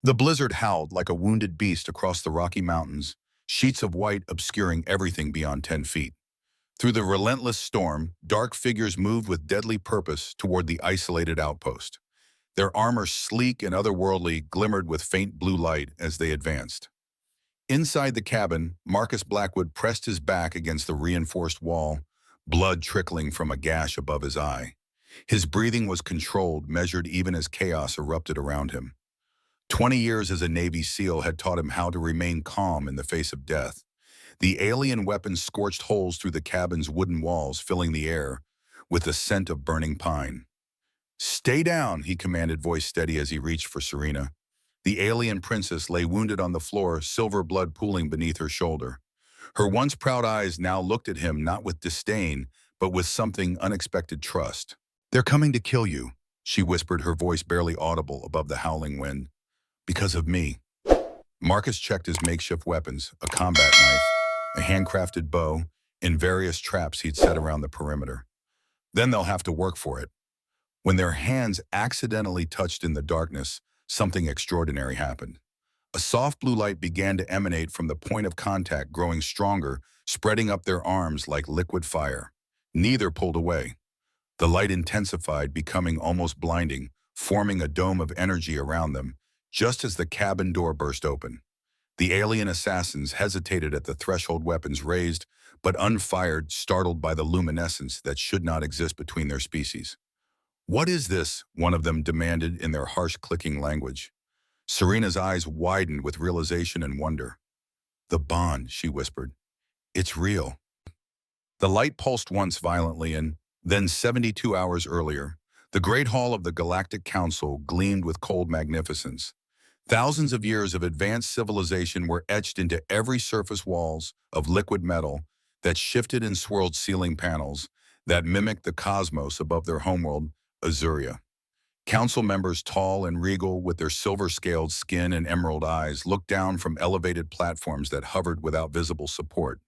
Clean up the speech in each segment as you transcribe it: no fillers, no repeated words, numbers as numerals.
The blizzard howled like a wounded beast across the Rocky Mountains, sheets of white obscuring everything beyond 10 feet. Through the relentless storm, dark figures moved with deadly purpose toward the isolated outpost. Their armor, sleek and otherworldly, glimmered with faint blue light as they advanced. Inside the cabin, Marcus Blackwood pressed his back against the reinforced wall, blood trickling from a gash above his eye. His breathing was controlled, measured even as chaos erupted around him. 20 years as a Navy SEAL had taught him how to remain calm in the face of death. The alien weapons scorched holes through the cabin's wooden walls, filling the air with the scent of burning pine. "Stay down," he commanded, voice steady as he reached for Serena. The alien princess lay wounded on the floor, silver blood pooling beneath her shoulder. Her once proud eyes now looked at him not with disdain, but with something unexpected trust. "They're coming to kill you," she whispered, her voice barely audible above the howling wind. "Because of me." Marcus checked his makeshift weapons, a combat knife, a handcrafted bow, and various traps he'd set around the perimeter. Then they'll have to work for it. When their hands accidentally touched in the darkness, something extraordinary happened. A soft blue light began to emanate from the point of contact, growing stronger, spreading up their arms like liquid fire. Neither pulled away. The light intensified, becoming almost blinding, forming a dome of energy around them, just as the cabin door burst open. The alien assassins hesitated at the threshold, weapons raised, but unfired, startled by the luminescence that should not exist between their species. "What is this?" one of them demanded in their harsh, clicking language. Serena's eyes widened with realization and wonder. "The bond," she whispered. "It's real." The light pulsed once violently, and then 72 hours earlier, the Great Hall of the Galactic Council gleamed with cold magnificence. Thousands of years of advanced civilization were etched into every surface, walls of liquid metal that shifted and swirled, ceiling panels that mimicked the cosmos above their homeworld, Azuria. Council members, tall and regal with their silver-scaled skin and emerald eyes, looked down from elevated platforms that hovered without visible support.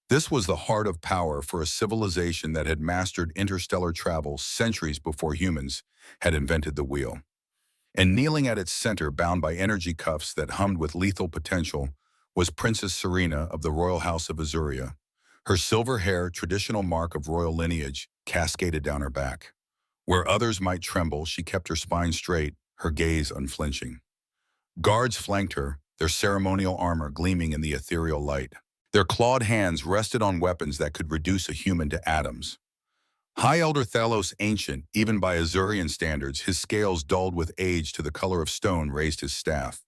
This was the heart of power for a civilization that had mastered interstellar travel centuries before humans had invented the wheel. And kneeling at its center, bound by energy cuffs that hummed with lethal potential, was Princess Serena of the Royal House of Azuria. Her silver hair, traditional mark of royal lineage, cascaded down her back. Where others might tremble, she kept her spine straight, her gaze unflinching. Guards flanked her, their ceremonial armor gleaming in the ethereal light. Their clawed hands rested on weapons that could reduce a human to atoms. High Elder Thalos, ancient, even by Azurian standards, his scales dulled with age to the color of stone, raised his staff.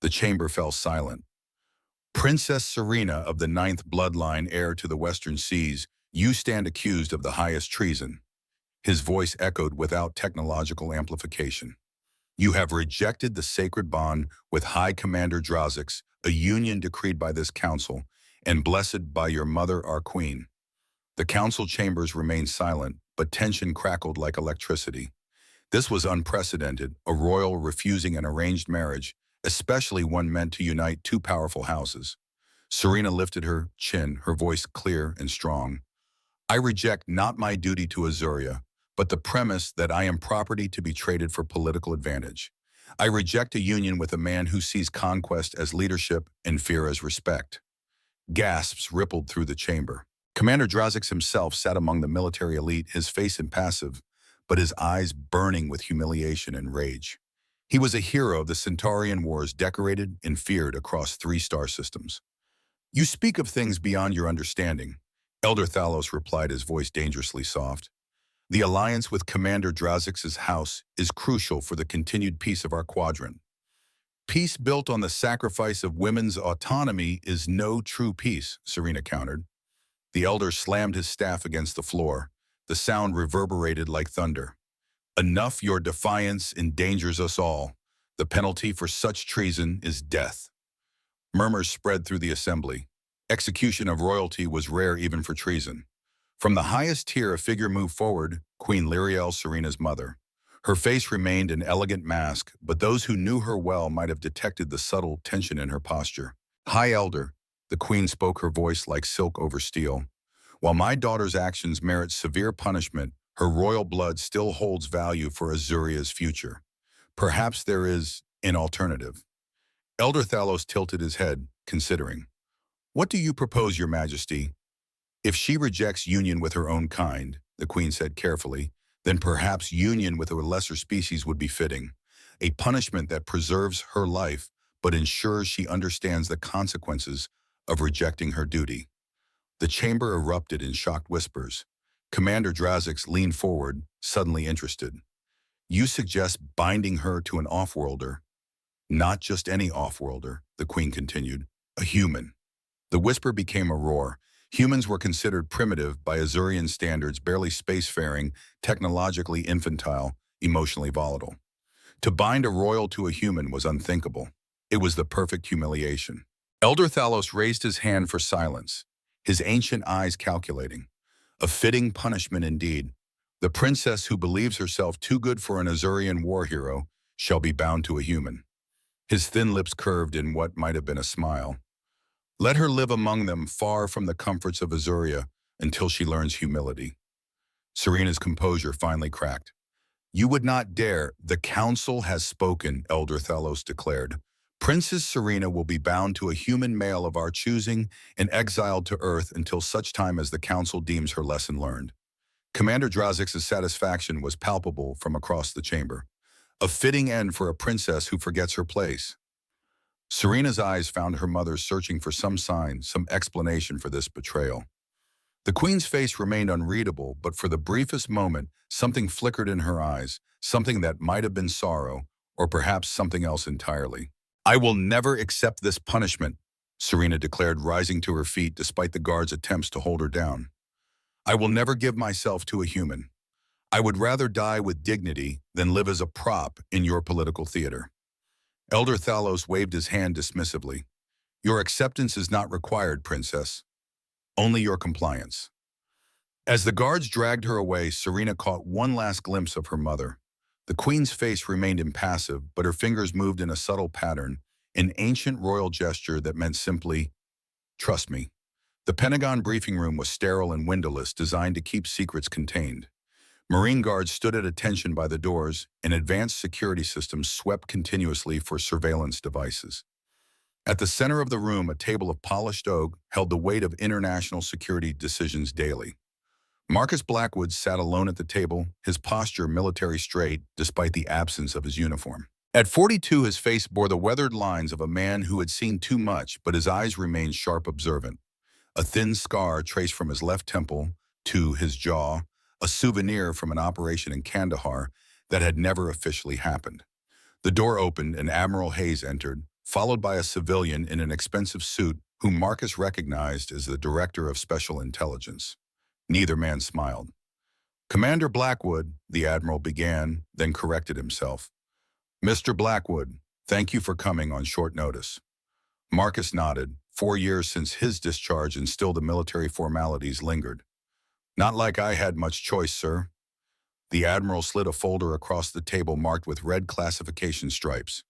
The chamber fell silent. "Princess Serena of the ninth bloodline, heir to the western seas, you stand accused of the highest treason." His voice echoed without technological amplification. "You have rejected the sacred bond with High Commander Drazics, a union decreed by this council and blessed by your mother, our queen." The council chambers remained silent, but tension crackled like electricity. This was unprecedented, a royal refusing an arranged marriage, especially one meant to unite two powerful houses. Serena lifted her chin, her voice clear and strong. "I reject not my duty to Azuria, but the premise that I am property to be traded for political advantage. I reject a union with a man who sees conquest as leadership and fear as respect." Gasps rippled through the chamber. Commander Drazics himself sat among the military elite, his face impassive, but his eyes burning with humiliation and rage. He was a hero of the Centaurian Wars, decorated and feared across 3 star systems. "You speak of things beyond your understanding," Elder Thalos replied, his voice dangerously soft. "The alliance with Commander Drazics' house is crucial for the continued peace of our quadrant. Peace built on the sacrifice of women's autonomy is no true peace," Serena countered. The elder slammed his staff against the floor. The sound reverberated like thunder. "Enough, your defiance endangers us all. The penalty for such treason is death." Murmurs spread through the assembly. Execution of royalty was rare even for treason. From the highest tier, a figure moved forward, Queen Lyriel, Serena's mother. Her face remained an elegant mask, but those who knew her well might have detected the subtle tension in her posture. "High Elder," the queen spoke, her voice like silk over steel. "While my daughter's actions merit severe punishment, her royal blood still holds value for Azuria's future. Perhaps there is An alternative. Elder Thalos tilted his head, considering. What do you propose, your majesty? If she rejects union with her own kind, the queen said carefully, then perhaps union with a lesser species would be fitting. A punishment that preserves her life, but ensures she understands the consequences of rejecting her duty. The chamber erupted in shocked whispers. Commander Drazix leaned forward, suddenly interested. You suggest binding her to an off-worlder. Not just any off-worlder, the queen continued. A human. The whisper became a roar. Humans were considered primitive by Azurian standards, barely spacefaring, technologically infantile, emotionally volatile. To bind a royal to a human was unthinkable. It was the perfect humiliation. Elder Thalos raised his hand for silence, his ancient eyes calculating. A fitting punishment indeed. The princess who believes herself too good for an Azurian war hero shall be bound to a human. His thin lips curved in what might have been a smile. Let her live among them far from the comforts of Azuria until she learns humility. Serena's composure finally cracked. You would not dare. The council has spoken, Elder Thalos declared. Princess Serena will be bound to a human male of our choosing and exiled to Earth until such time as the council deems her lesson learned. Commander Drazix's satisfaction was palpable from across the chamber. A fitting end for a princess who forgets her place. Serena's eyes found her mother searching for some sign, some explanation for this betrayal. The queen's face remained unreadable, but for the briefest moment, something flickered in her eyes, something that might have been sorrow, or perhaps something else entirely. I will never accept this punishment, Serena declared, rising to her feet despite the guards' attempts to hold her down. I will never give myself to a human. I would rather die with dignity than live as a prop in your political theater. Elder Thalos waved his hand dismissively. Your acceptance is not required, princess. Only your compliance. As the guards dragged her away, Serena caught one last glimpse of her mother. The queen's face remained impassive, but her fingers moved in a subtle pattern, an ancient royal gesture that meant simply, trust me. The Pentagon briefing room was sterile and windowless, designed to keep secrets contained. Marine guards stood at attention by the doors, and advanced security systems swept continuously for surveillance devices. At the center of the room, a table of polished oak held the weight of international security decisions daily. Marcus Blackwood sat alone at the table, his posture military straight despite the absence of his uniform. At 42, his face bore the weathered lines of a man who had seen too much, but his eyes remained sharp observant. A thin scar traced from his left temple to his jaw, a souvenir from an operation in Kandahar that had never officially happened. The door opened and Admiral Hayes entered, followed by a civilian in an expensive suit whom Marcus recognized as the Director of Special Intelligence. Neither man smiled. Commander Blackwood, the Admiral began, then corrected himself. Mr. Blackwood, thank you for coming on short notice. Marcus nodded. 4 years since his discharge and still the military formalities lingered. Not like I had much choice, sir. The Admiral slid a folder across the table marked with red classification stripes.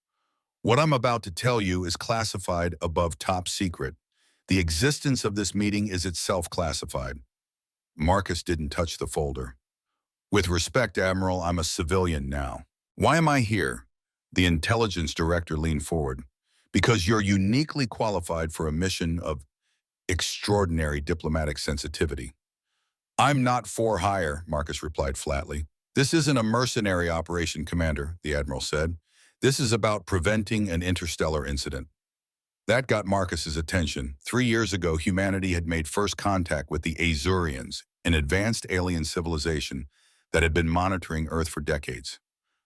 What I'm about to tell you is classified above top secret. The existence of this meeting is itself classified. Marcus didn't touch the folder. With respect, Admiral, I'm a civilian now. Why am I here? The intelligence director leaned forward. Because you're uniquely qualified for a mission of extraordinary diplomatic sensitivity. I'm not for hire, Marcus replied flatly. This isn't a mercenary operation, Commander, the Admiral said. This is about preventing an interstellar incident. That got Marcus's attention. 3 years ago, humanity had made first contact with the Azurians, an advanced alien civilization that had been monitoring Earth for decades.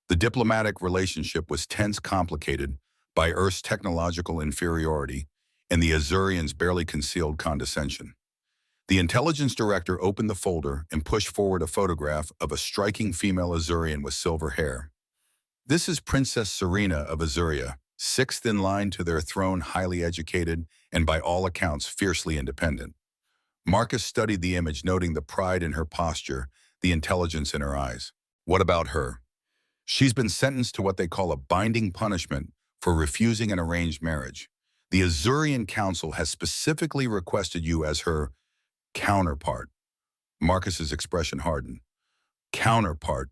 The diplomatic relationship was tense, complicated by Earth's technological inferiority and the Azurians' barely concealed condescension. The intelligence director opened the folder and pushed forward a photograph of a striking female Azurian with silver hair. This is Princess Serena of Azuria, sixth in line to their throne, highly educated and by all accounts fiercely independent. Marcus studied the image, noting the pride in her posture, the intelligence in her eyes. What about her? She's been sentenced to what they call a binding punishment for refusing an arranged marriage. The Azurian Council has specifically requested you as her counterpart. Marcus's expression hardened. Counterpart.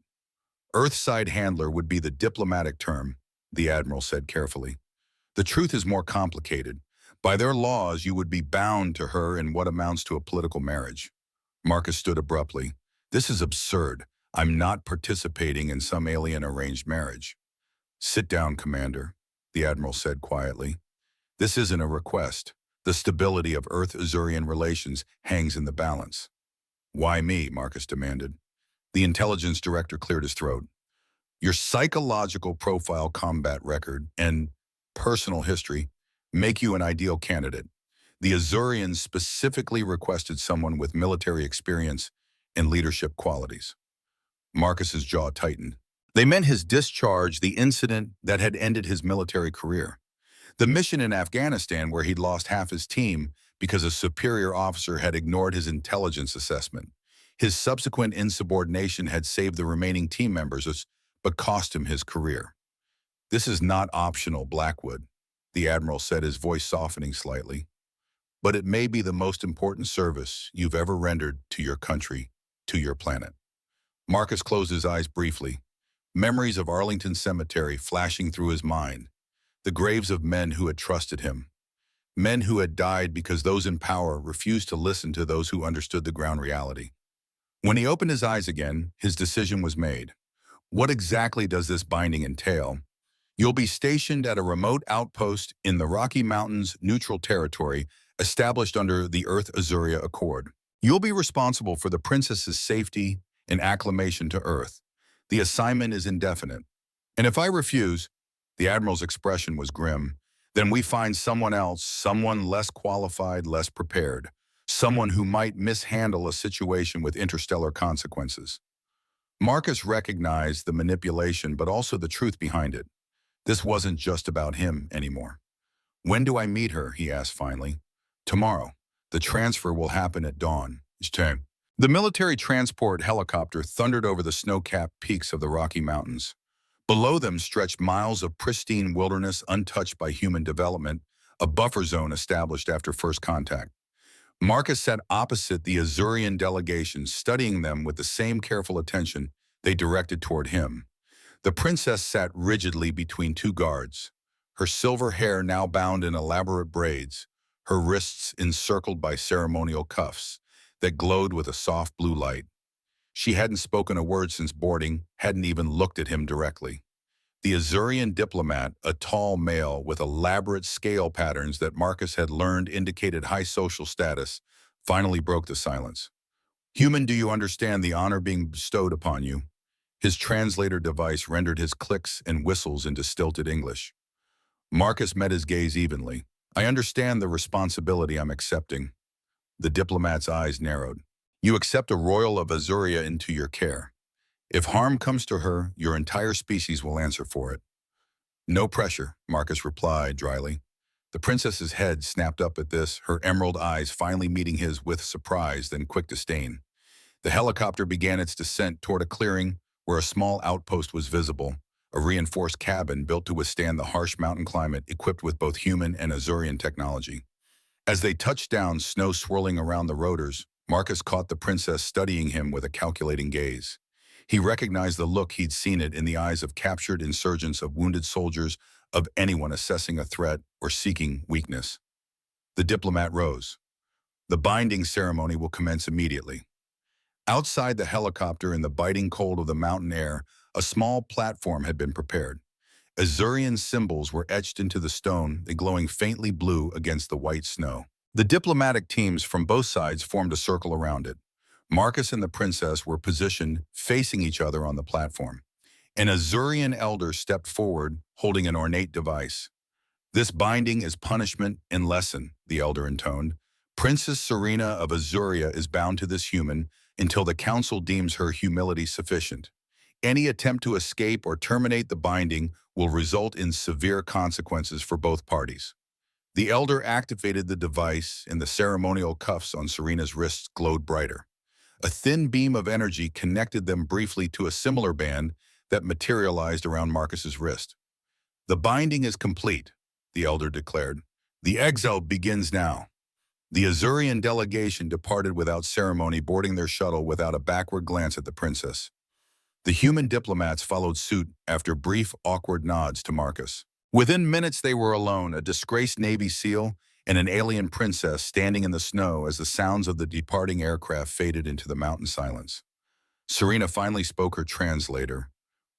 Earthside handler would be the diplomatic term. the Admiral said carefully. The truth is more complicated. By their laws, you would be bound to her in what amounts to a political marriage. Marcus stood abruptly. This is absurd. I'm not participating in some alien arranged marriage. Sit down, Commander, the Admiral said quietly. This isn't a request. The stability of Earth-Azurian relations hangs in the balance. Why me? Marcus demanded. The intelligence director cleared his throat. Your psychological profile, combat record, and personal history make you an ideal candidate. The Azurians specifically requested someone with military experience and leadership qualities. Marcus's jaw tightened. They meant his discharge, the incident that had ended his military career. The mission in Afghanistan where he'd lost half his team because a superior officer had ignored his intelligence assessment. His subsequent insubordination had saved the remaining team members, but cost him his career. This is not optional, Blackwood, the Admiral said, his voice softening slightly. But it may be the most important service you've ever rendered to your country, to your planet. Marcus closed his eyes briefly, memories of Arlington Cemetery flashing through his mind, the graves of men who had trusted him, men who had died because those in power refused to listen to those who understood the ground reality. When he opened his eyes again, his decision was made. What exactly does this binding entail? You'll be stationed at a remote outpost in the Rocky Mountains neutral territory established under the Earth-Azuria Accord. You'll be responsible for the princess's safety and acclimation to Earth. The assignment is indefinite. And if I refuse, the Admiral's expression was grim, then we find someone else, someone less qualified, less prepared, someone who might mishandle a situation with interstellar consequences. Marcus recognized the manipulation, but also the truth behind it. This wasn't just about him anymore. When do I meet her? He asked finally. Tomorrow. The transfer will happen at dawn. The military transport helicopter thundered over the snow-capped peaks of the Rocky Mountains. Below them stretched miles of pristine wilderness untouched by human development, a buffer zone established after first contact. Marcus sat opposite the Azurian delegation, studying them with the same careful attention they directed toward him. The princess sat rigidly between two guards, her silver hair now bound in elaborate braids, her wrists encircled by ceremonial cuffs that glowed with a soft blue light. She hadn't spoken a word since boarding, hadn't even looked at him directly. The Azurian diplomat, a tall male with elaborate scale patterns that Marcus had learned indicated high social status, finally broke the silence. Human, do you understand the honor being bestowed upon you? His translator device rendered his clicks and whistles into stilted English. Marcus met his gaze evenly. I understand the responsibility I'm accepting. The diplomat's eyes narrowed. You accept a royal of Azuria into your care. If harm comes to her, your entire species will answer for it. No pressure, Marcus replied dryly. The princess's head snapped up at this, her emerald eyes finally meeting his with surprise, then quick disdain. The helicopter began its descent toward a clearing where a small outpost was visible, a reinforced cabin built to withstand the harsh mountain climate equipped with both human and Azurian technology. As they touched down, snow swirling around the rotors, Marcus caught the princess studying him with a calculating gaze. He recognized the look he'd seen it in the eyes of captured insurgents, of wounded soldiers, of anyone assessing a threat or seeking weakness. The diplomat rose. The binding ceremony will commence immediately. Outside the helicopter in the biting cold of the mountain air, a small platform had been prepared. Azurian symbols were etched into the stone, glowing faintly blue against the white snow. The diplomatic teams from both sides formed a circle around it. Marcus and the princess were positioned facing each other on the platform. An Azurian elder stepped forward, holding an ornate device. This binding is punishment and lesson, the elder intoned. Princess Serena of Azuria is bound to this human until the council deems her humility sufficient. Any attempt to escape or terminate the binding will result in severe consequences for both parties. The elder activated the device, and the ceremonial cuffs on Serena's wrists glowed brighter. A thin beam of energy connected them briefly to a similar band that materialized around Marcus's wrist. The binding is complete, the elder declared. The exile begins now. The Azurian delegation departed without ceremony, boarding their shuttle without a backward glance at the princess. The human diplomats followed suit after brief, awkward nods to Marcus. Within minutes they were alone, a disgraced Navy SEAL and an alien princess standing in the snow as the sounds of the departing aircraft faded into the mountain silence. Serena finally spoke her translator,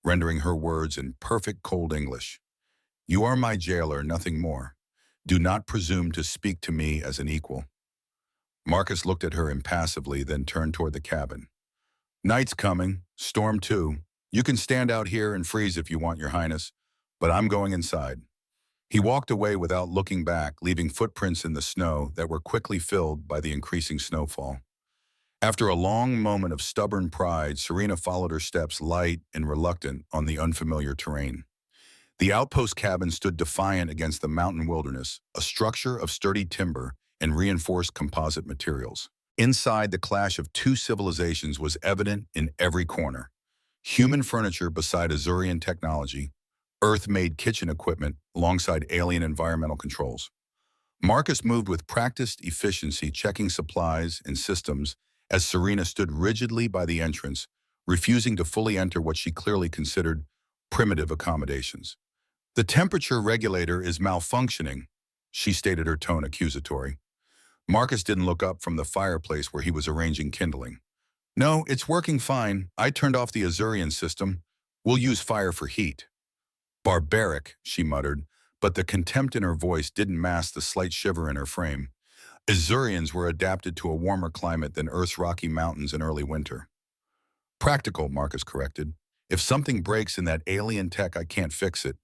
rendering her words in perfect cold English. "You are my jailer, nothing more. Do not presume to speak to me as an equal." Marcus looked at her impassively, then turned toward the cabin. "Night's coming, storm too. You can stand out here and freeze if you want, Your Highness, but I'm going inside." He walked away without looking back, leaving footprints in the snow that were quickly filled by the increasing snowfall. After a long moment of stubborn pride, Serena followed her steps, light and reluctant, on the unfamiliar terrain. The outpost cabin stood defiant against the mountain wilderness, a structure of sturdy timber and reinforced composite materials. Inside, the clash of two civilizations was evident in every corner. Human furniture beside Azurian technology, Earth-made kitchen equipment alongside alien environmental controls. Marcus moved with practiced efficiency, checking supplies and systems as Serena stood rigidly by the entrance, refusing to fully enter what she clearly considered primitive accommodations. "The temperature regulator is malfunctioning," she stated, her tone accusatory. Marcus didn't look up from the fireplace where he was arranging kindling. "No, it's working fine. I turned off the Azurian system. We'll use fire for heat." "Barbaric," she muttered, but the contempt in her voice didn't mask the slight shiver in her frame. Azurians were adapted to a warmer climate than Earth's Rocky Mountains in early winter. "Practical," Marcus corrected. "If something breaks in that alien tech, I can't fix it,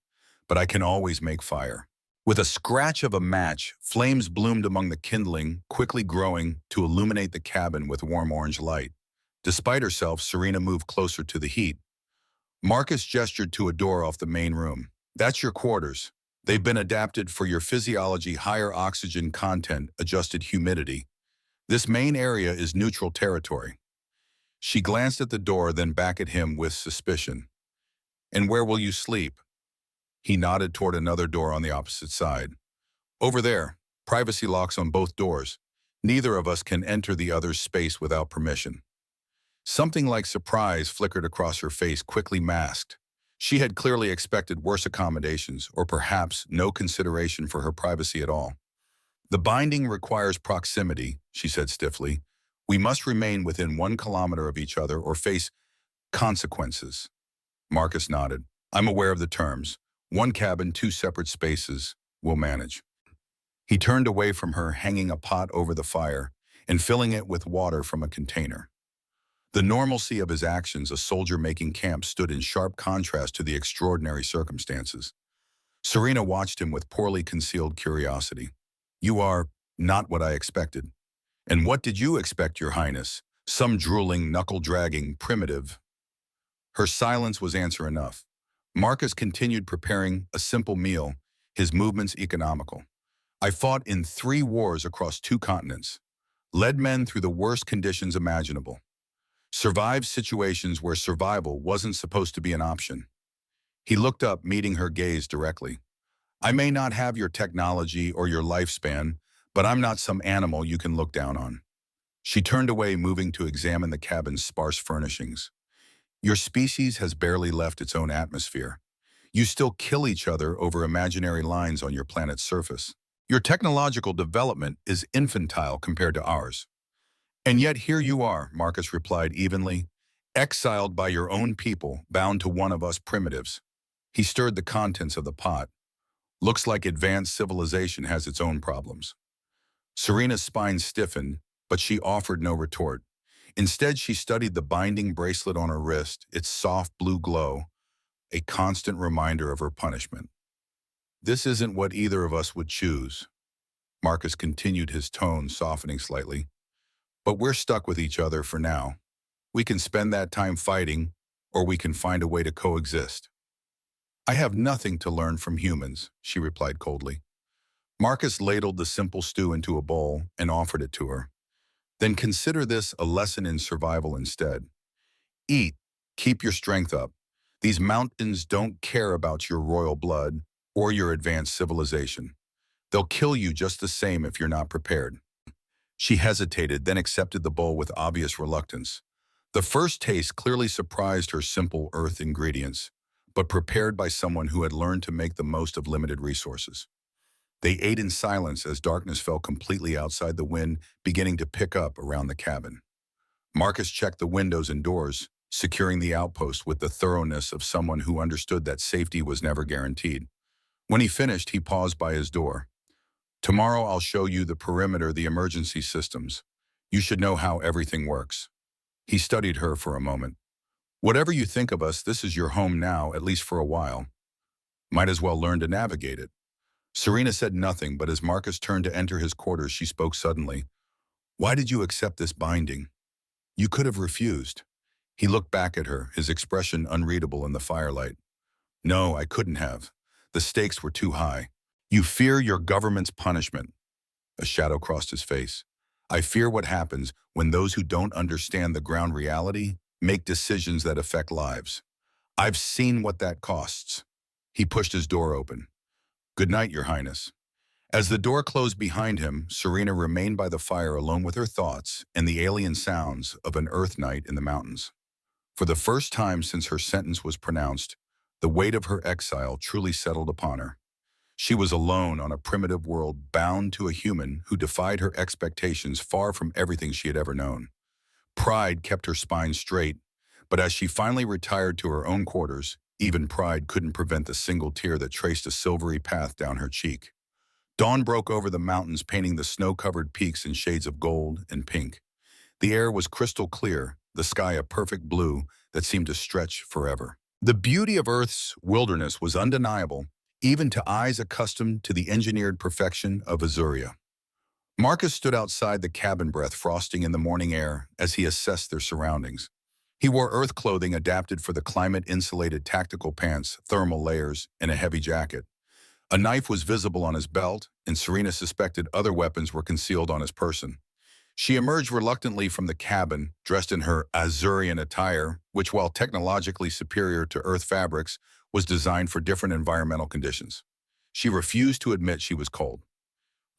but I can always make fire." With a scratch of a match, flames bloomed among the kindling, quickly growing to illuminate the cabin with warm orange light. Despite herself, Serena moved closer to the heat. Marcus gestured to a door off the main room. "That's your quarters. They've been adapted for your physiology, higher oxygen content, adjusted humidity. This main area is neutral territory." She glanced at the door, then back at him with suspicion. "And where will you sleep?" He nodded toward another door on the opposite side. "Over there. Privacy locks on both doors. Neither of us can enter the other's space without permission." Something like surprise flickered across her face, quickly masked. She had clearly expected worse accommodations, or perhaps no consideration for her privacy at all. "The binding requires proximity," she said stiffly. "We must remain within 1 kilometer of each other or face consequences." Marcus nodded. "I'm aware of the terms. 1 cabin, 2 separate spaces. We'll manage." He turned away from her, hanging a pot over the fire and filling it with water from a container. The normalcy of his actions, a soldier making camp, stood in sharp contrast to the extraordinary circumstances. Serena watched him with poorly concealed curiosity. "You are not what I expected." "And what did you expect, Your Highness? Some drooling, knuckle-dragging primitive?" Her silence was answer enough. Marcus continued preparing a simple meal, his movements economical. "I fought in 3 wars across 2 continents. Led men through the worst conditions imaginable. Survived situations where survival wasn't supposed to be an option." He looked up, meeting her gaze directly. "I may not have your technology or your lifespan, but I'm not some animal you can look down on." She turned away, moving to examine the cabin's sparse furnishings. "Your species has barely left its own atmosphere. You still kill each other over imaginary lines on your planet's surface. Your technological development is infantile compared to ours." "And yet here you are," Marcus replied evenly, "exiled by your own people, bound to one of us primitives." He stirred the contents of the pot. "Looks like advanced civilization has its own problems." Serena's spine stiffened, but she offered no retort. Instead, she studied the binding bracelet on her wrist, its soft blue glow, a constant reminder of her punishment. "This isn't what either of us would choose." Marcus continued, his tone softening slightly. "But we're stuck with each other for now. We can spend that time fighting, or we can find a way to coexist." "I have nothing to learn from humans," she replied coldly. Marcus ladled the simple stew into a bowl and offered it to her. "Then consider this a lesson in survival instead. Eat, keep your strength up. These mountains don't care about your royal blood or your advanced civilization. They'll kill you just the same if you're not prepared." She hesitated, then accepted the bowl with obvious reluctance. The first taste clearly surprised her simple earth ingredients, but prepared by someone who had learned to make the most of limited resources. They ate in silence as darkness fell completely outside the wind, beginning to pick up around the cabin. Marcus checked the windows and doors, securing the outpost with the thoroughness of someone who understood that safety was never guaranteed. When he finished, he paused by his door. "Tomorrow I'll show you the perimeter, the emergency systems. You should know how everything works." He studied her for a moment. "Whatever you think of us, this is your home now, at least for a while. Might as well learn to navigate it." Serena said nothing, but as Marcus turned to enter his quarters, she spoke suddenly. "Why did you accept this binding? You could have refused." He looked back at her, his expression unreadable in the firelight. "No, I couldn't have. The stakes were too high." "You fear your government's punishment." A shadow crossed his face. "I fear what happens when those who don't understand the ground reality make decisions that affect lives. I've seen what that costs." He pushed his door open. "Good night, Your Highness." As the door closed behind him, Serena remained by the fire alone with her thoughts and the alien sounds of an Earth night in the mountains. For the first time since her sentence was pronounced, the weight of her exile truly settled upon her. She was alone on a primitive world, bound to a human who defied her expectations, far from everything she had ever known. Pride kept her spine straight, but as she finally retired to her own quarters, even pride couldn't prevent the single tear that traced a silvery path down her cheek. Dawn broke over the mountains, painting the snow-covered peaks in shades of gold and pink. The air was crystal clear, the sky a perfect blue that seemed to stretch forever. The beauty of Earth's wilderness was undeniable, even to eyes accustomed to the engineered perfection of Azuria. Marcus stood outside the cabin, breath frosting in the morning air as he assessed their surroundings. He wore Earth clothing adapted for the climate-insulated tactical pants, thermal layers, and a heavy jacket. A knife was visible on his belt, and Serena suspected other weapons were concealed on his person. She emerged reluctantly from the cabin, dressed in her Azurian attire, which, while technologically superior to Earth fabrics, was designed for different environmental conditions. She refused to admit she was cold.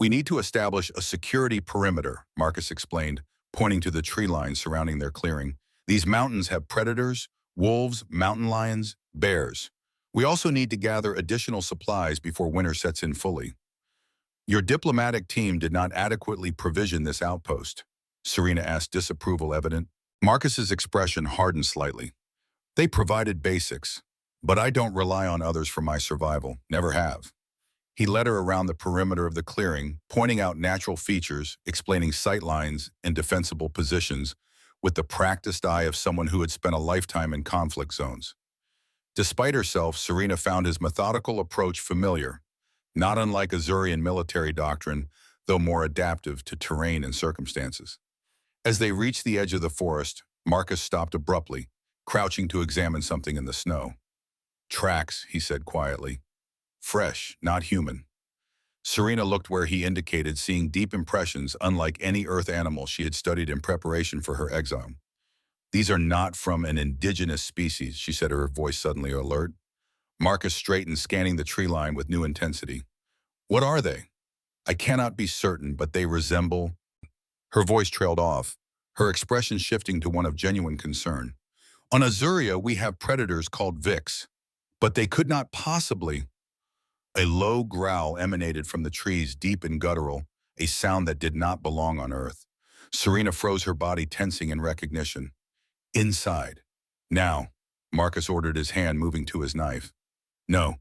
"We need to establish a security perimeter," Marcus explained, pointing to the tree lines surrounding their clearing. "These mountains have predators, wolves, mountain lions, bears. We also need to gather additional supplies before winter sets in fully." "Your diplomatic team did not adequately provision this outpost," Serena asked, disapproval evident. Marcus's expression hardened slightly. "They provided basics, but I don't rely on others for my survival, never have." He led her around the perimeter of the clearing, pointing out natural features, explaining sight lines and defensible positions, with the practiced eye of someone who had spent a lifetime in conflict zones. Despite herself, Serena found his methodical approach familiar, not unlike Azurian military doctrine, though more adaptive to terrain and circumstances. As they reached the edge of the forest, Marcus stopped abruptly, crouching to examine something in the snow. "Tracks," he said quietly. "Fresh, not human." Serena looked where he indicated, seeing deep impressions unlike any Earth animal she had studied in preparation for her exile. "These are not from an indigenous species," she said, her voice suddenly alert. Marcus straightened, scanning the tree line with new intensity. "What are they?" "I cannot be certain, but they resemble—" Her voice trailed off, her expression shifting to one of genuine concern. "On Azuria, we have predators called Vix, but they could not possibly—" A low growl emanated from the trees, deep and guttural, a sound that did not belong on Earth. Serena froze, her body tensing in recognition. "Inside. Now," Marcus ordered, his hand moving to his knife. "No,"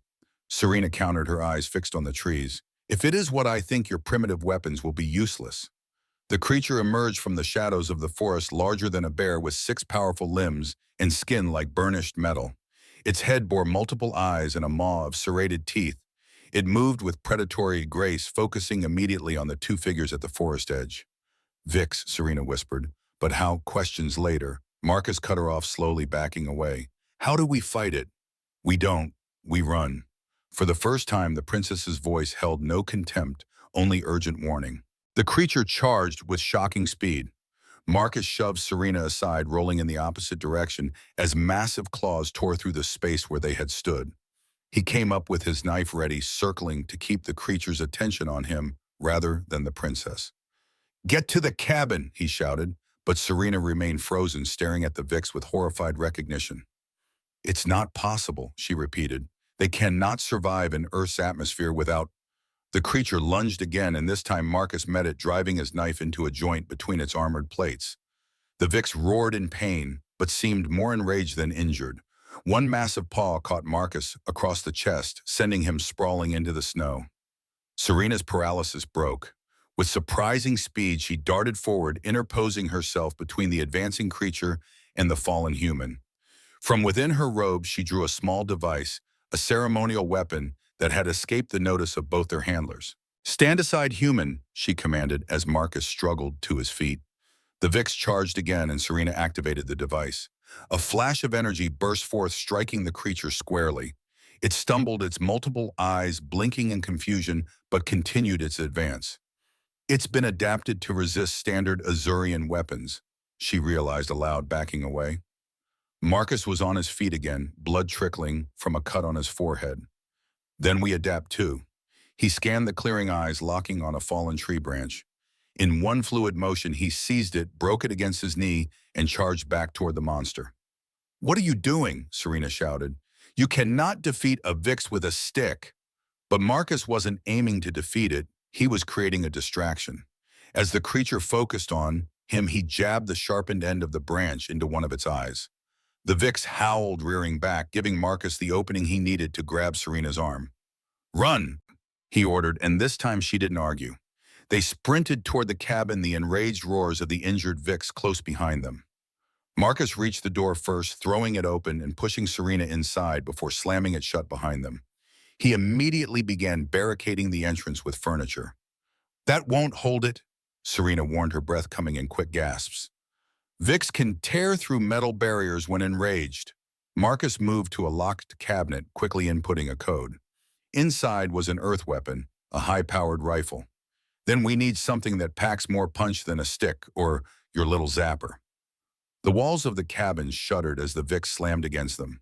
Serena countered, her eyes fixed on the trees. "If it is what I think, your primitive weapons will be useless." The creature emerged from the shadows of the forest, larger than a bear, with 6 powerful limbs and skin like burnished metal. Its head bore multiple eyes and a maw of serrated teeth. It moved with predatory grace, focusing immediately on the 2 figures at the forest edge. "Vix," Serena whispered, but how? Questions later. Marcus cut her off, slowly backing away. "How do we fight it?" "We don't. We run." For the first time, the princess's voice held no contempt, only urgent warning. The creature charged with shocking speed. Marcus shoved Serena aside, rolling in the opposite direction as massive claws tore through the space where they had stood. He came up with his knife ready, circling to keep the creature's attention on him rather than the princess. "Get to the cabin," he shouted, but Serena remained frozen, staring at the Vix with horrified recognition. "It's not possible," she repeated. "They cannot survive in Earth's atmosphere without—" The creature lunged again, and this time Marcus met it, driving his knife into a joint between its armored plates. The Vix roared in pain, but seemed more enraged than injured. One massive paw caught Marcus across the chest, sending him sprawling into the snow. Serena's paralysis broke. With surprising speed, she darted forward, interposing herself between the advancing creature and the fallen human. From within her robe, she drew a small device, a ceremonial weapon that had escaped the notice of both their handlers. "Stand aside, human," she commanded as Marcus struggled to his feet. The Vix charged again, and Serena activated the device. A flash of energy burst forth, striking the creature squarely. It stumbled, its multiple eyes blinking in confusion, but continued its advance. "It's been adapted to resist standard Azurian weapons," she realized aloud, backing away. Marcus was on his feet again, blood trickling from a cut on his forehead. "Then we adapt too." He scanned the clearing eyes, locking on a fallen tree branch. In one fluid motion, he seized it, broke it against his knee, and charged back toward the monster. "What are you doing?" Serena shouted. "You cannot defeat a Vix with a stick." But Marcus wasn't aiming to defeat it, he was creating a distraction. As the creature focused on him, he jabbed the sharpened end of the branch into one of its eyes. The Vix howled, rearing back, giving Marcus the opening he needed to grab Serena's arm. "Run!" he ordered, and this time she didn't argue. They sprinted toward the cabin, the enraged roars of the injured Vix close behind them. Marcus reached the door first, throwing it open and pushing Serena inside before slamming it shut behind them. He immediately began barricading the entrance with furniture. "That won't hold it," Serena warned, her breath coming in quick gasps. "Vix can tear through metal barriers when enraged." Marcus moved to a locked cabinet, quickly inputting a code. Inside was an earth weapon, a high-powered rifle. "Then we need something that packs more punch than a stick or your little zapper." The walls of the cabin shuddered as the Vix slammed against them.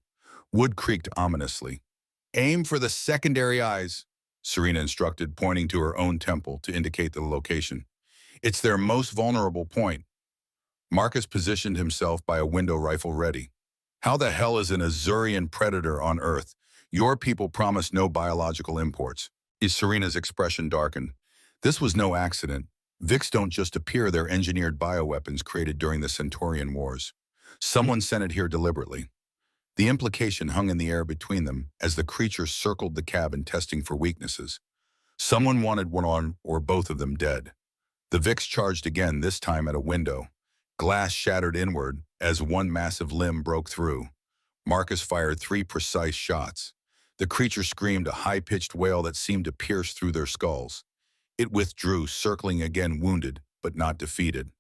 Wood creaked ominously. "Aim for the secondary eyes," Serena instructed, pointing to her own temple to indicate the location. "It's their most vulnerable point." Marcus positioned himself by a window, rifle ready. "How the hell is an Azurian predator on Earth? Your people promised no biological imports." Serena's expression darkened. This was no accident. Vix don't just appear, they're engineered bioweapons created during the Centaurian Wars. Someone sent it here deliberately. The implication hung in the air between them as the creature circled the cabin, testing for weaknesses. Someone wanted one or both of them dead. The Vix charged again, this time at a window. Glass shattered inward as one massive limb broke through. Marcus fired 3 precise shots. The creature screamed, a high-pitched wail that seemed to pierce through their skulls. It withdrew, circling again, wounded, but not defeated.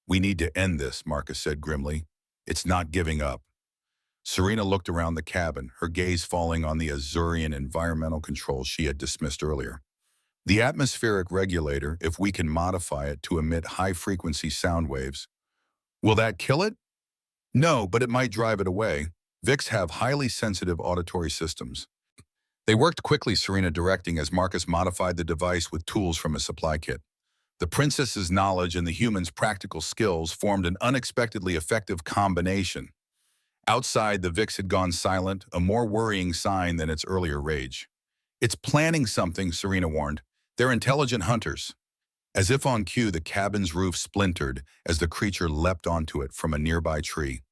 "We need to end this," Marcus said grimly. "It's not giving up." Serena looked around the cabin, her gaze falling on the Azurian environmental controls she had dismissed earlier. "The atmospheric regulator, if we can modify it to emit high-frequency sound waves. Will that kill it?" "No, but it might drive it away. Vix have highly sensitive auditory systems." They worked quickly, Serena directing, as Marcus modified the device with tools from his supply kit. The princess's knowledge and the human's practical skills formed an unexpectedly effective combination. Outside, the Vix had gone silent, a more worrying sign than its earlier rage. "It's planning something," Serena warned. "They're intelligent hunters." As if on cue, the cabin's roof splintered as the creature leapt onto it from a nearby tree.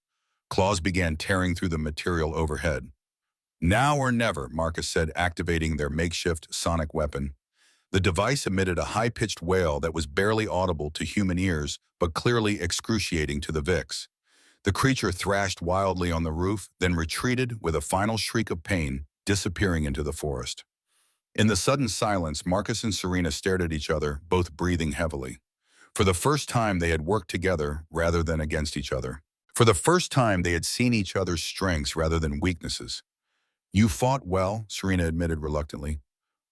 Claws began tearing through the material overhead. "Now or never," Marcus said, activating their makeshift sonic weapon. The device emitted a high-pitched wail that was barely audible to human ears, but clearly excruciating to the Vix. The creature thrashed wildly on the roof, then retreated with a final shriek of pain, disappearing into the forest. In the sudden silence, Marcus and Serena stared at each other, both breathing heavily. For the first time, they had worked together rather than against each other. For the first time, they had seen each other's strengths rather than weaknesses. "You fought well," Serena admitted reluctantly.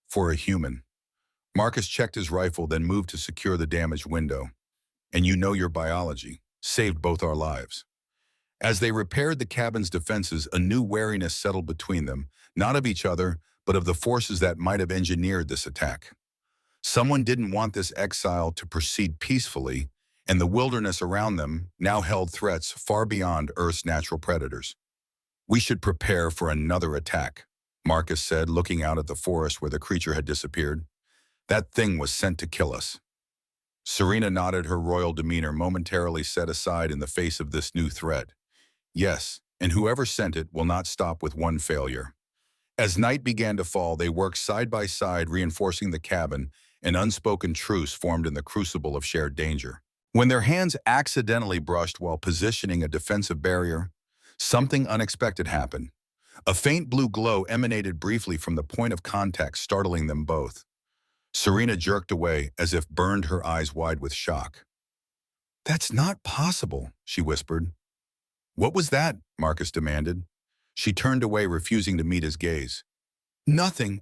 "For a human." Marcus checked his rifle, then moved to secure the damaged window. "And you know your biology. Saved both our lives." As they repaired the cabin's defenses, a new wariness settled between them, not of each other, but of the forces that might have engineered this attack. Someone didn't want this exile to proceed peacefully, and the wilderness around them now held threats far beyond Earth's natural predators. "We should prepare for another attack," Marcus said, looking out at the forest where the creature had disappeared. "That thing was sent to kill us." Serena nodded, her royal demeanor momentarily set aside in the face of this new threat. "Yes, and whoever sent it will not stop with one failure." As night began to fall, they worked side by side, reinforcing the cabin. An unspoken truce formed in the crucible of shared danger. When their hands accidentally brushed while positioning a defensive barrier, something unexpected happened. A faint blue glow emanated briefly from the point of contact, startling them both. Serena jerked away, as if burned, her eyes wide with shock. "That's not possible," she whispered. "What was that?" Marcus demanded. She turned away, refusing to meet his gaze. "Nothing,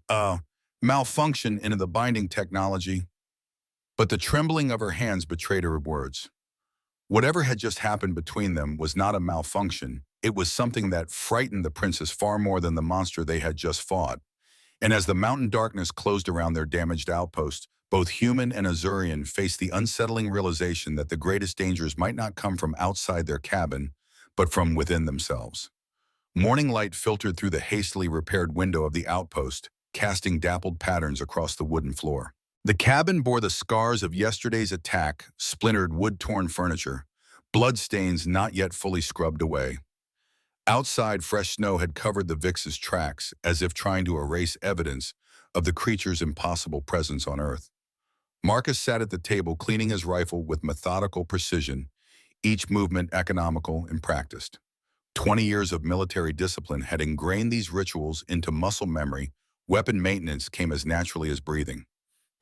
malfunction in the binding technology." But the trembling of her hands betrayed her words. Whatever had just happened between them was not a malfunction. It was something that frightened the princess far more than the monster they had just fought. And as the mountain darkness closed around their damaged outpost, both human and Azurian faced the unsettling realization that the greatest dangers might not come from outside their cabin, but from within themselves. Morning light filtered through the hastily repaired window of the outpost, casting dappled patterns across the wooden floor. The cabin bore the scars of yesterday's attack, splintered wood-torn furniture, bloodstains not yet fully scrubbed away. Outside, fresh snow had covered the Vix's tracks, as if trying to erase evidence of the creature's impossible presence on Earth. Marcus sat at the table, cleaning his rifle with methodical precision, each movement economical and practiced. 20 years of military discipline had ingrained these rituals into muscle memory. Weapon maintenance came as naturally as breathing.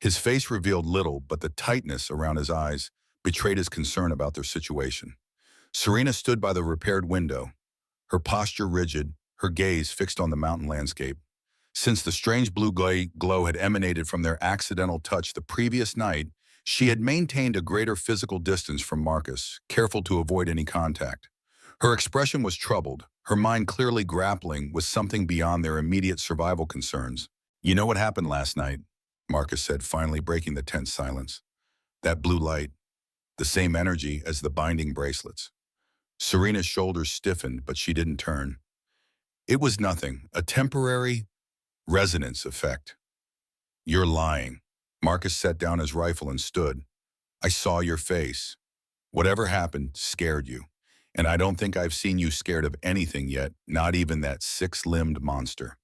His face revealed little, but the tightness around his eyes betrayed his concern about their situation. Serena stood by the repaired window, her posture rigid, her gaze fixed on the mountain landscape. Since the strange blue glow had emanated from their accidental touch the previous night, she had maintained a greater physical distance from Marcus, careful to avoid any contact. Her expression was troubled, her mind clearly grappling with something beyond their immediate survival concerns. "You know what happened last night?" Marcus said, finally breaking the tense silence. "That blue light, the same energy as the binding bracelets." Serena's shoulders stiffened, but she didn't turn. "It was nothing, a temporary resonance effect." "You're lying." Marcus set down his rifle and stood. "I saw your face. Whatever happened scared you. And I don't think I've seen you scared of anything yet, not even that six-limbed monster."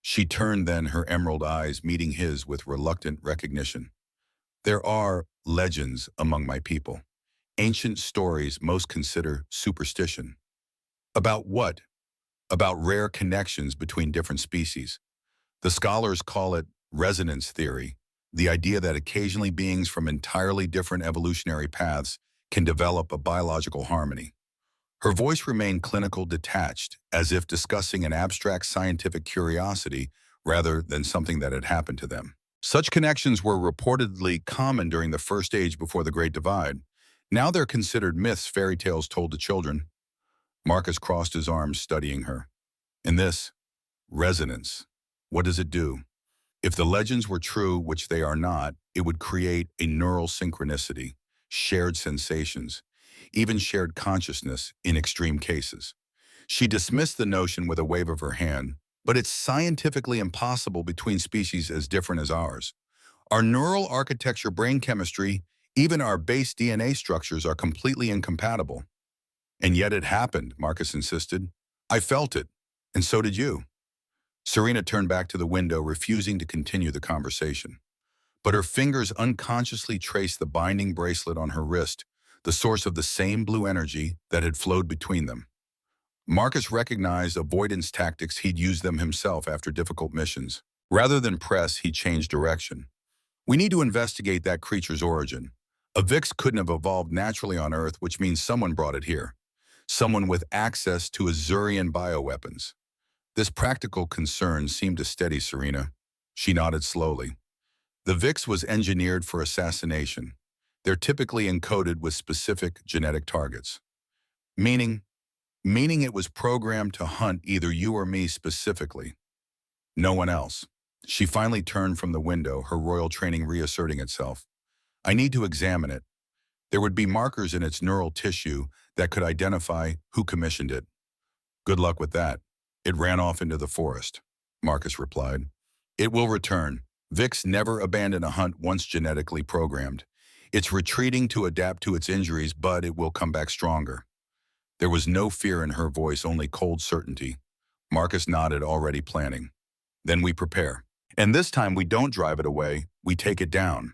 She turned then, her emerald eyes meeting his with reluctant recognition. "There are legends among my people. Ancient stories most consider superstition." "About what?" "About rare connections between different species. The scholars call it resonance theory, the idea that occasionally beings from entirely different evolutionary paths can develop a biological harmony." Her voice remained clinical, detached, as if discussing an abstract scientific curiosity rather than something that had happened to them. "Such connections were reportedly common during the first age before the Great Divide. Now they're considered myths, fairy tales told to children." Marcus crossed his arms, studying her. "And this resonance, what does it do? If the legends were true, which they are not, it would create a neural synchronicity, shared sensations, even shared consciousness in extreme cases." She dismissed the notion with a wave of her hand. "But it's scientifically impossible between species as different as ours. Our neural architecture, brain chemistry, even our base DNA structures are completely incompatible." "And yet it happened," Marcus insisted. "I felt it, and so did you." Serena turned back to the window, refusing to continue the conversation. But her fingers unconsciously traced the binding bracelet on her wrist, the source of the same blue energy that had flowed between them. Marcus recognized avoidance tactics he'd used them himself after difficult missions. Rather than press, he changed direction. "We need to investigate that creature's origin. A Vix couldn't have evolved naturally on Earth, which means someone brought it here. Someone with access to Azurian bioweapons." This practical concern seemed to steady Serena. She nodded slowly. "The Vix was engineered for assassination. They're typically encoded with specific genetic targets." Meaning it was programmed to hunt either you or me specifically. No one else." She finally turned from the window, her royal training reasserting itself. "I need to examine it. There would be markers in its neural tissue that could identify who commissioned it. Good luck with that. It ran off into the forest, Marcus replied. It will return. VIX never abandoned a hunt once genetically programmed. It's retreating to adapt to its injuries, but it will come back stronger. There was no fear in her voice, only cold certainty. Marcus nodded, already planning. Then we prepare. And this time we don't drive it away, we take it down.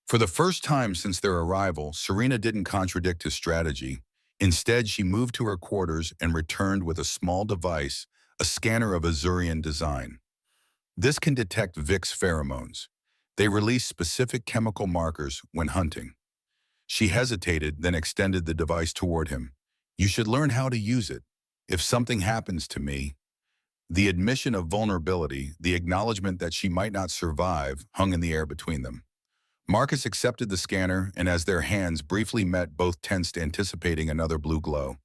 For the first time since their arrival, Serena didn't contradict his strategy. Instead, she moved to her quarters and returned with a small device, a scanner of Azurian design. This can detect VIX pheromones. They release specific chemical markers when hunting. She hesitated, then extended the device toward him. You should learn how to use it. If something happens to me. The admission of vulnerability, the acknowledgement that she might not survive, hung in the air between them. Marcus accepted the scanner, and as their hands briefly met, both tensed, anticipating another blue glow.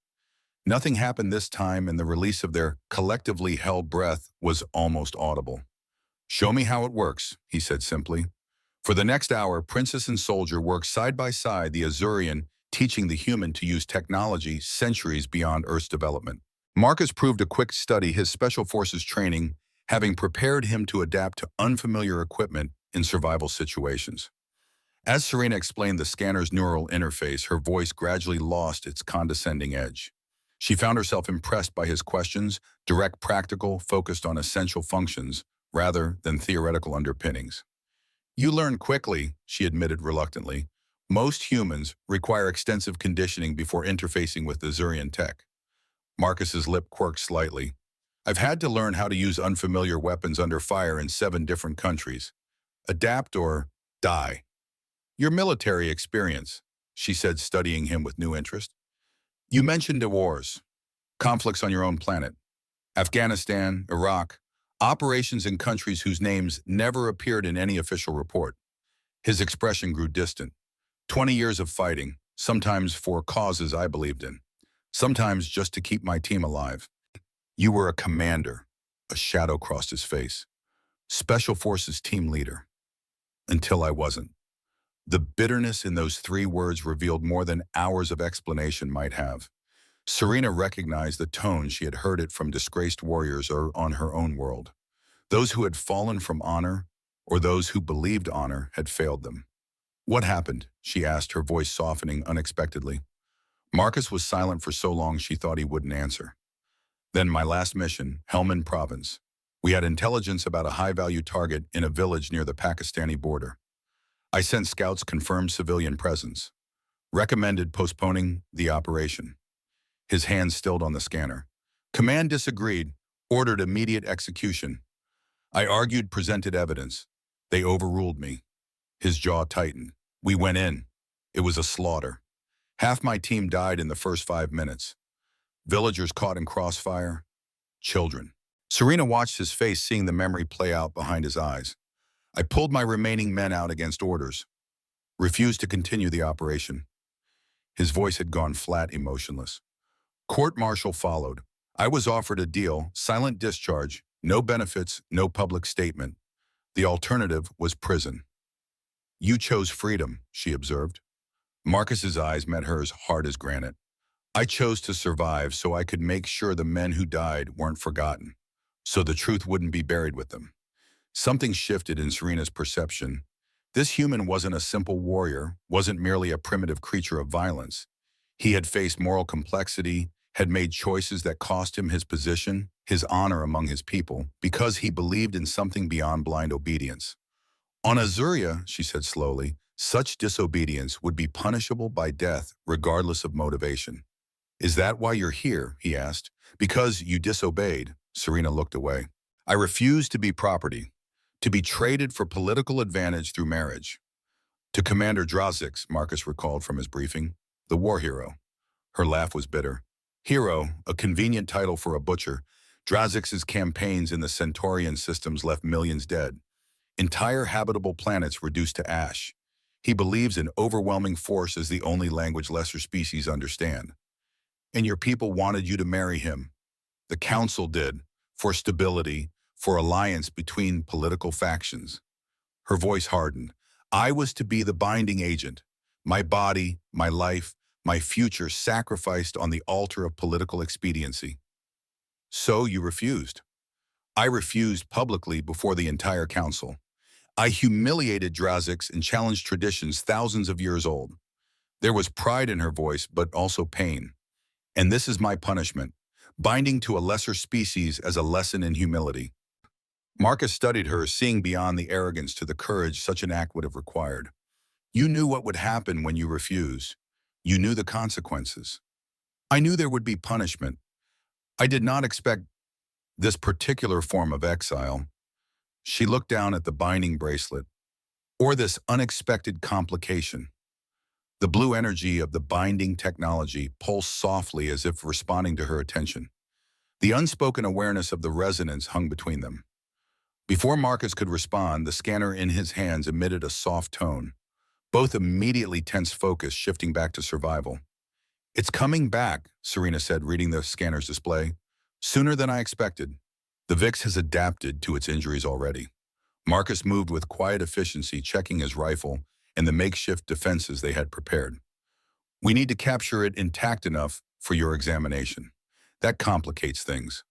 Nothing happened this time, and the release of their collectively held breath was almost audible. Show me how it works, he said simply. For the next hour, Princess and Soldier worked side by side, the Azurian teaching the human to use technology centuries beyond Earth's development. Marcus proved a quick study, his special forces training having prepared him to adapt to unfamiliar equipment in survival situations. As Serena explained the scanner's neural interface, her voice gradually lost its condescending edge. She found herself impressed by his questions, direct, practical, focused on essential functions rather than theoretical underpinnings. You learn quickly, she admitted reluctantly. Most humans require extensive conditioning before interfacing with the Azurian tech. Marcus's lip quirked slightly. I've had to learn how to use unfamiliar weapons under fire in 7 different countries. Adapt or die. Your military experience, she said, studying him with new interest. You mentioned the wars, conflicts on your own planet. Afghanistan, Iraq, operations in countries whose names never appeared in any official report. His expression grew distant. 20 years of fighting, sometimes for causes I believed in, sometimes just to keep my team alive. You were a commander. A shadow crossed his face. Special Forces team leader. Until I wasn't. The bitterness in those 3 words revealed more than hours of explanation might have. Serena recognized the tone. She had heard it from disgraced warriors or on her own world. Those who had fallen from honor, or those who believed honor had failed them. What happened? She asked, her voice softening unexpectedly. Marcus was silent for so long she thought he wouldn't answer. Then my last mission, Helmand Province. We had intelligence about a high-value target in a village near the Pakistani border. I sent scouts, confirmed civilian presence. Recommended postponing the operation. His hand stilled on the scanner. Command disagreed, ordered immediate execution. I argued, presented evidence. They overruled me. His jaw tightened. We went in. It was a slaughter. Half my team died in the first 5 minutes. Villagers caught in crossfire. Children. Serena watched his face, seeing the memory play out behind his eyes. I pulled my remaining men out against orders. Refused to continue the operation. His voice had gone flat, emotionless. Court-martial followed. I was offered a deal, silent discharge, no benefits, no public statement. The alternative was prison. You chose freedom, she observed. Marcus's eyes met hers, hard as granite. I chose to survive so I could make sure the men who died weren't forgotten, so the truth wouldn't be buried with them. Something shifted in Serena's perception. This human wasn't a simple warrior, wasn't merely a primitive creature of violence. He had faced moral complexity, had made choices that cost him his position, his honor among his people, because he believed in something beyond blind obedience. On Azuria, she said slowly, such disobedience would be punishable by death regardless of motivation. Is that why you're here? He asked. Because you disobeyed. Serena looked away. I refuse to be property, to be traded for political advantage through marriage. To Commander Drazik, Marcus recalled from his briefing, the war hero. Her laugh was bitter. Hero, a convenient title for a butcher. Drazik's campaigns in the Centaurian systems left millions dead. Entire habitable planets reduced to ash. He believes in overwhelming force as the only language lesser species understand. And your people wanted you to marry him. The council did, for stability, for alliance between political factions. Her voice hardened. I was to be the binding agent. My body, my life, my future sacrificed on the altar of political expediency. So you refused. I refused publicly before the entire council. I humiliated Drazics and challenged traditions thousands of years old. There was pride in her voice, but also pain. And this is my punishment, binding to a lesser species as a lesson in humility. Marcus studied her, seeing beyond the arrogance to the courage such an act would have required. You knew what would happen when you refused. You knew the consequences. I knew there would be punishment. I did not expect this particular form of exile. She looked down at the binding bracelet, or this unexpected complication. The blue energy of the binding technology pulsed softly as if responding to her attention. The unspoken awareness of the resonance hung between them. Before Marcus could respond, the scanner in his hands emitted a soft tone. Both immediately tensed focus, shifting back to survival. It's coming back, Serena said, reading the scanner's display. Sooner than I expected. The VIX has adapted to its injuries already. Marcus moved with quiet efficiency, checking his rifle and the makeshift defenses they had prepared. We need to capture it intact enough for your examination. That complicates things.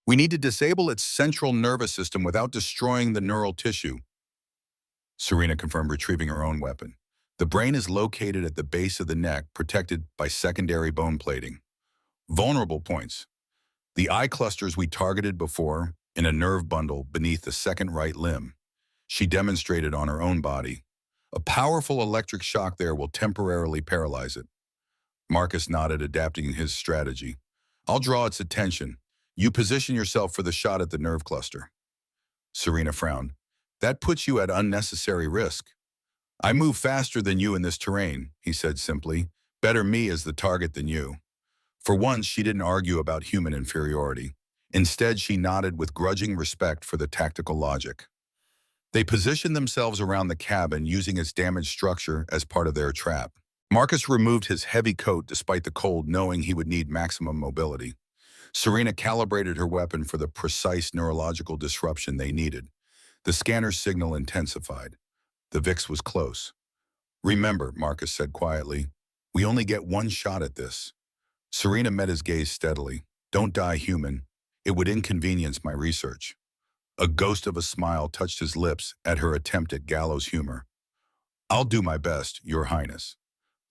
We need to disable its central nervous system without destroying the neural tissue. Serena confirmed, retrieving her own weapon. The brain is located at the base of the neck, protected by secondary bone plating. Vulnerable points. The eye clusters we targeted before in a nerve bundle beneath the second right limb. She demonstrated on her own body. A powerful electric shock there will temporarily paralyze it. Marcus nodded, adapting his strategy. I'll draw its attention. You position yourself for the shot at the nerve cluster. Serena frowned. That puts you at unnecessary risk. I move faster than you in this terrain, he said simply. Better me as the target than you. For once, she didn't argue about human inferiority. Instead, she nodded with grudging respect for the tactical logic. They positioned themselves around the cabin, using its damaged structure as part of their trap. Marcus removed his heavy coat despite the cold, knowing he would need maximum mobility. Serena calibrated her weapon for the precise neurological disruption they needed. The scanner's signal intensified. The VIX was close. Remember, Marcus said quietly, we only get one shot at this. Serena met his gaze steadily. Don't die, human. It would inconvenience my research. A ghost of a smile touched his lips at her attempt at gallows humor. I'll do my best, Your Highness.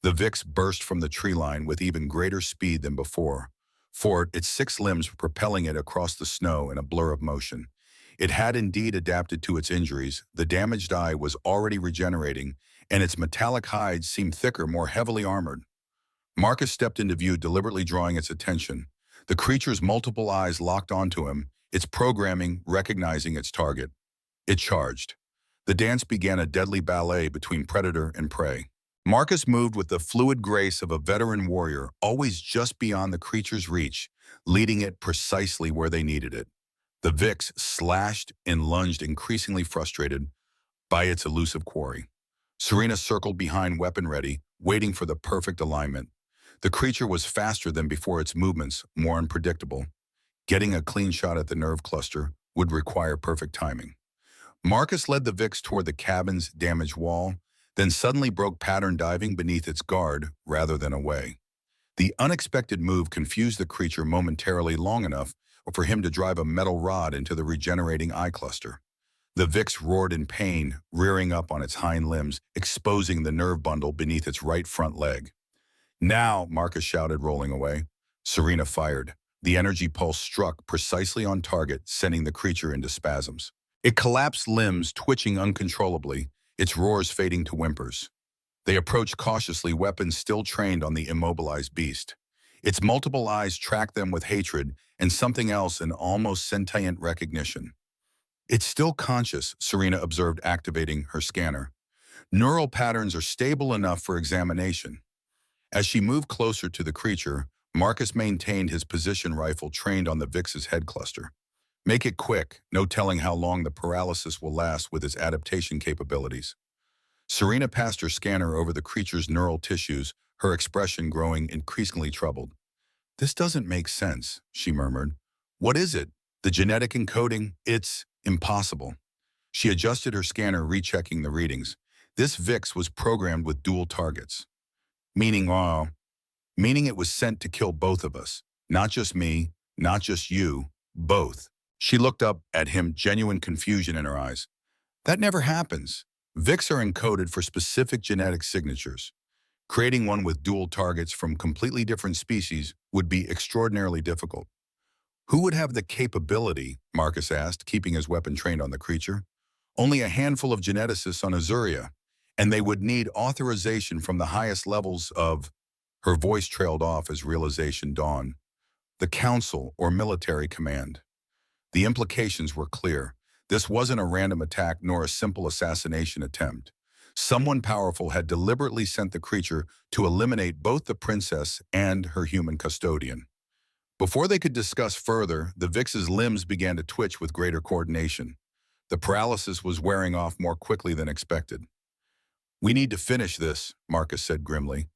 The VIX burst from the tree line with even greater speed than before, for its 6 limbs were propelling it across the snow in a blur of motion. It had indeed adapted to its injuries. The damaged eye was already regenerating, and its metallic hide seemed thicker, more heavily armored. Marcus stepped into view, deliberately drawing its attention. The creature's multiple eyes locked onto him, its programming recognizing its target. It charged. The dance began, a deadly ballet between predator and prey. Marcus moved with the fluid grace of a veteran warrior, always just beyond the creature's reach, leading it precisely where they needed it. The VIX slashed and lunged, increasingly frustrated by its elusive quarry. Serena circled behind, weapon ready, waiting for the perfect alignment. The creature was faster than before, its movements more unpredictable. Getting a clean shot at the nerve cluster would require perfect timing. Marcus led the VIX toward the cabin's damaged wall, then suddenly broke pattern, diving beneath its guard rather than away. The unexpected move confused the creature momentarily, long enough for him to drive a metal rod into the regenerating eye cluster. The VIX roared in pain, rearing up on its hind limbs, exposing the nerve bundle beneath its right front leg. Now, Marcus shouted, rolling away. Serena fired. The energy pulse struck precisely on target, sending the creature into spasms. It collapsed, limbs twitching uncontrollably, its roars fading to whimpers. They approached cautiously, weapons still trained on the immobilized beast. Its multiple eyes tracked them with hatred and something else, an almost sentient recognition. It's still conscious, Serena observed, activating her scanner. Neural patterns are stable enough for examination. As she moved closer to the creature, Marcus maintained his position, rifle trained on the VIX's head cluster. Make it quick, no telling how long the paralysis will last with its adaptation capabilities. Serena passed her scanner over the creature's neural tissues, her expression growing increasingly troubled. This doesn't make sense, she murmured. What is it? The genetic encoding? It's impossible. She adjusted her scanner, rechecking the readings. This VIX was programmed with dual targets, meaning it was sent to kill both of us. Not just me, not just you, both. She looked up at him, genuine confusion in her eyes. That never happens. VIX are encoded for specific genetic signatures. Creating one with dual targets from completely different species would be extraordinarily difficult. Who would have the capability, Marcus asked, keeping his weapon trained on the creature? Only a handful of geneticists on Azuria, and they would need authorization from the highest levels of... Her voice trailed off as realization dawned. The council or military command. The implications were clear. This wasn't a random attack nor a simple assassination attempt. Someone powerful had deliberately sent the creature to eliminate both the princess and her human custodian. Before they could discuss further, the Vix's limbs began to twitch with greater coordination. The paralysis was wearing off more quickly than expected. We need to finish this, Marcus said grimly.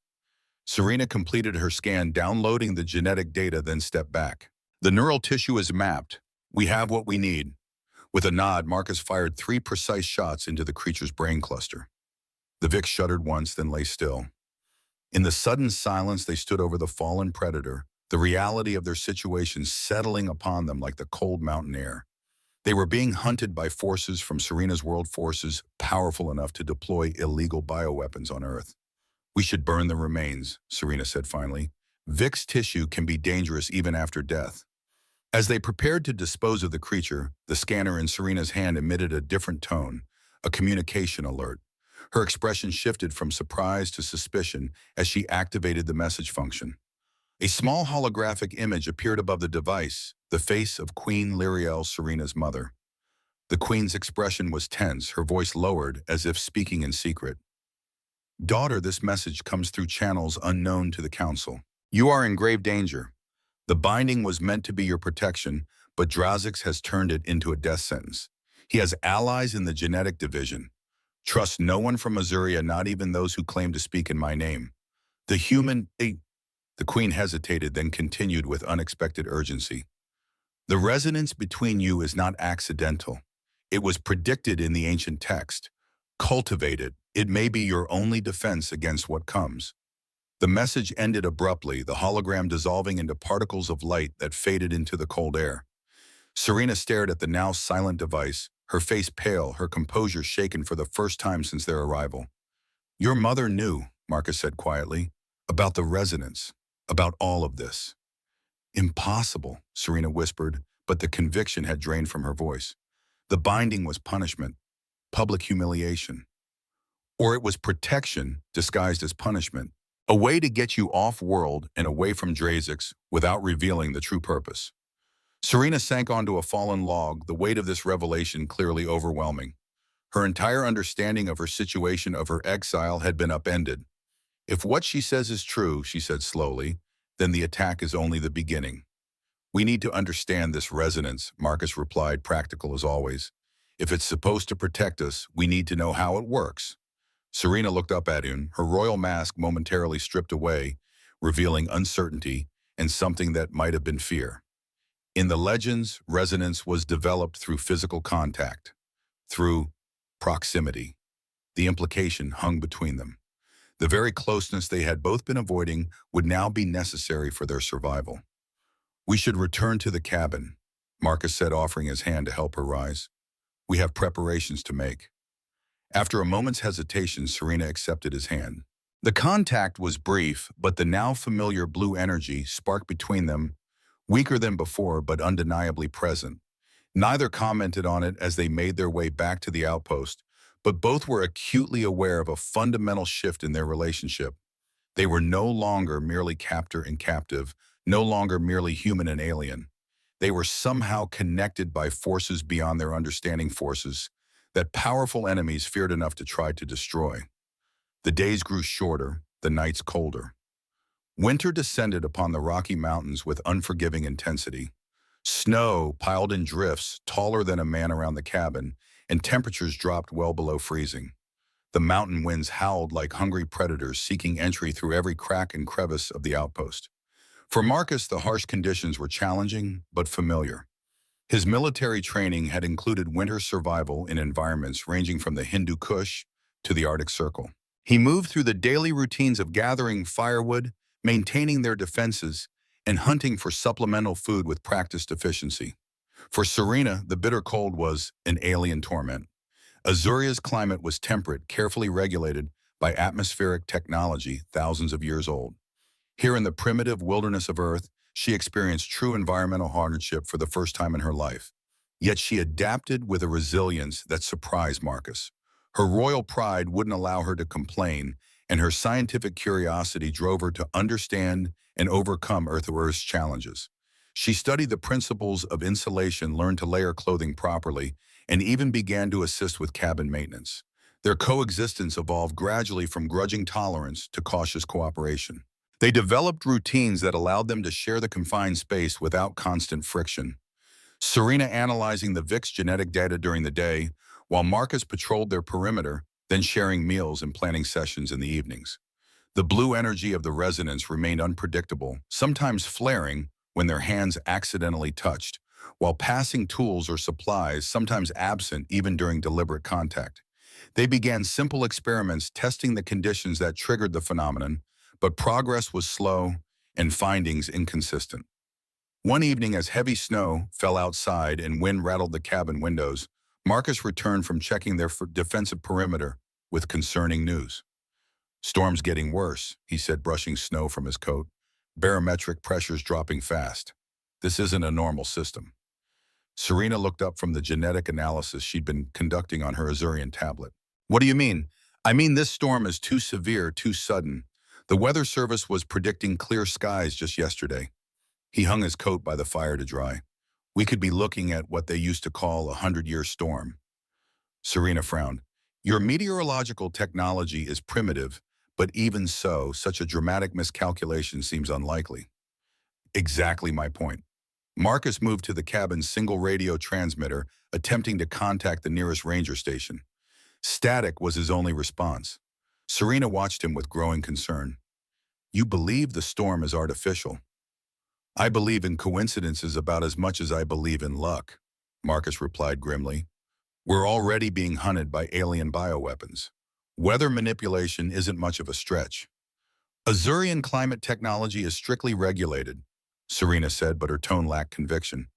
Serena completed her scan, downloading the genetic data, then stepped back. The neural tissue is mapped. We have what we need. With a nod, Marcus fired 3 precise shots into the creature's brain cluster. The Vix shuddered once, then lay still. In the sudden silence, they stood over the fallen predator, the reality of their situation settling upon them like the cold mountain air. They were being hunted by forces from Serena's world, forces powerful enough to deploy illegal bioweapons on Earth. We should burn the remains, Serena said finally. Vix tissue can be dangerous even after death. As they prepared to dispose of the creature, the scanner in Serena's hand emitted a different tone, a communication alert. Her expression shifted from surprise to suspicion as she activated the message function. A small holographic image appeared above the device, the face of Queen Lyriel, Serena's mother. The Queen's expression was tense, her voice lowered as if speaking in secret. Daughter, this message comes through channels unknown to the Council. You are in grave danger. The binding was meant to be your protection, but Drazix has turned it into a death sentence. He has allies in the genetic division. Trust no one from Azuria, not even those who claim to speak in my name. The Queen hesitated, then continued with unexpected urgency. The resonance between you is not accidental. It was predicted in the ancient text. Cultivate it. It may be your only defense against what comes. The message ended abruptly, the hologram dissolving into particles of light that faded into the cold air. Serena stared at the now silent device, her face pale, her composure shaken for the first time since their arrival. Your mother knew, Marcus said quietly, about the resonance, about all of this. Impossible, Serena whispered, but the conviction had drained from her voice. The binding was punishment, public humiliation. Or it was protection disguised as punishment, a way to get you off-world and away from Drazix without revealing the true purpose. Serena sank onto a fallen log, the weight of this revelation clearly overwhelming. Her entire understanding of her situation, of her exile, had been upended. If what she says is true, she said slowly, then the attack is only the beginning. We need to understand this resonance, Marcus replied, practical as always. If it's supposed to protect us, we need to know how it works. Serena looked up at him, her royal mask momentarily stripped away, revealing uncertainty and something that might have been fear. In the legends, resonance was developed through physical contact, through proximity. The implication hung between them. The very closeness they had both been avoiding would now be necessary for their survival. We should return to the cabin, Marcus said, offering his hand to help her rise. We have preparations to make. After a moment's hesitation, Serena accepted his hand. The contact was brief, but the now familiar blue energy sparked between them, weaker than before but undeniably present. Neither commented on it as they made their way back to the outpost, but both were acutely aware of a fundamental shift in their relationship. They were no longer merely captor and captive, no longer merely human and alien. They were somehow connected by forces beyond their understanding, forces that powerful enemies feared enough to try to destroy. The days grew shorter, the nights colder. Winter descended upon the Rocky Mountains with unforgiving intensity. Snow piled in drifts taller than a man around the cabin, and temperatures dropped well below freezing. The mountain winds howled like hungry predators seeking entry through every crack and crevice of the outpost. For Marcus, the harsh conditions were challenging but familiar. His military training had included winter survival in environments ranging from the Hindu Kush to the Arctic Circle. He moved through the daily routines of gathering firewood, maintaining their defenses, and hunting for supplemental food with practiced efficiency. For Serena, the bitter cold was an alien torment. Azuria's climate was temperate, carefully regulated by atmospheric technology thousands of years old. Here in the primitive wilderness of Earth, she experienced true environmental hardship for the first time in her life. Yet she adapted with a resilience that surprised Marcus. Her royal pride wouldn't allow her to complain, and her scientific curiosity drove her to understand and overcome Earth's challenges. She studied the principles of insulation, learned to layer clothing properly, and even began to assist with cabin maintenance. Their coexistence evolved gradually from grudging tolerance to cautious cooperation. They developed routines that allowed them to share the confined space without constant friction. Serena analyzing the VIX genetic data during the day, while Marcus patrolled their perimeter, then sharing meals and planning sessions in the evenings. The blue energy of the resonance remained unpredictable, sometimes flaring when their hands accidentally touched, while passing tools or supplies, sometimes absent even during deliberate contact. They began simple experiments testing the conditions that triggered the phenomenon, but progress was slow and findings inconsistent. One evening, as heavy snow fell outside and wind rattled the cabin windows, Marcus returned from checking their defensive perimeter with concerning news. "Storm's getting worse," he said, brushing snow from his coat. "Barometric pressure's dropping fast. This isn't a normal system." Serena looked up from the genetic analysis she'd been conducting on her Azurian tablet. "What do you mean?" "I mean, this storm is too severe, too sudden. The weather service was predicting clear skies just yesterday." He hung his coat by the fire to dry. "We could be looking at what they used to call a 100-year storm." Serena frowned. "Your meteorological technology is primitive, but even so, such a dramatic miscalculation seems unlikely." "Exactly my point." Marcus moved to the cabin's single radio transmitter, attempting to contact the nearest ranger station. Static was his only response. Serena watched him with growing concern. "You believe the storm is artificial." "I believe in coincidences about as much as I believe in luck," Marcus replied grimly. "We're already being hunted by alien bioweapons. Weather manipulation isn't much of a stretch." "Azurian climate technology is strictly regulated," Serena said, but her tone lacked conviction.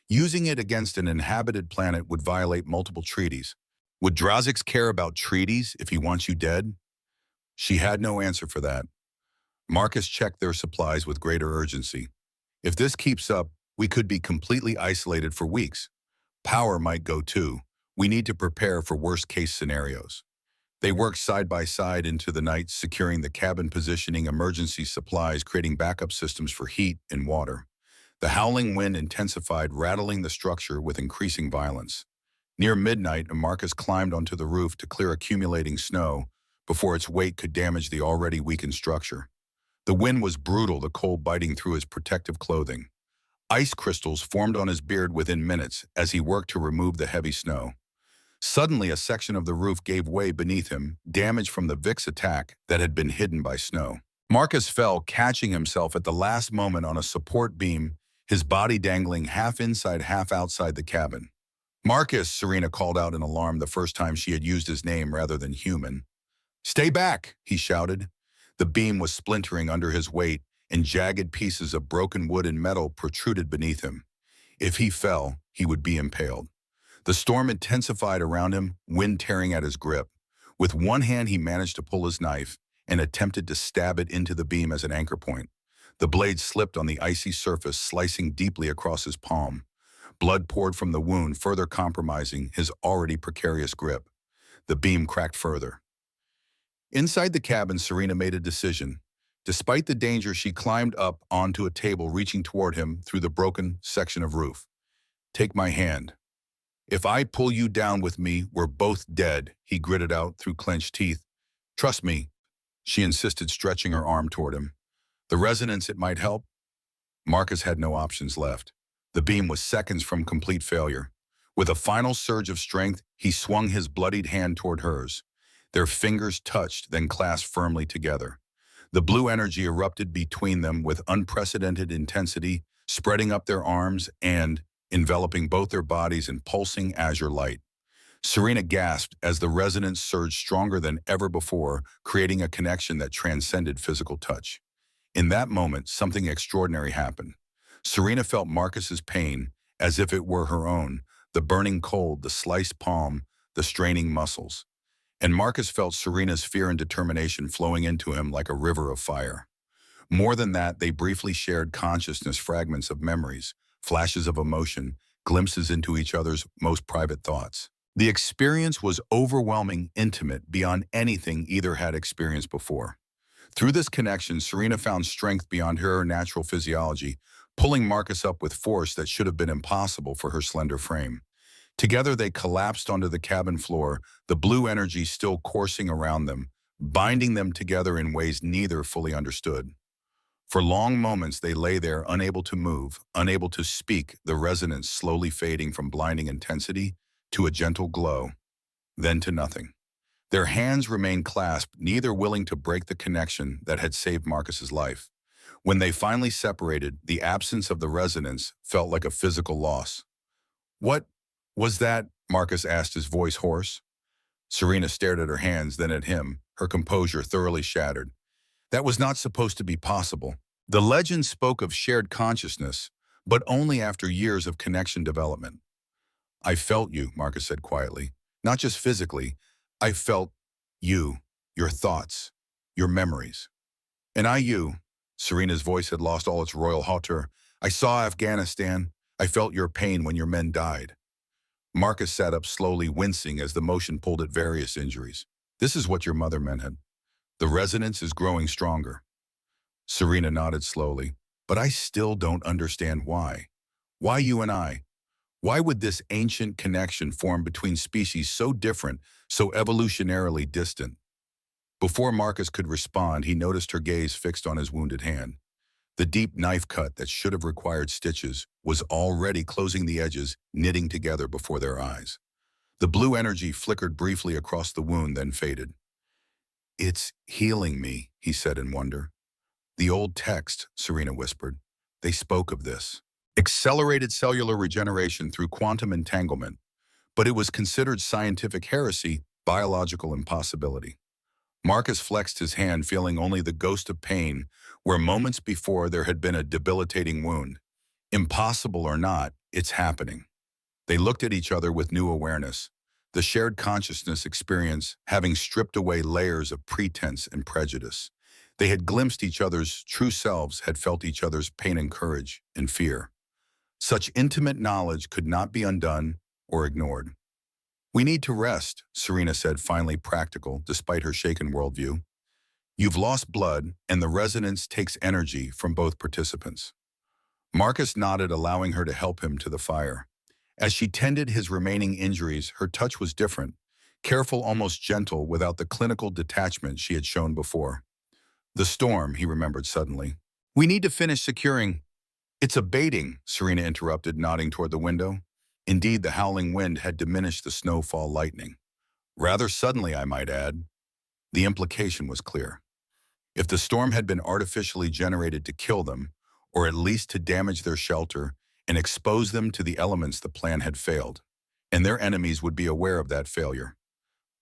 "Using it against an inhabited planet would violate multiple treaties." "Would Drazic care about treaties if he wants you dead?" She had no answer for that. Marcus checked their supplies with greater urgency. "If this keeps up, we could be completely isolated for weeks. Power might go too. We need to prepare for worst-case scenarios." They worked side by side into the night, securing the cabin, positioning emergency supplies, creating backup systems for heat and water. The howling wind intensified, rattling the structure with increasing violence. Near midnight, Marcus climbed onto the roof to clear accumulating snow before its weight could damage the already weakened structure. The wind was brutal, the cold biting through his protective clothing. Ice crystals formed on his beard within minutes as he worked to remove the heavy snow. Suddenly, a section of the roof gave way beneath him, damage from the VIX attack that had been hidden by snow. Marcus fell, catching himself at the last moment on a support beam, his body dangling half inside, half outside the cabin. "Marcus," Serena called out in alarm the first time she had used his name rather than human. "Stay back," he shouted. The beam was splintering under his weight, and jagged pieces of broken wood and metal protruded beneath him. If he fell, he would be impaled. The storm intensified around him, wind tearing at his grip. With one hand, he managed to pull his knife and attempted to stab it into the beam as an anchor point. The blade slipped on the icy surface, slicing deeply across his palm. Blood poured from the wound, further compromising his already precarious grip. The beam cracked further. Inside the cabin, Serena made a decision. Despite the danger, she climbed up onto a table, reaching toward him through the broken section of roof. "Take my hand." "If I pull you down with me, we're both dead," he gritted out through clenched teeth. "Trust me," she insisted, stretching her arm toward him. "The resonance, it might help." Marcus had no options left. The beam was seconds from complete failure. With a final surge of strength, he swung his bloodied hand toward hers. Their fingers touched, then clasped firmly together. The blue energy erupted between them with unprecedented intensity, spreading up their arms and enveloping both their bodies in pulsing azure light. Serena gasped as the resonance surged stronger than ever before, creating a connection that transcended physical touch. In that moment, something extraordinary happened. Serena felt Marcus's pain as if it were her own, the burning cold, the sliced palm, the straining muscles. And Marcus felt Serena's fear and determination flowing into him like a river of fire. More than that, they briefly shared consciousness, fragments of memories, flashes of emotion, glimpses into each other's most private thoughts. The experience was overwhelming, intimate, beyond anything either had experienced before. Through this connection, Serena found strength beyond her natural physiology, pulling Marcus up with force that should have been impossible for her slender frame. Together they collapsed onto the cabin floor, the blue energy still coursing around them, binding them together in ways neither fully understood. For long moments they lay there, unable to move, unable to speak, the resonance slowly fading from blinding intensity to a gentle glow, then to nothing. Their hands remained clasped, neither willing to break the connection that had saved Marcus's life. When they finally separated, the absence of the resonance felt like a physical loss. "What was that?" Marcus asked, his voice hoarse. Serena stared at her hands, then at him, her composure thoroughly shattered. That was not supposed to be possible. The legend spoke of shared consciousness, but only after years of connection development. "I felt you," Marcus said quietly. "Not just physically. I felt you, your thoughts, your memories. And you." Serena's voice had lost all its royal hauteur. "I saw Afghanistan. I felt your pain when your men died." Marcus sat up slowly, wincing as the motion pulled at various injuries. "This is what your mother meant. The resonance is growing stronger." Serena nodded slowly. "But I still don't understand why. Why you and I? Why would this ancient connection form between species so different, so evolutionarily distant?" Before Marcus could respond, he noticed her gaze fixed on his wounded hand. The deep knife cut that should have required stitches was already closing the edges, knitting together before their eyes. The blue energy flickered briefly across the wound, then faded. "It's healing me," he said in wonder. "The old text," Serena whispered. "They spoke of this. Accelerated cellular regeneration through quantum entanglement. But it was considered scientific heresy, biological impossibility." Marcus flexed his hand, feeling only the ghost of pain, where moments before there had been a debilitating wound. Impossible or not, it's happening. They looked at each other with new awareness, the shared consciousness experience having stripped away layers of pretense and prejudice. They had glimpsed each other's true selves, had felt each other's pain and courage and fear. Such intimate knowledge could not be undone or ignored. "We need to rest," Serena said, finally practical despite her shaken worldview. "You've lost blood, and the resonance takes energy from both participants." Marcus nodded, allowing her to help him to the fire. As she tended his remaining injuries, her touch was different, careful, almost gentle, without the clinical detachment she had shown before. "The storm," he remembered suddenly. "We need to finish securing—" "It's abating," Serena interrupted, nodding toward the window. Indeed, the howling wind had diminished the snowfall lightning. Rather suddenly, I might add. The implication was clear. If the storm had been artificially generated to kill them, or at least to damage their shelter and expose them to the elements, the plan had failed. And their enemies would be aware of that failure.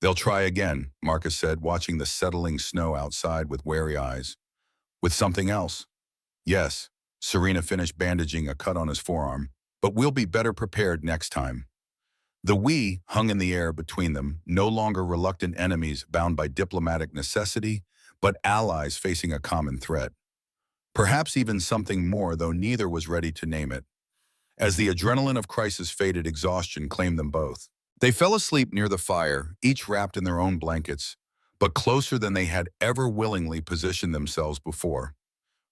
"They'll try again," Marcus said, watching the settling snow outside with wary eyes. "With something else?" "Yes." Serena finished bandaging a cut on his forearm. "But we'll be better prepared next time." The "we" hung in the air between them, no longer reluctant enemies bound by diplomatic necessity, but allies facing a common threat. Perhaps even something more, though neither was ready to name it. As the adrenaline of crisis faded, exhaustion claimed them both. They fell asleep near the fire, each wrapped in their own blankets, but closer than they had ever willingly positioned themselves before.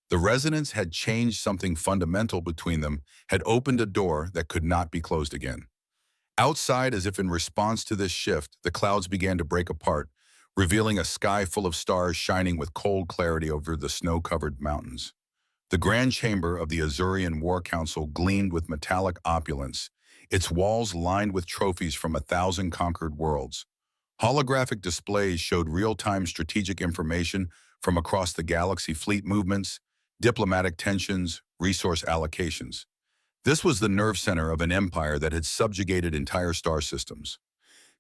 The resonance had changed something fundamental between them, had opened a door that could not be closed again. Outside, as if in response to this shift, the clouds began to break apart, revealing a sky full of stars shining with cold clarity over the snow-covered mountains. The grand chamber of the Azurian War Council gleamed with metallic opulence, its walls lined with trophies from 1,000 conquered worlds. Holographic displays showed real-time strategic information from across the galaxy, fleet movements, diplomatic tensions, resource allocations. This was the nerve center of an empire that had subjugated entire star systems.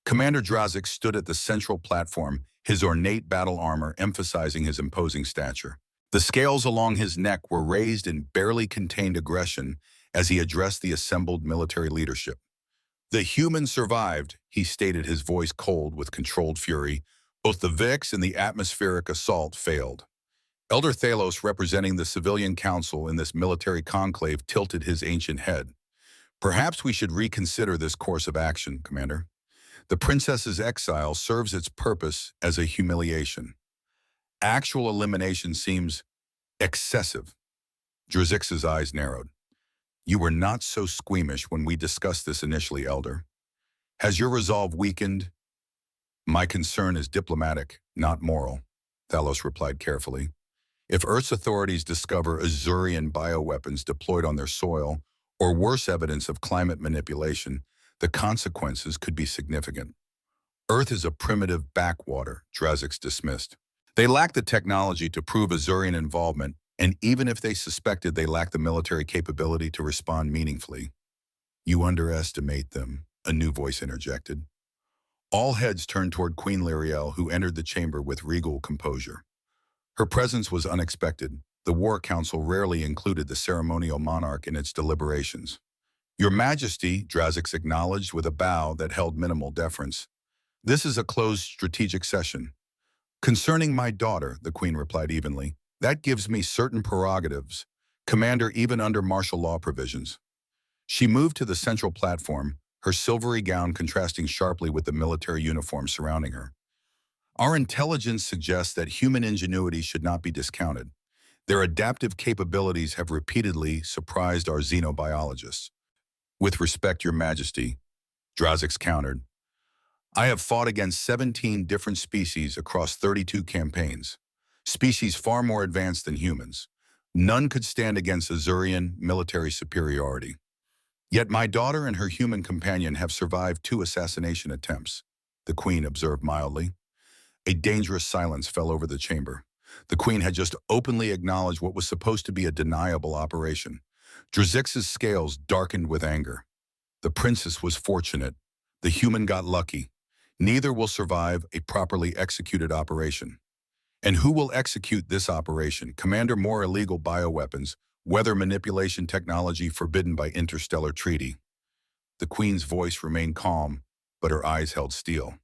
Commander Drazik stood at the central platform, his ornate battle armor emphasizing his imposing stature. The scales along his neck were raised in barely contained aggression as he addressed the assembled military leadership. The humans survived, he stated, his voice cold with controlled fury. Both the VIX and the atmospheric assault failed. Elder Thalos, representing the civilian council in this military conclave, tilted his ancient head. Perhaps we should reconsider this course of action, Commander. The princess's exile serves its purpose as a humiliation. Actual elimination seems excessive. Drazix's eyes narrowed. You were not so squeamish when we discussed this initially, Elder. Has your resolve weakened? My concern is diplomatic, not moral, Thalos replied carefully. If Earth's authorities discover Azurian bioweapons deployed on their soil, or worse evidence of climate manipulation, the consequences could be significant. Earth is a primitive backwater, Drazix dismissed. They lack the technology to prove Azurian involvement, and even if they suspected, they lack the military capability to respond meaningfully. You underestimate them, a new voice interjected. All heads turned toward Queen Lyriel, who entered the chamber with regal composure. Her presence was unexpected. The War Council rarely included the ceremonial monarch in its deliberations. Your Majesty, Drazix acknowledged with a bow that held minimal deference. This is a closed strategic session. Concerning my daughter, the Queen replied evenly, that gives me certain prerogatives, Commander, even under martial law provisions. She moved to the central platform, her silvery gown contrasting sharply with the military uniform surrounding her. Our intelligence suggests that human ingenuity should not be discounted. Their adaptive capabilities have repeatedly surprised our xenobiologists. With respect, Your Majesty, Drazix countered, I have fought against 17 different species across 32 campaigns, species far more advanced than humans. None could stand against Azurian military superiority. Yet my daughter and her human companion have survived 2 assassination attempts, the Queen observed mildly. A dangerous silence fell over the chamber. The Queen had just openly acknowledged what was supposed to be a deniable operation. Drazix's scales darkened with anger. The princess was fortunate. The human got lucky. Neither will survive a properly executed operation. And who will execute this operation? Commander, more illegal bioweapons, weather manipulation technology forbidden by Interstellar Treaty. The Queen's voice remained calm, but her eyes held steel.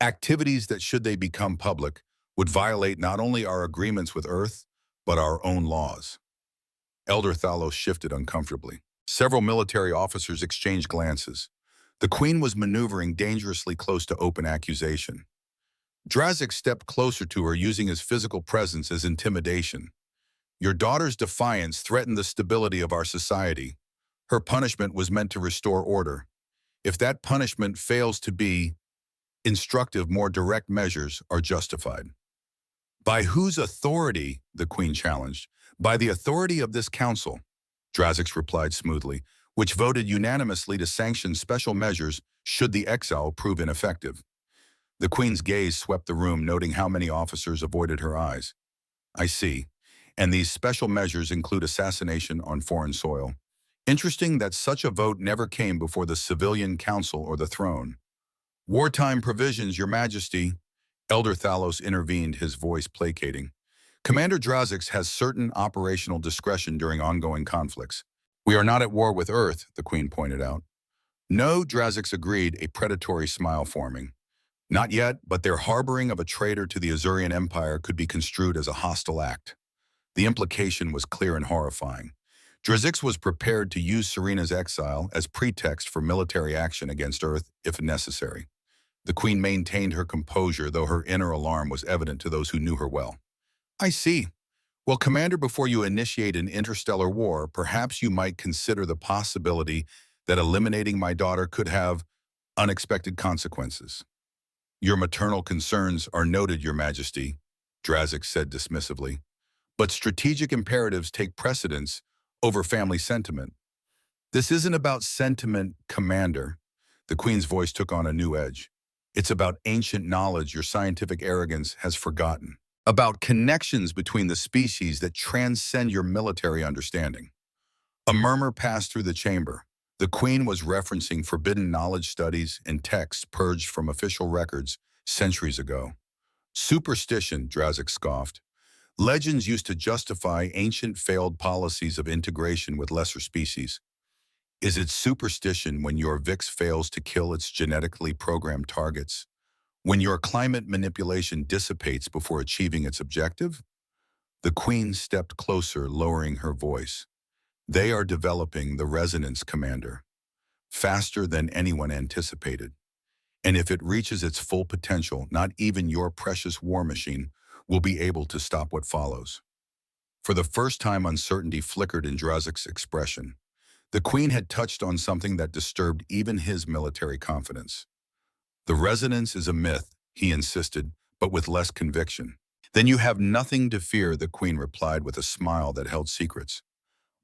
Activities that, should they become public, would violate not only our agreements with Earth, but our own laws. Elder Thalos shifted uncomfortably. Several military officers exchanged glances. The Queen was maneuvering dangerously close to open accusation. Drazix stepped closer to her, using his physical presence as intimidation. Your daughter's defiance threatened the stability of our society. Her punishment was meant to restore order. If that punishment fails to be instructive, more direct measures are justified. By whose authority? The Queen challenged. By the authority of this council, Drazix replied smoothly, which voted unanimously to sanction special measures should the exile prove ineffective. The Queen's gaze swept the room, noting how many officers avoided her eyes. I see. And these special measures include assassination on foreign soil. Interesting that such a vote never came before the civilian council or the throne. Wartime provisions, Your Majesty. Elder Thalos intervened, his voice placating. Commander Drazix has certain operational discretion during ongoing conflicts. We are not at war with Earth, the Queen pointed out. No, Drazix agreed, a predatory smile forming. Not yet, but their harboring of a traitor to the Azurian Empire could be construed as a hostile act. The implication was clear and horrifying. Drazix was prepared to use Serena's exile as pretext for military action against Earth if necessary. The Queen maintained her composure, though her inner alarm was evident to those who knew her well. I see. Well, Commander, before you initiate an interstellar war, perhaps you might consider the possibility that eliminating my daughter could have unexpected consequences. Your maternal concerns are noted, Your Majesty, Drazix said dismissively. But strategic imperatives take precedence over family sentiment. This isn't about sentiment, Commander. The Queen's voice took on a new edge. It's about ancient knowledge your scientific arrogance has forgotten. About connections between the species that transcend your military understanding. A murmur passed through the chamber. The Queen was referencing forbidden knowledge studies and texts purged from official records centuries ago. Superstition, Drazik scoffed. Legends used to justify ancient failed policies of integration with lesser species. Is it superstition when your VIX fails to kill its genetically programmed targets? When your climate manipulation dissipates before achieving its objective? The Queen stepped closer, lowering her voice. They are developing the resonance commander, faster than anyone anticipated. And if it reaches its full potential, not even your precious war machine will be able to stop what follows. For the first time, uncertainty flickered in Drazik's expression. The Queen had touched on something that disturbed even his military confidence. The resonance is a myth, he insisted, but with less conviction. Then you have nothing to fear, the Queen replied with a smile that held secrets.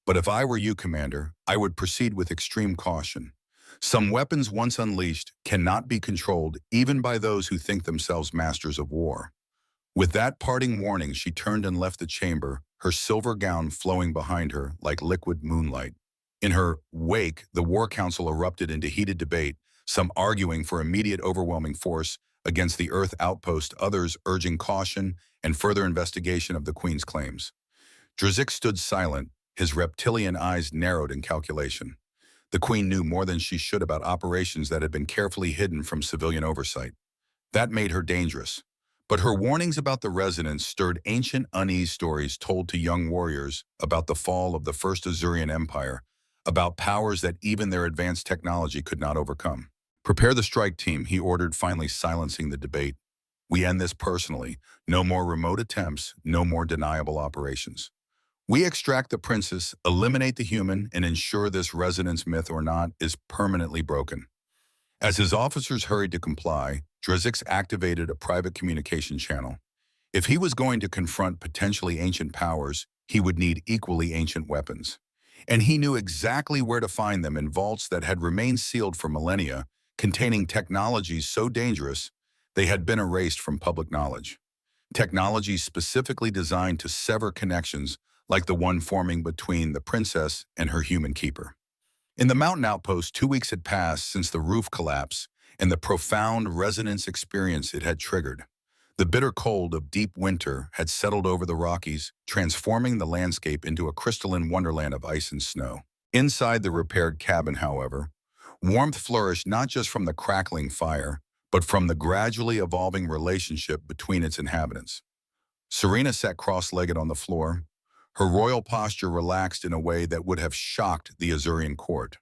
But if I were you, Commander, I would proceed with extreme caution. Some weapons once unleashed cannot be controlled even by those who think themselves masters of war. With that parting warning, she turned and left the chamber, her silver gown flowing behind her like liquid moonlight. In her wake, the War Council erupted into heated debate, some arguing for immediate overwhelming force against the Earth outpost, others urging caution and further investigation of the Queen's claims. Drazik stood silent, his reptilian eyes narrowed in calculation. The Queen knew more than she should about operations that had been carefully hidden from civilian oversight. That made her dangerous. But her warnings about the resonance stirred ancient unease stories told to young warriors about the fall of the First Azurian Empire, about powers that even their advanced technology could not overcome. Prepare the strike team, he ordered, finally silencing the debate. We end this personally. No more remote attempts, no more deniable operations. We extract the princess, eliminate the human, and ensure this resonance, myth or not, is permanently broken. As his officers hurried to comply, Drazix activated a private communication channel. If he was going to confront potentially ancient powers, he would need equally ancient weapons. And he knew exactly where to find them in vaults that had remained sealed for millennia, containing technologies so dangerous they had been erased from public knowledge. Technologies specifically designed to sever connections like the one forming between the princess and her human keeper. In the mountain outpost, 2 weeks had passed since the roof collapse and the profound resonance experience it had triggered. The bitter cold of deep winter had settled over the Rockies, transforming the landscape into a crystalline wonderland of ice and snow. Inside the repaired cabin, however, warmth flourished not just from the crackling fire, but from the gradually evolving relationship between its inhabitants. Serena sat cross-legged on the floor, her royal posture relaxed in a way that would have shocked the Azurian court.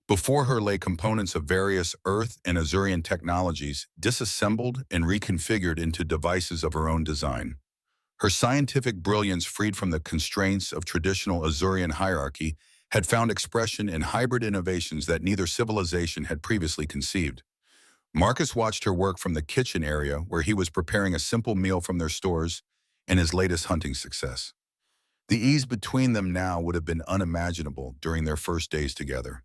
Before her lay components of various Earth and Azurian technologies, disassembled and reconfigured into devices of her own design. Her scientific brilliance, freed from the constraints of traditional Azurian hierarchy, had found expression in hybrid innovations that neither civilization had previously conceived. Marcus watched her work from the kitchen area, where he was preparing a simple meal from their stores and his latest hunting success. The ease between them now would have been unimaginable during their first days together.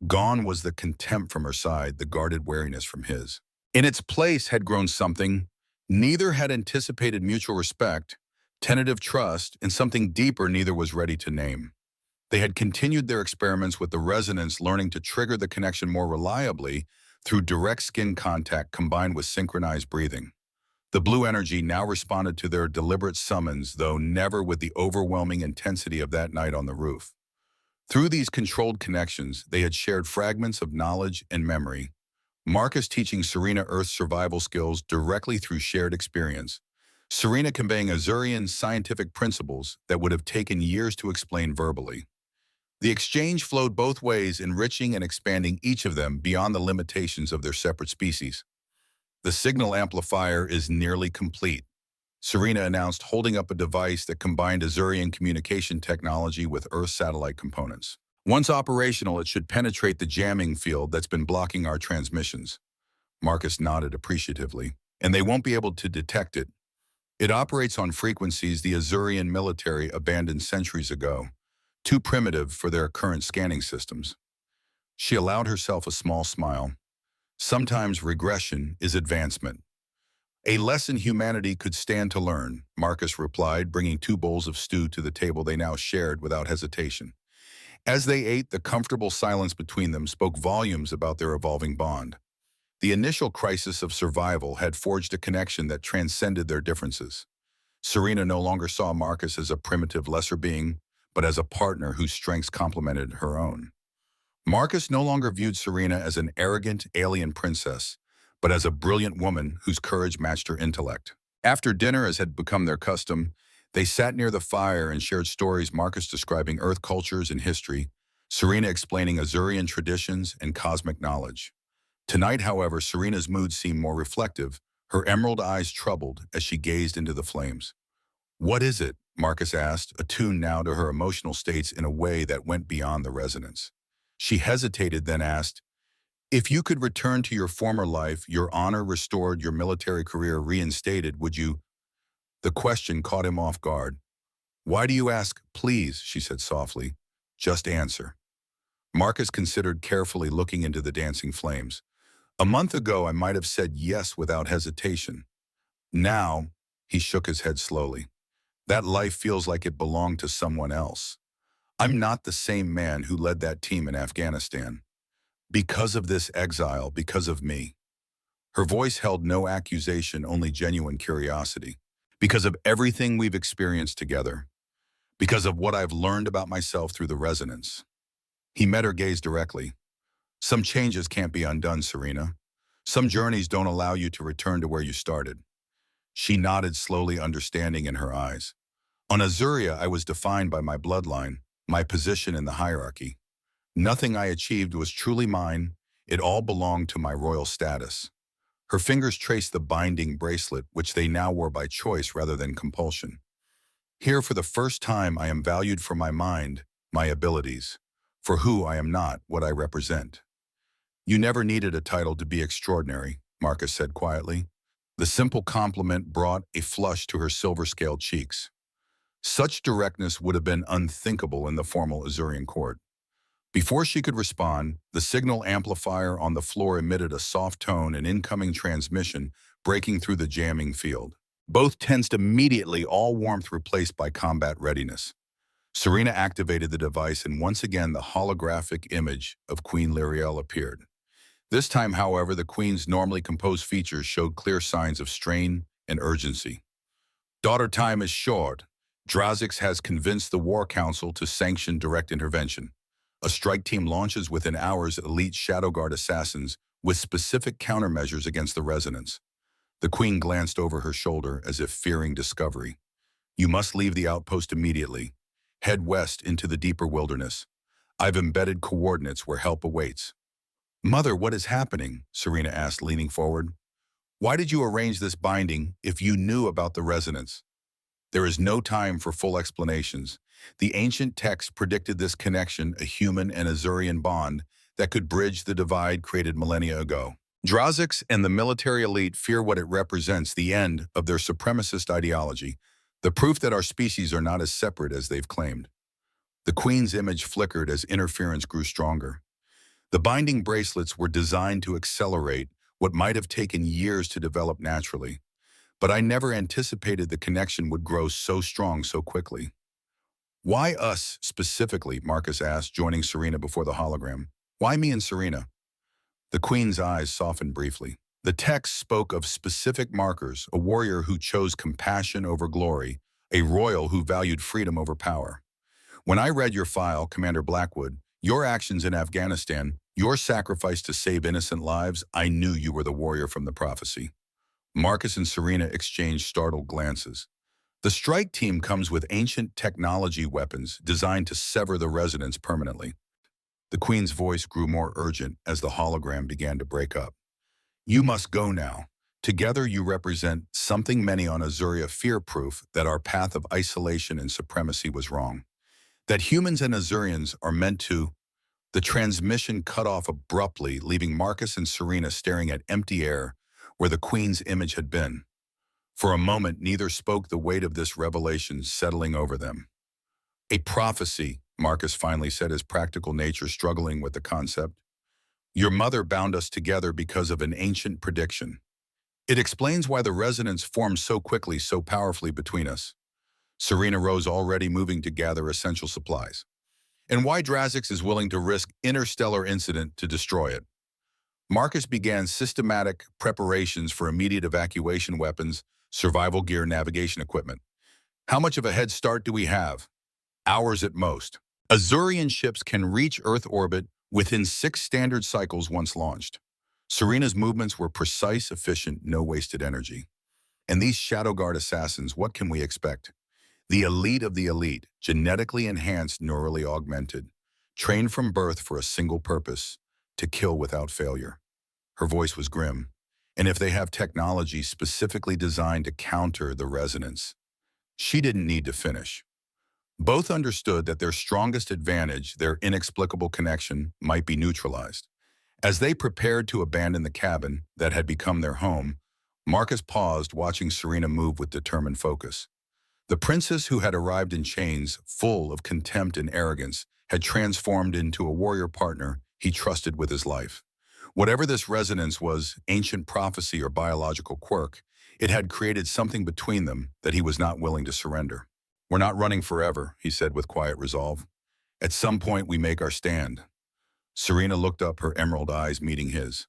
Gone was the contempt from her side, the guarded wariness from his. In its place had grown something neither had anticipated: mutual respect, tentative trust, and something deeper neither was ready to name. They had continued their experiments with the resonance, learning to trigger the connection more reliably through direct skin contact combined with synchronized breathing. The blue energy now responded to their deliberate summons, though never with the overwhelming intensity of that night on the roof. Through these controlled connections, they had shared fragments of knowledge and memory, Marcus teaching Serena Earth's survival skills directly through shared experience, Serena conveying Azurian scientific principles that would have taken years to explain verbally. The exchange flowed both ways, enriching and expanding each of them beyond the limitations of their separate species. The signal amplifier is nearly complete, Serena announced, holding up a device that combined Azurian communication technology with Earth satellite components. Once operational, it should penetrate the jamming field that's been blocking our transmissions. Marcus nodded appreciatively. And they won't be able to detect it. It operates on frequencies the Azurian military abandoned centuries ago, too primitive for their current scanning systems. She allowed herself a small smile. Sometimes regression is advancement. A lesson humanity could stand to learn, Marcus replied, bringing 2 bowls of stew to the table they now shared without hesitation. As they ate, the comfortable silence between them spoke volumes about their evolving bond. The initial crisis of survival had forged a connection that transcended their differences. Serena no longer saw Marcus as a primitive lesser being, but as a partner whose strengths complemented her own. Marcus no longer viewed Serena as an arrogant alien princess, but as a brilliant woman whose courage matched her intellect. After dinner, as had become their custom, they sat near the fire and shared stories, Marcus describing Earth cultures and history, Serena explaining Azurian traditions and cosmic knowledge. Tonight, however, Serena's mood seemed more reflective, her emerald eyes troubled as she gazed into the flames. "What is it?" Marcus asked, attuned now to her emotional states in a way that went beyond the resonance. She hesitated, then asked, "If you could return to your former life, your honor restored, your military career reinstated, would you?" The question caught him off guard. "Why do you ask?" "Please," she said softly. "Just answer." Marcus considered carefully, looking into the dancing flames. "A month ago, I might have said yes without hesitation. Now," he shook his head slowly, "that life feels like it belonged to someone else. I'm not the same man who led that team in Afghanistan. Because of this exile, because of me." Her voice held no accusation, only genuine curiosity. "Because of everything we've experienced together. Because of what I've learned about myself through the resonance." He met her gaze directly. "Some changes can't be undone, Serena. Some journeys don't allow you to return to where you started." She nodded slowly, understanding in her eyes. "On Azuria, I was defined by my bloodline, my position in the hierarchy. Nothing I achieved was truly mine. It all belonged to my royal status." Her fingers traced the binding bracelet, which they now wore by choice rather than compulsion. "Here, for the first time, I am valued for my mind, my abilities, for who I am not, what I represent." "You never needed a title to be extraordinary," Marcus said quietly. The simple compliment brought a flush to her silver-scaled cheeks. Such directness would have been unthinkable in the formal Azurian court. Before she could respond, the signal amplifier on the floor emitted a soft tone, an incoming transmission breaking through the jamming field. Both tensed immediately, all warmth replaced by combat readiness. Serena activated the device, and once again the holographic image of Queen Lyriel appeared. This time, however, the Queen's normally composed features showed clear signs of strain and urgency. "Daughter, time is short. Drazik has convinced the War Council to sanction direct intervention. A strike team launches within hours, elite Shadow Guard assassins with specific countermeasures against the resonance." The Queen glanced over her shoulder as if fearing discovery. "You must leave the outpost immediately. Head west into the deeper wilderness. I've embedded coordinates where help awaits." "Mother, what is happening?" Serena asked, leaning forward. "Why did you arrange this binding if you knew about the resonance?" "There is no time for full explanations. The ancient text predicted this connection, a human and Azurian bond that could bridge the divide created millennia ago. Draziks and the military elite fear what it represents, the end of their supremacist ideology, the proof that our species are not as separate as they've claimed." The Queen's image flickered as interference grew stronger. "The binding bracelets were designed to accelerate what might have taken years to develop naturally. But I never anticipated the connection would grow so strong so quickly." "Why us specifically?" Marcus asked, joining Serena before the hologram. "Why me and Serena?" The Queen's eyes softened briefly. The text spoke of specific markers, a warrior who chose compassion over glory, a royal who valued freedom over power. "When I read your file, Commander Blackwood, your actions in Afghanistan, your sacrifice to save innocent lives, I knew you were the warrior from the prophecy." Marcus and Serena exchanged startled glances. "The strike team comes with ancient technology weapons designed to sever the resonance permanently." The Queen's voice grew more urgent as the hologram began to break up. "You must go now. Together you represent something many on Azuria fear, proof that our path of isolation and supremacy was wrong. That humans and Azurians are meant to—" The transmission cut off abruptly, leaving Marcus and Serena staring at empty air where the Queen's image had been. For a moment, neither spoke, the weight of this revelation settling over them. "A prophecy," Marcus finally said, his practical nature struggling with the concept. "Your mother bound us together because of an ancient prediction. It explains why the resonance formed so quickly, so powerfully between us." Serena rose, already moving to gather essential supplies. and why Drazzix is willing to risk interstellar incident to destroy it. Marcus began systematic preparations for immediate evacuation weapons, survival gear, navigation equipment. How much of a head start do we have? Hours at most. Azurian ships can reach Earth orbit within 6 standard cycles once launched. Serena's movements were precise, efficient, no wasted energy. And these Shadow Guard assassins, what can we expect? The elite of the elite, genetically enhanced, neurally augmented, trained from birth for a single purpose, to kill without failure. Her voice was grim. And if they have technology specifically designed to counter the resonance, she didn't need to finish. Both understood that their strongest advantage, their inexplicable connection, might be neutralized. As they prepared to abandon the cabin that had become their home, Marcus paused, watching Serena move with determined focus. The princess who had arrived in chains, full of contempt and arrogance, had transformed into a warrior partner he trusted with his life. Whatever this resonance was, ancient prophecy or biological quirk, it had created something between them that he was not willing to surrender. "We're not running forever," he said with quiet resolve. "At some point we make our stand." Serena looked up, her emerald eyes meeting his.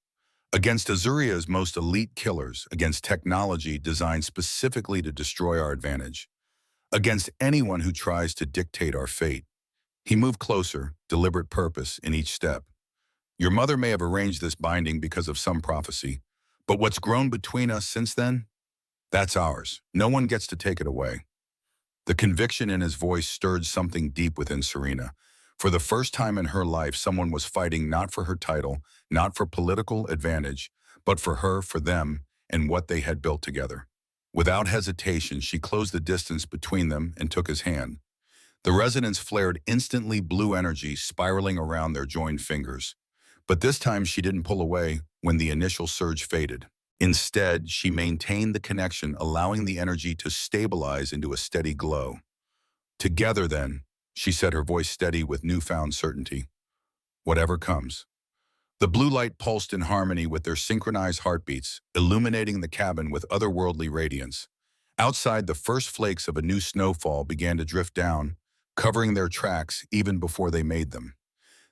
"Against Azuria's most elite killers, against technology designed specifically to destroy our advantage, against anyone who tries to dictate our fate." He moved closer, deliberate purpose in each step. "Your mother may have arranged this binding because of some prophecy, but what's grown between us since then? That's ours. No one gets to take it away." The conviction in his voice stirred something deep within Serena. For the first time in her life, someone was fighting not for her title, not for political advantage, but for her, for them, and what they had built together. Without hesitation, she closed the distance between them and took his hand. The resonance flared instantly, blue energy spiraling around their joined fingers. But this time she didn't pull away when the initial surge faded. Instead, she maintained the connection, allowing the energy to stabilize into a steady glow. "Together, then," she said, her voice steady with newfound certainty. "Whatever comes." The blue light pulsed in harmony with their synchronized heartbeats, illuminating the cabin with otherworldly radiance. Outside, the first flakes of a new snowfall began to drift down, covering their tracks even before they made them.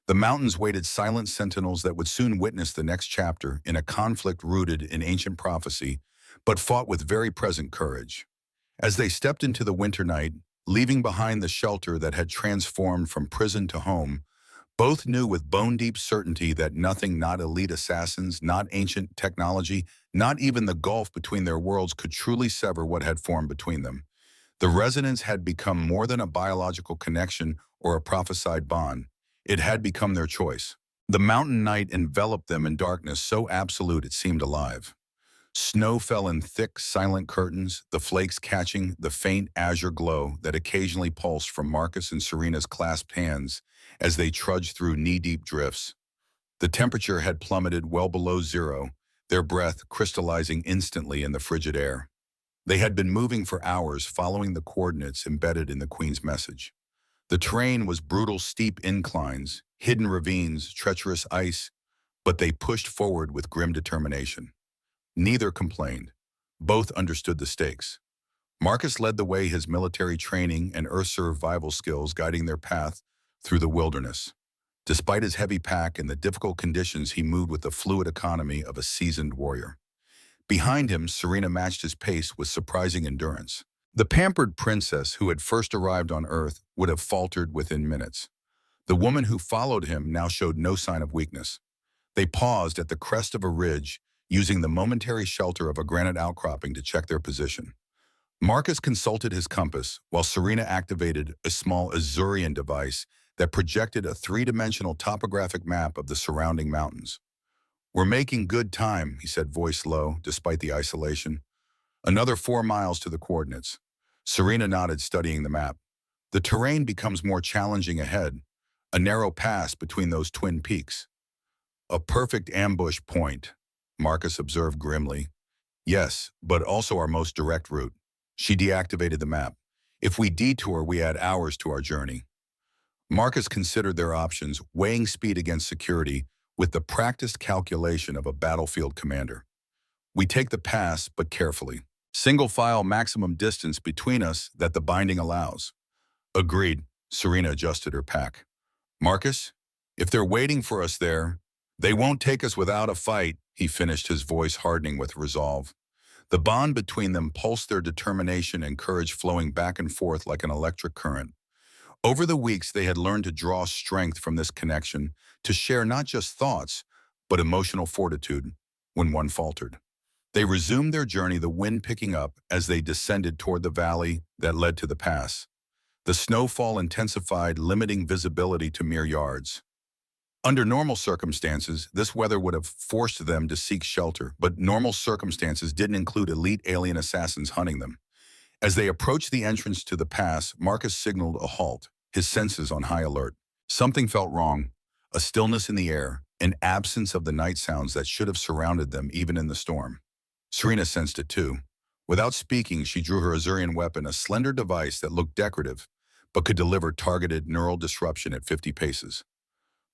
The mountains waited, silent sentinels that would soon witness the next chapter in a conflict rooted in ancient prophecy, but fought with very present courage. As they stepped into the winter night, leaving behind the shelter that had transformed from prison to home, both knew with bone-deep certainty that nothing, not elite assassins, not ancient technology, not even the gulf between their worlds could truly sever what had formed between them. The resonance had become more than a biological connection or a prophesied bond. It had become their choice. The mountain night enveloped them in darkness so absolute it seemed alive. Snow fell in thick, silent curtains, the flakes catching the faint azure glow that occasionally pulsed from Marcus and Serena's clasped hands as they trudged through knee-deep drifts. The temperature had plummeted well below zero, their breath crystallizing instantly in the frigid air. They had been moving for hours, following the coordinates embedded in the Queen's message. The terrain was brutal, steep inclines, hidden ravines, treacherous ice, but they pushed forward with grim determination. Neither complained. Both understood the stakes. Marcus led the way, his military training and Earth survival skills guiding their path through the wilderness. Despite his heavy pack and the difficult conditions, he moved with the fluid economy of a seasoned warrior. Behind him, Serena matched his pace with surprising endurance. The pampered princess who had first arrived on Earth would have faltered within minutes. The woman who followed him now showed no sign of weakness. They paused at the crest of a ridge, using the momentary shelter of a granite outcropping to check their position. Marcus consulted his compass, while Serena activated a small Azurian device that projected a three-dimensional topographic map of the surrounding mountains. "We're making good time," he said, voice low, despite the isolation. "Another 4 miles to the coordinates." Serena nodded, studying the map. "The terrain becomes more challenging ahead, a narrow pass between those twin peaks." "A perfect ambush point," Marcus observed grimly. "Yes, but also our most direct route." She deactivated the map. "If we detour, we add hours to our journey." Marcus considered their options, weighing speed against security with the practiced calculation of a battlefield commander. "We take the pass, but carefully. Single file, maximum distance between us that the binding allows." "Agreed." Serena adjusted her pack. Marcus, if they're waiting for us there, they won't take us without a fight, he finished, his voice hardening with resolve. The bond between them pulsed, their determination and courage flowing back and forth like an electric current. Over the weeks, they had learned to draw strength from this connection, to share not just thoughts, but emotional fortitude when one faltered. They resumed their journey, the wind picking up as they descended toward the valley that led to the pass. The snowfall intensified, limiting visibility to mere yards. Under normal circumstances, this weather would have forced them to seek shelter, but normal circumstances didn't include elite alien assassins hunting them. As they approached the entrance to the pass, Marcus signaled a halt, his senses on high alert. Something felt wrong, a stillness in the air, an absence of the night sounds that should have surrounded them even in the storm. Serena sensed it too. Without speaking, she drew her Azurian weapon, a slender device that looked decorative, but could deliver targeted neural disruption at 50 paces.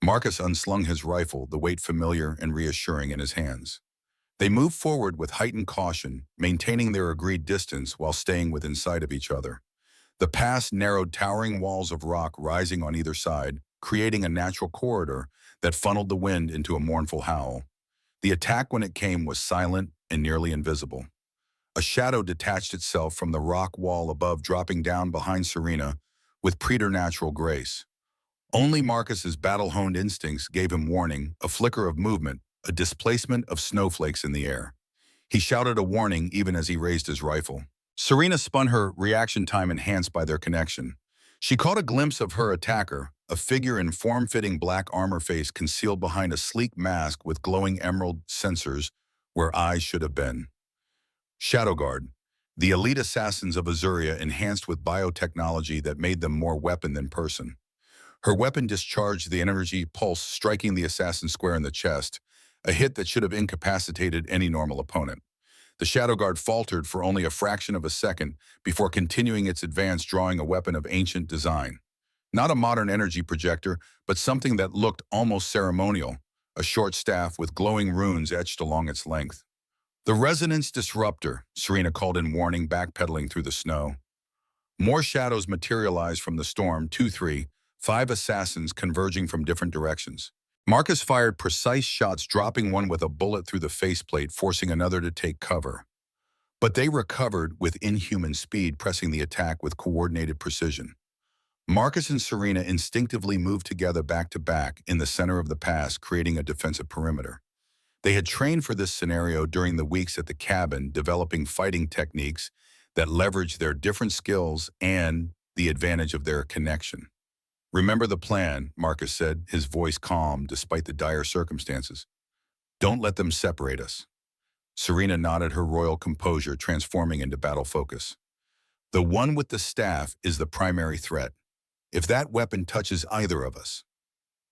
Marcus unslung his rifle, the weight familiar and reassuring in his hands. They moved forward with heightened caution, maintaining their agreed distance while staying within sight of each other. The pass narrowed, towering walls of rock rising on either side, creating a natural corridor that funneled the wind into a mournful howl. The attack, when it came, was silent and nearly invisible. A shadow detached itself from the rock wall above, dropping down behind Serena with preternatural grace. Only Marcus's battle-honed instincts gave him warning, a flicker of movement, a displacement of snowflakes in the air. He shouted a warning even as he raised his rifle. Serena spun, her reaction time enhanced by their connection. She caught a glimpse of her attacker, a figure in form-fitting black armor, face concealed behind a sleek mask with glowing emerald sensors where eyes should have been. Shadow Guard, the elite assassins of Azuria, enhanced with biotechnology that made them more weapon than person. Her weapon discharged the energy pulse, striking the assassin square in the chest, a hit that should have incapacitated any normal opponent. The Shadow Guard faltered for only a fraction of a second before continuing its advance, drawing a weapon of ancient design. Not a modern energy projector, but something that looked almost ceremonial, a short staff with glowing runes etched along its length. The Resonance Disruptor, Serena called in warning, backpedaling through the snow. More shadows materialized from the storm, 2, 3, 5 assassins converging from different directions. Marcus fired precise shots, dropping one with a bullet through the faceplate, forcing another to take cover. But they recovered with inhuman speed, pressing the attack with coordinated precision. Marcus and Serena instinctively moved together back to back in the center of the pass, creating a defensive perimeter. They had trained for this scenario during the weeks at the cabin, developing fighting techniques that leveraged their different skills and the advantage of their connection. "Remember the plan," Marcus said, his voice calm despite the dire circumstances. "Don't let them separate us." Serena nodded, her royal composure transforming into battle focus. "The one with the staff is the primary threat. If that weapon touches either of us..."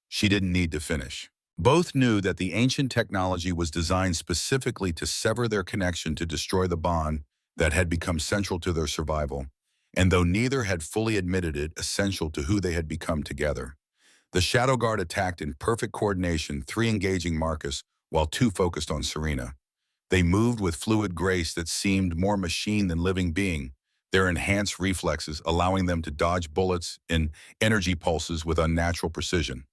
She didn't need to finish. Both knew that the ancient technology was designed specifically to sever their connection, to destroy the bond that had become central to their survival, and though neither had fully admitted it, essential to who they had become together. The Shadow Guard attacked in perfect coordination, 3 engaging Marcus, while 2 focused on Serena. They moved with fluid grace that seemed more machine than living being, their enhanced reflexes allowing them to dodge bullets and energy pulses with unnatural precision.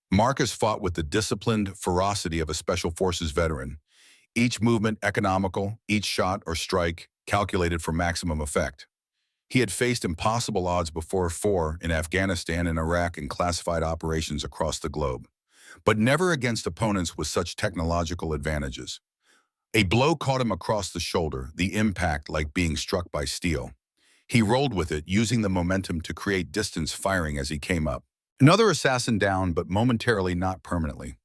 Marcus fought with the disciplined ferocity of a Special Forces veteran, each movement economical, each shot or strike calculated for maximum effect. He had faced impossible odds before, in Afghanistan and Iraq, and classified operations across the globe, but never against opponents with such technological advantages. A blow caught him across the shoulder, the impact like being struck by steel. He rolled with it, using the momentum to create distance, firing as he came up. Another assassin down, but momentarily, not permanently.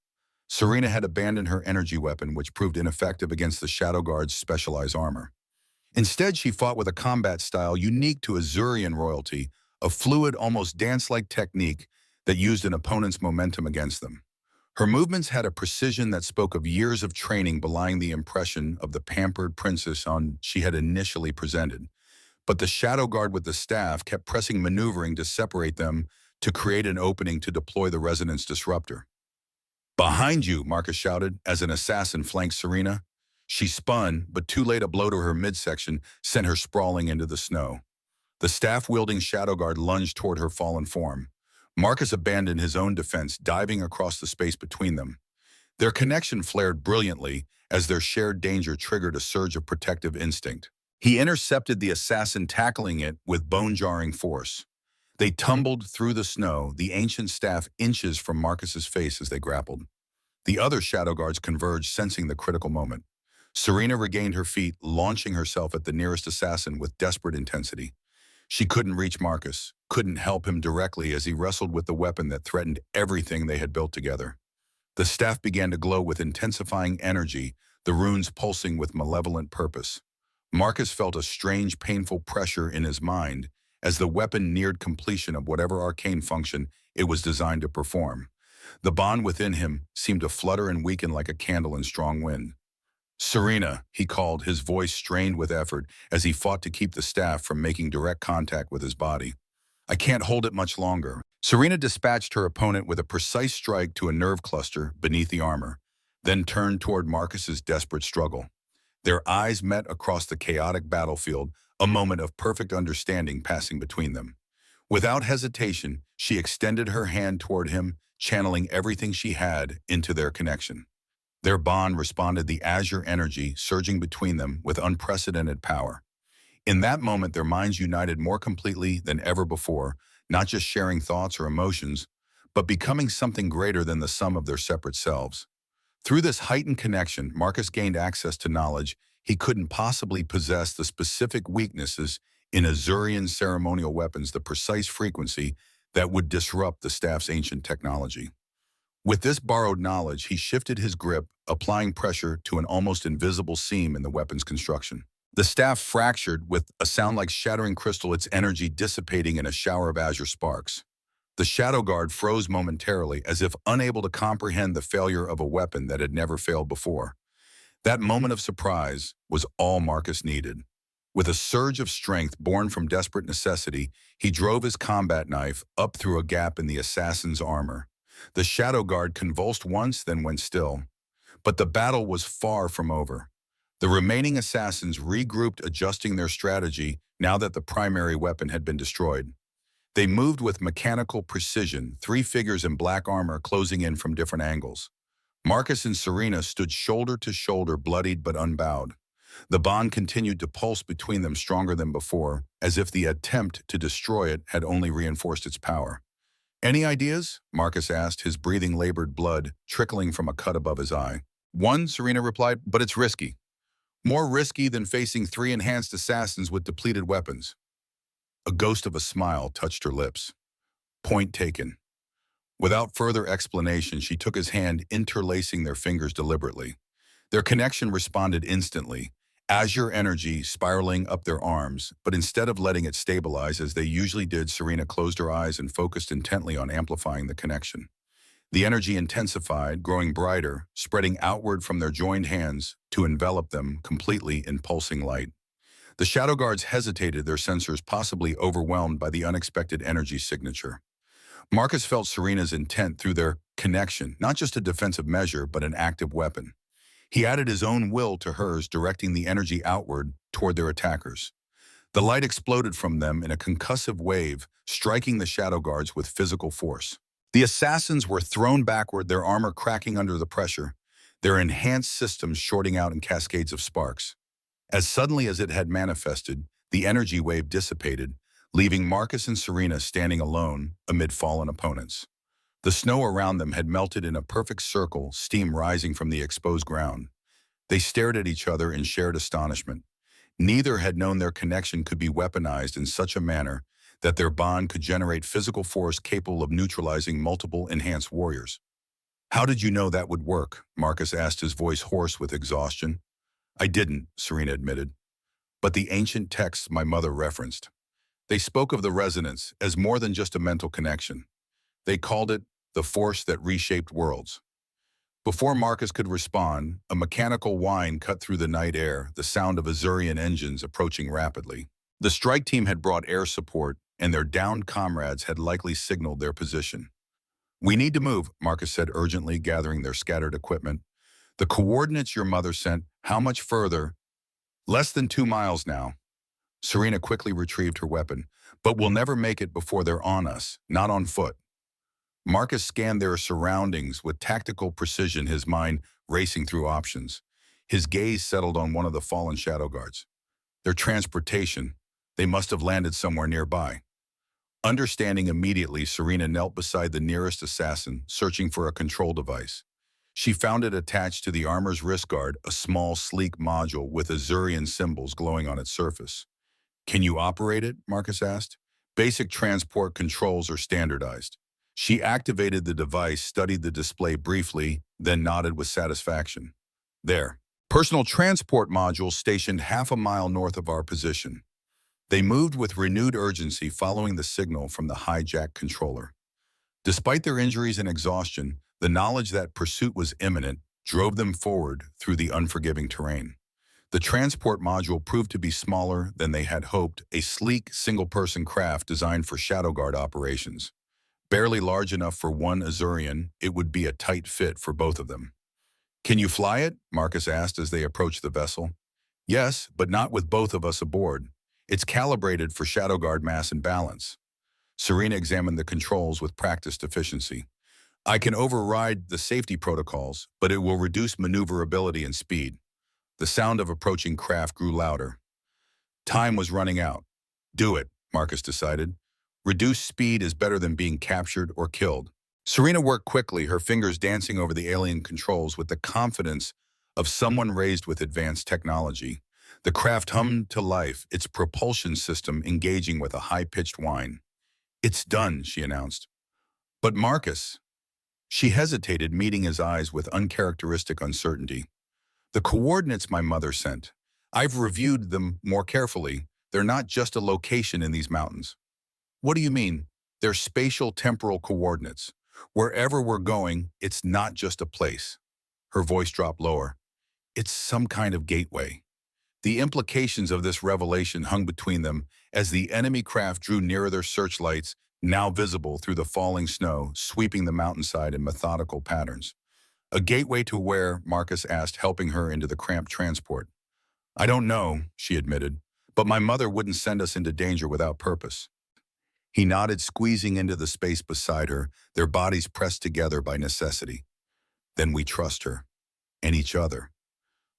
Serena had abandoned her energy weapon, which proved ineffective against the Shadow Guard's specialized armor. Instead, she fought with a combat style unique to Azurian royalty, a fluid, almost dance-like technique that used an opponent's momentum against them. Her movements had a precision that spoke of years of training, belying the impression of the pampered princess she had initially presented. But the Shadow Guard with the staff kept pressing, maneuvering to separate them, to create an opening to deploy the Resonance Disruptor. "Behind you," Marcus shouted as an assassin flanked Serena. She spun, but too late. A blow to her midsection sent her sprawling into the snow. The staff-wielding Shadow Guard lunged toward her fallen form. Marcus abandoned his own defense, diving across the space between them. Their connection flared brilliantly as their shared danger triggered a surge of protective instinct. He intercepted the assassin, tackling it with bone-jarring force. They tumbled through the snow, the ancient staff inches from Marcus's face as they grappled. The other shadow guards converged, sensing the critical moment. Serena regained her feet, launching herself at the nearest assassin with desperate intensity. She couldn't reach Marcus, couldn't help him directly as he wrestled with the weapon that threatened everything they had built together. The staff began to glow with intensifying energy, the runes pulsing with malevolent purpose. Marcus felt a strange, painful pressure in his mind as the weapon neared completion of whatever arcane function it was designed to perform. The bond within him seemed to flutter and weaken like a candle in strong wind. "Serena," he called, his voice strained with effort as he fought to keep the staff from making direct contact with his body. "I can't hold it much longer." Serena dispatched her opponent with a precise strike to a nerve cluster beneath the armor, then turned toward Marcus's desperate struggle. Their eyes met across the chaotic battlefield, a moment of perfect understanding passing between them. Without hesitation, she extended her hand toward him, channeling everything she had into their connection. Their bond responded, the azure energy surging between them with unprecedented power. In that moment, their minds united more completely than ever before, not just sharing thoughts or emotions, but becoming something greater than the sum of their separate selves. Through this heightened connection, Marcus gained access to knowledge he couldn't possibly possess, the specific weaknesses in Azurian ceremonial weapons, the precise frequency that would disrupt the staff's ancient technology. With this borrowed knowledge, he shifted his grip, applying pressure to an almost invisible seam in the weapon's construction. The staff fractured with a sound like shattering crystal, its energy dissipating in a shower of azure sparks. The shadow guard froze momentarily, as if unable to comprehend the failure of a weapon that had never failed before. That moment of surprise was all Marcus needed. With a surge of strength born from desperate necessity, he drove his combat knife up through a gap in the assassin's armor. The shadow guard convulsed once, then went still. But the battle was far from over. The remaining assassins regrouped, adjusting their strategy now that the primary weapon had been destroyed. They moved with mechanical precision, three figures in black armor closing in from different angles. Marcus and Serena stood shoulder to shoulder, bloodied but unbowed. The bond continued to pulse between them, stronger than before, as if the attempt to destroy it had only reinforced its power. "Any ideas?" Marcus asked, his breathing labored, blood trickling from a cut above his eye. "One," Serena replied, "but it's risky. More risky than facing three enhanced assassins with depleted weapons." A ghost of a smile touched her lips. "Point taken." Without further explanation, she took his hand, interlacing their fingers deliberately. Their connection responded instantly, azure energy spiraling up their arms, but instead of letting it stabilize as they usually did, Serena closed her eyes and focused intently on amplifying the connection. The energy intensified, growing brighter, spreading outward from their joined hands to envelop them completely in pulsing light. The shadow guards hesitated, their sensors possibly overwhelmed by the unexpected energy signature. Marcus felt Serena's intent through their connection, not just a defensive measure, but an active weapon. He added his own will to hers, directing the energy outward toward their attackers. The light exploded from them in a concussive wave, striking the shadow guards with physical force. The assassins were thrown backward, their armor cracking under the pressure, their enhanced systems shorting out in cascades of sparks. As suddenly as it had manifested, the energy wave dissipated, leaving Marcus and Serena standing alone amid fallen opponents. The snow around them had melted in a perfect circle, steam rising from the exposed ground. They stared at each other in shared astonishment. Neither had known their connection could be weaponized in such a manner that their bond could generate physical force capable of neutralizing multiple enhanced warriors. "How did you know that would work?" Marcus asked, his voice hoarse with exhaustion. "I didn't," Serena admitted. "But the ancient texts my mother referenced. They spoke of the resonance as more than just a mental connection. They called it the force that reshaped worlds." Before Marcus could respond, a mechanical whine cut through the night air, the sound of Azurian engines approaching rapidly. The strike team had brought air support, and their downed comrades had likely signaled their position. "We need to move," Marcus said urgently, gathering their scattered equipment. "The coordinates your mother sent, how much further?" "Less than 2 miles now." Serena quickly retrieved her weapon. "But we'll never make it before they're on us, not on foot." Marcus scanned their surroundings with tactical precision, his mind racing through options. His gaze settled on one of the fallen shadow guards. Their transportation. They must have landed somewhere nearby. Understanding immediately, Serena knelt beside the nearest assassin, searching for a control device. She found it attached to the armor's wrist guard, a small, sleek module with Azurian symbols glowing on its surface. "Can you operate it?" Marcus asked. "Basic transport controls are standardized." She activated the device, studied the display briefly, then nodded with satisfaction. "There. Personal transport module stationed half a mile north of our position." They moved with renewed urgency, following the signal from the hijack controller. Despite their injuries and exhaustion, the knowledge that pursuit was imminent drove them forward through the unforgiving terrain. The transport module proved to be smaller than they had hoped, a sleek, single-person craft designed for Shadow Guard operations. Barely large enough for one Azurian, it would be a tight fit for both of them. "Can you fly it?" Marcus asked as they approached the vessel. "Yes, but not with both of us aboard. It's calibrated for Shadow Guard mass and balance." Serena examined the controls with practiced efficiency. "I can override the safety protocols, but it will reduce maneuverability and speed." The sound of approaching craft grew louder. Time was running out. "Do it," Marcus decided. "Reduced speed is better than being captured or killed." Serena worked quickly, her fingers dancing over the alien controls with the confidence of someone raised with advanced technology. The craft hummed to life, its propulsion system engaging with a high-pitched whine. "It's done," she announced. "But Marcus—" She hesitated, meeting his eyes with uncharacteristic uncertainty. "The coordinates my mother sent. I've reviewed them more carefully. They're not just a location in these mountains." "What do you mean?" "They're spatial temporal coordinates. Wherever we're going, it's not just a place." Her voice dropped lower. "It's some kind of gateway." The implications of this revelation hung between them as the enemy craft drew nearer, their searchlights now visible through the falling snow, sweeping the mountainside in methodical patterns. "A gateway to where?" Marcus asked, helping her into the cramped transport. "I don't know," she admitted, "but my mother wouldn't send us into danger without purpose." He nodded, squeezing into the space beside her, their bodies pressed together by necessity. "Then we trust her. And each other."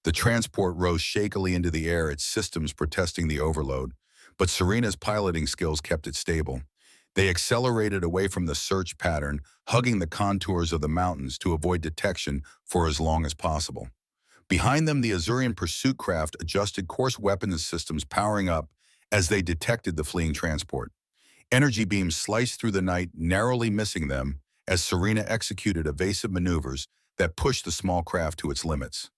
The transport rose shakily into the air, its systems protesting the overload, but Serena's piloting skills kept it stable. They accelerated away from the search pattern, hugging the contours of the mountains to avoid detection for as long as possible. Behind them, the Azurian pursuit craft adjusted course, weapons systems powering up as they detected the fleeing transport. Energy beams sliced through the night, narrowly missing them as Serena executed evasive maneuvers that pushed the small craft to its limits.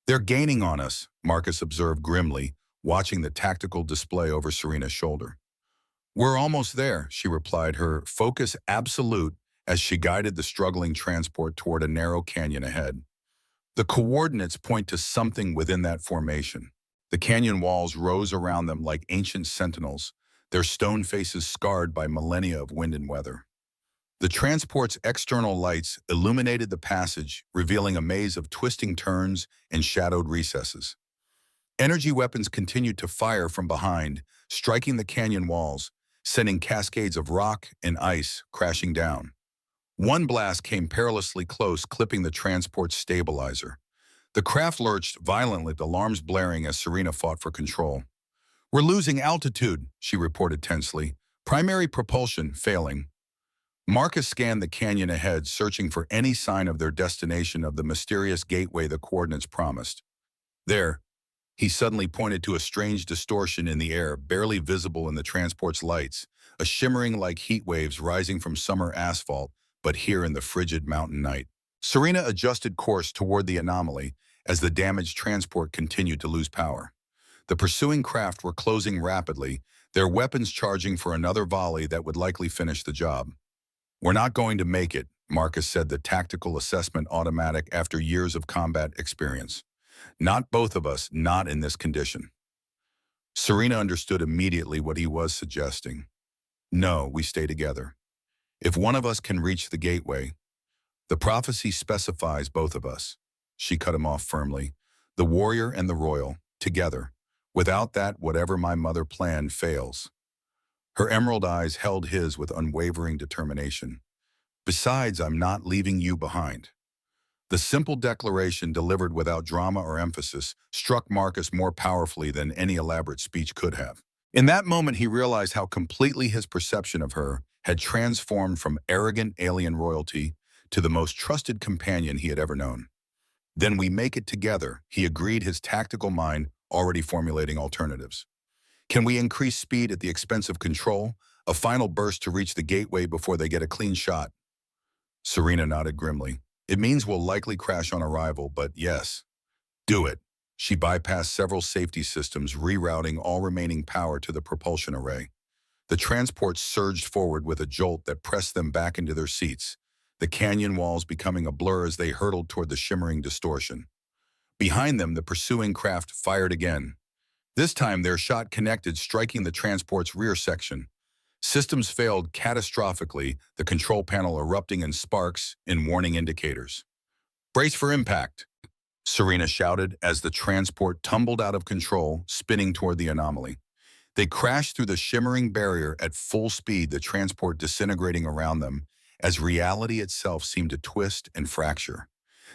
"They're gaining on us," Marcus observed grimly, watching the tactical display over Serena's shoulder. "We're almost there," she replied, her focus absolute as she guided the struggling transport toward a narrow canyon ahead. "The coordinates point to something within that formation." The canyon walls rose around them like ancient sentinels, their stone faces scarred by millennia of wind and weather. The transport's external lights illuminated the passage, revealing a maze of twisting turns and shadowed recesses. Energy weapons continued to fire from behind, striking the canyon walls, sending cascades of rock and ice crashing down. One blast came perilously close, clipping the transport's stabilizer. The craft lurched violently, the alarms blaring as Serena fought for control. "We're losing altitude," she reported tensely. "Primary propulsion failing." Marcus scanned the canyon ahead, searching for any sign of their destination, of the mysterious gateway the coordinates promised. "There." He suddenly pointed to a strange distortion in the air, barely visible in the transport's lights, a shimmering like heat waves rising from summer asphalt, but here in the frigid mountain night. Serena adjusted course toward the anomaly as the damaged transport continued to lose power. The pursuing craft were closing rapidly, their weapons charging for another volley that would likely finish the job. "We're not going to make it," Marcus said, the tactical assessment automatic after years of combat experience. "Not both of us, not in this condition." Serena understood immediately what he was suggesting. "No, we stay together. If one of us can reach the gateway, the prophecy specifies both of us." She cut him off firmly. "The warrior and the royal, together. Without that, whatever my mother planned fails." Her emerald eyes held his with unwavering determination. Besides, I'm not leaving you behind. The simple declaration, delivered without drama or emphasis, struck Marcus more powerfully than any elaborate speech could have. In that moment, he realized how completely his perception of her had transformed from arrogant alien royalty to the most trusted companion he had ever known. Then we make it together, he agreed, his tactical mind already formulating alternatives. Can we increase speed at the expense of control? A final burst to reach the gateway before they get a clean shot. Serena nodded grimly. It means we'll likely crash on arrival, but yes, do it. She bypassed several safety systems, rerouting all remaining power to the propulsion array. The transport surged forward with a jolt that pressed them back into their seats, the canyon walls becoming a blur as they hurtled toward the shimmering distortion. Behind them, the pursuing craft fired again. This time, their shot connected, striking the transport's rear section. Systems failed catastrophically, the control panel erupting in sparks in warning indicators. "Brace for impact," Serena shouted as the transport tumbled out of control, spinning toward the anomaly. They crashed through the shimmering barrier at full speed, the transport disintegrating around them as reality itself seemed to twist and fracture.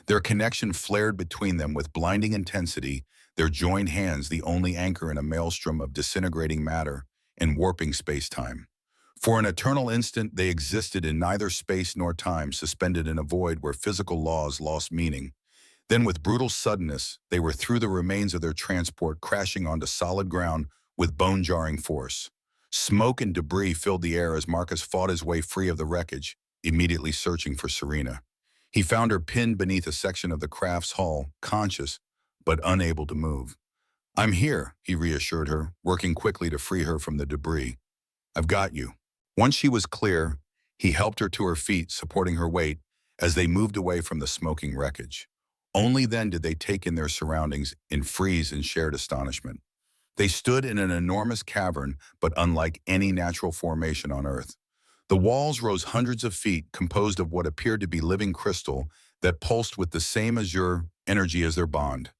Their connection flared between them with blinding intensity, their joined hands the only anchor in a maelstrom of disintegrating matter and warping space-time. For an eternal instant, they existed in neither space nor time, suspended in a void where physical laws lost meaning. Then, with brutal suddenness, they were through the remains of their transport, crashing onto solid ground with bone-jarring force. Smoke and debris filled the air as Marcus fought his way free of the wreckage, immediately searching for Serena. He found her pinned beneath a section of the craft's hull, conscious, but unable to move. "I'm here," he reassured her, working quickly to free her from the debris. "I've got you." Once she was clear, he helped her to her feet, supporting her weight as they moved away from the smoking wreckage. Only then did they take in their surroundings in freeze and shared astonishment. They stood in an enormous cavern, but unlike any natural formation on Earth. The walls rose hundreds of feet, composed of what appeared to be living crystal that pulsed with the same azure energy as their bond.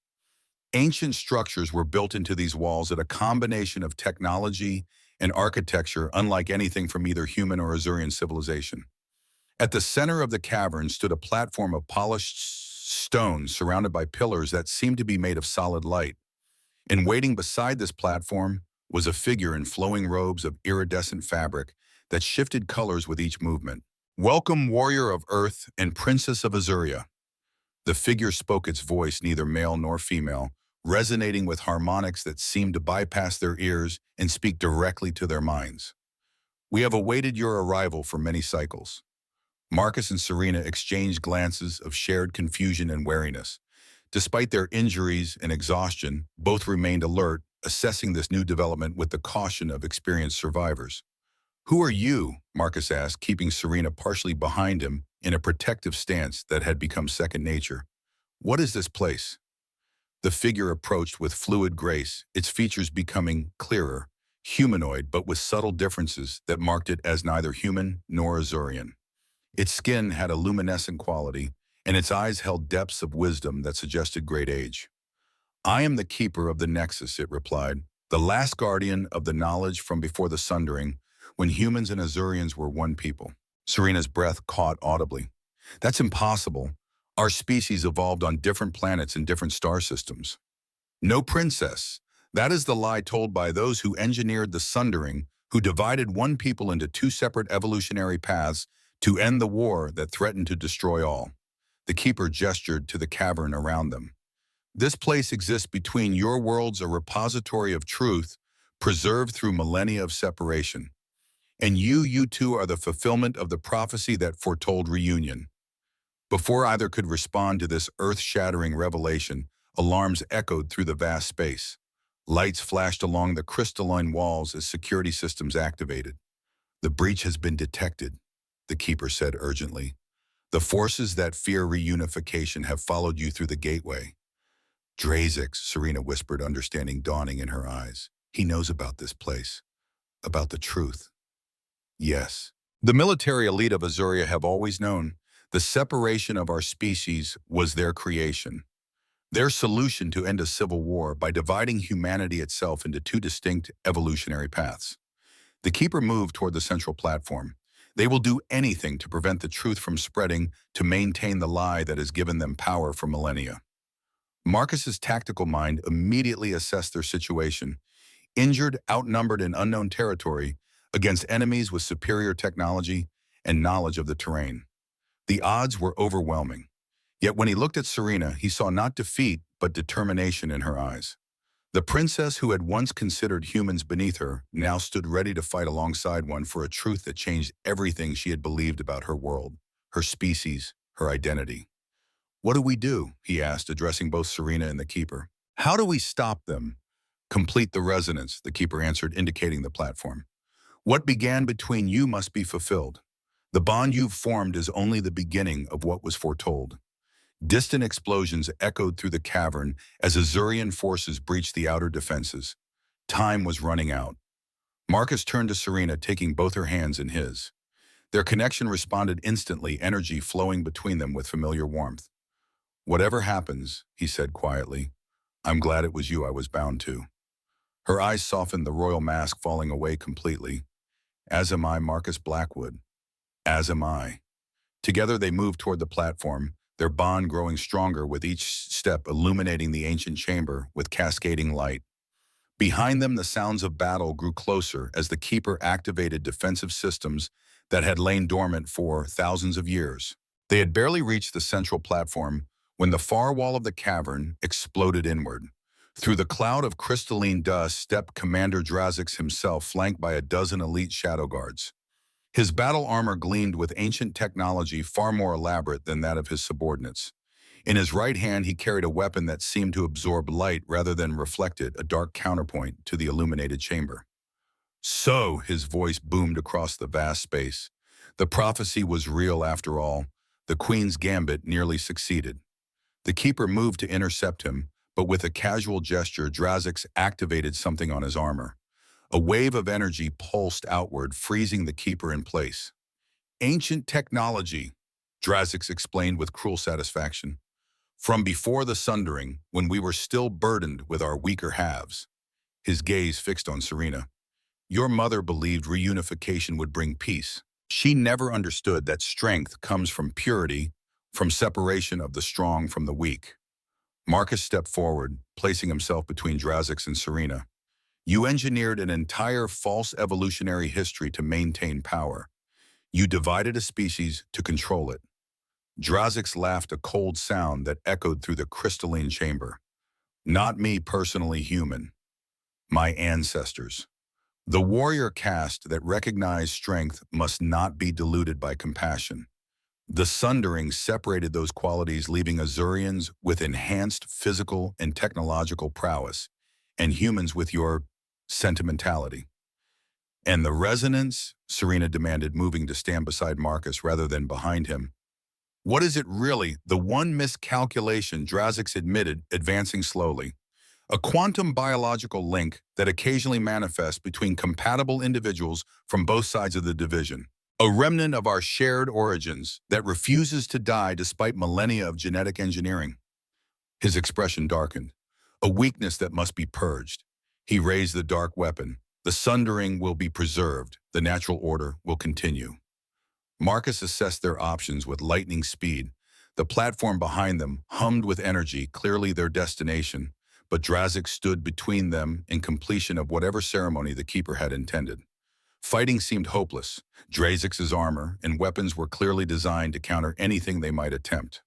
Ancient structures were built into these walls at a combination of technology and architecture unlike anything from either human or Azurian civilization. At the center of the cavern stood a platform of polished stone surrounded by pillars that seemed to be made of solid light. And waiting beside this platform was a figure in flowing robes of iridescent fabric that shifted colors with each movement. "Welcome, warrior of Earth and princess of Azuria." The figure spoke, its voice neither male nor female, resonating with harmonics that seemed to bypass their ears and speak directly to their minds. "We have awaited your arrival for many cycles." Marcus and Serena exchanged glances of shared confusion and wariness. Despite their injuries and exhaustion, both remained alert, assessing this new development with the caution of experienced survivors. "Who are you?" Marcus asked, keeping Serena partially behind him in a protective stance that had become second nature. "What is this place?" The figure approached with fluid grace, its features becoming clearer, humanoid but with subtle differences that marked it as neither human nor Azurian. Its skin had a luminescent quality, and its eyes held depths of wisdom that suggested great age. "I am the keeper of the Nexus," it replied, "the last guardian of the knowledge from before the Sundering, when humans and Azurians were one people." Serena's breath caught audibly. "That's impossible. Our species evolved on different planets and different star systems." "No, princess. That is the lie told by those who engineered the Sundering, who divided one people into two separate evolutionary paths to end the war that threatened to destroy all." The keeper gestured to the cavern around them. "This place exists between your worlds, a repository of truth, preserved through millennia of separation. And you two are the fulfillment of the prophecy that foretold reunion." Before either could respond to this earth-shattering revelation, alarms echoed through the vast space. Lights flashed along the crystalline walls as security systems activated. "The breach has been detected," the keeper said urgently. "The forces that fear reunification have followed you through the gateway." "Drazix," Serena whispered, understanding dawning in her eyes. "He knows about this place. About the truth." "Yes. The military elite of Azuria have always known. The separation of our species was their creation. Their solution to end a civil war by dividing humanity itself into two distinct evolutionary paths." The keeper moved toward the central platform. They will do anything to prevent the truth from spreading, to maintain the lie that has given them power for millennia. Marcus's tactical mind immediately assessed their situation, injured, outnumbered in unknown territory, against enemies with superior technology and knowledge of the terrain. The odds were overwhelming. Yet when he looked at Serena, he saw not defeat, but determination in her eyes. The princess who had once considered humans beneath her now stood ready to fight alongside one for a truth that changed everything she had believed about her world, her species, her identity. "What do we do?" he asked, addressing both Serena and the keeper. "How do we stop them?" "Complete the resonance," the keeper answered, indicating the platform. "What began between you must be fulfilled. The bond you've formed is only the beginning of what was foretold." Distant explosions echoed through the cavern as Azurian forces breached the outer defenses. Time was running out. Marcus turned to Serena, taking both her hands in his. Their connection responded instantly, energy flowing between them with familiar warmth. "Whatever happens," he said quietly, "I'm glad it was you I was bound to." Her eyes softened, the royal mask falling away completely. "As am I, Marcus Blackwood. As am I." Together they moved toward the platform, their bond growing stronger with each step, illuminating the ancient chamber with cascading light. Behind them, the sounds of battle grew closer as the keeper activated defensive systems that had lain dormant for thousands of years. They had barely reached the central platform when the far wall of the cavern exploded inward. Through the cloud of crystalline dust stepped Commander Drazix himself, flanked by a dozen elite shadow guards. His battle armor gleamed with ancient technology far more elaborate than that of his subordinates. In his right hand, he carried a weapon that seemed to absorb light rather than reflect it, a dark counterpoint to the illuminated chamber. "So," his voice boomed across the vast space. The prophecy was real after all. The Queen's gambit nearly succeeded. The keeper moved to intercept him, but with a casual gesture, Drazix activated something on his armor. A wave of energy pulsed outward, freezing the keeper in place. "Ancient technology," Drazix explained with cruel satisfaction. "From before the Sundering, when we were still burdened with our weaker halves." His gaze fixed on Serena. "Your mother believed reunification would bring peace. She never understood that strength comes from purity, from separation of the strong from the weak." Marcus stepped forward, placing himself between Drazix and Serena. "You engineered an entire false evolutionary history to maintain power. You divided a species to control it." Drazix laughed, a cold sound that echoed through the crystalline chamber. "Not me personally human. My ancestors. The warrior caste that recognized strength must not be diluted by compassion. The Sundering separated those qualities, leaving Azurians with enhanced physical and technological prowess, and humans with your sentimentality." "And the resonance?" Serena demanded, moving to stand beside Marcus rather than behind him. "What is it really?" "The one miscalculation," Drazix admitted, advancing slowly. "A quantum biological link that occasionally manifests between compatible individuals from both sides of the division. A remnant of our shared origins that refuses to die despite millennia of genetic engineering." His expression darkened. "A weakness that must be purged." He raised the dark weapon. "The Sundering will be preserved. The natural order will continue." Marcus assessed their options with lightning speed. The platform behind them hummed with energy, clearly their destination, but Drazix stood between them in completion of whatever ceremony the keeper had intended. Fighting seemed hopeless. Drazix's armor and weapons were clearly designed to counter anything they might attempt.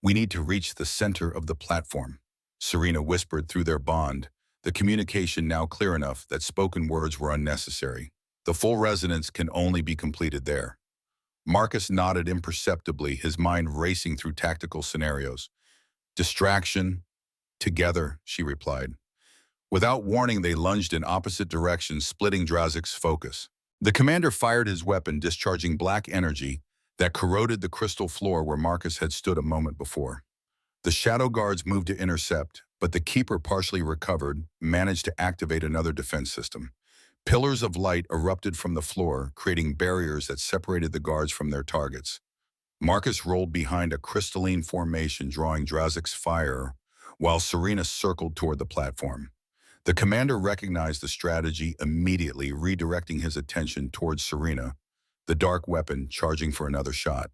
"We need to reach the center of the platform," Serena whispered through their bond, the communication now clear enough that spoken words were unnecessary. "The full resonance can only be completed there." Marcus nodded imperceptibly, his mind racing through tactical scenarios. "Distraction. Together," she replied. Without warning, they lunged in opposite directions, splitting Drazix's focus. The commander fired his weapon, discharging black energy that corroded the crystal floor where Marcus had stood a moment before. The shadow guards moved to intercept, but the keeper, partially recovered, managed to activate another defense system. Pillars of light erupted from the floor, creating barriers that separated the guards from their targets. Marcus rolled behind a crystalline formation, drawing Drazix's fire, while Serena circled toward the platform. The commander recognized the strategy immediately, redirecting his attention towards Serena. the dark weapon charging for another shot.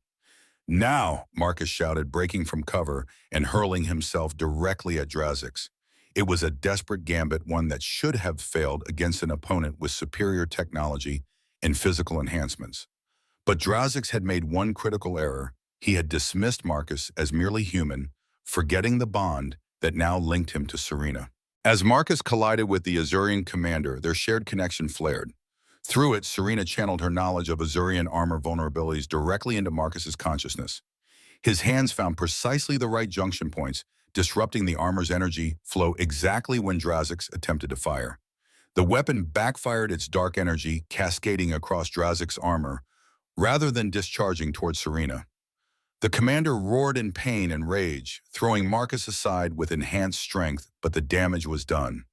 Now, Marcus shouted, breaking from cover and hurling himself directly at Drazix. It was a desperate gambit, one that should have failed against an opponent with superior technology and physical enhancements. But Drazix had made one critical error. He had dismissed Marcus as merely human, forgetting the bond that now linked him to Serena. As Marcus collided with the Azurian commander, their shared connection flared. Through it, Serena channeled her knowledge of Azurian armor vulnerabilities directly into Marcus's consciousness. His hands found precisely the right junction points, disrupting the armor's energy flow exactly when Drazix attempted to fire. The weapon backfired, its dark energy cascading across Drazix's armor, rather than discharging towards Serena. The commander roared in pain and rage, throwing Marcus aside with enhanced strength, but the damage was done.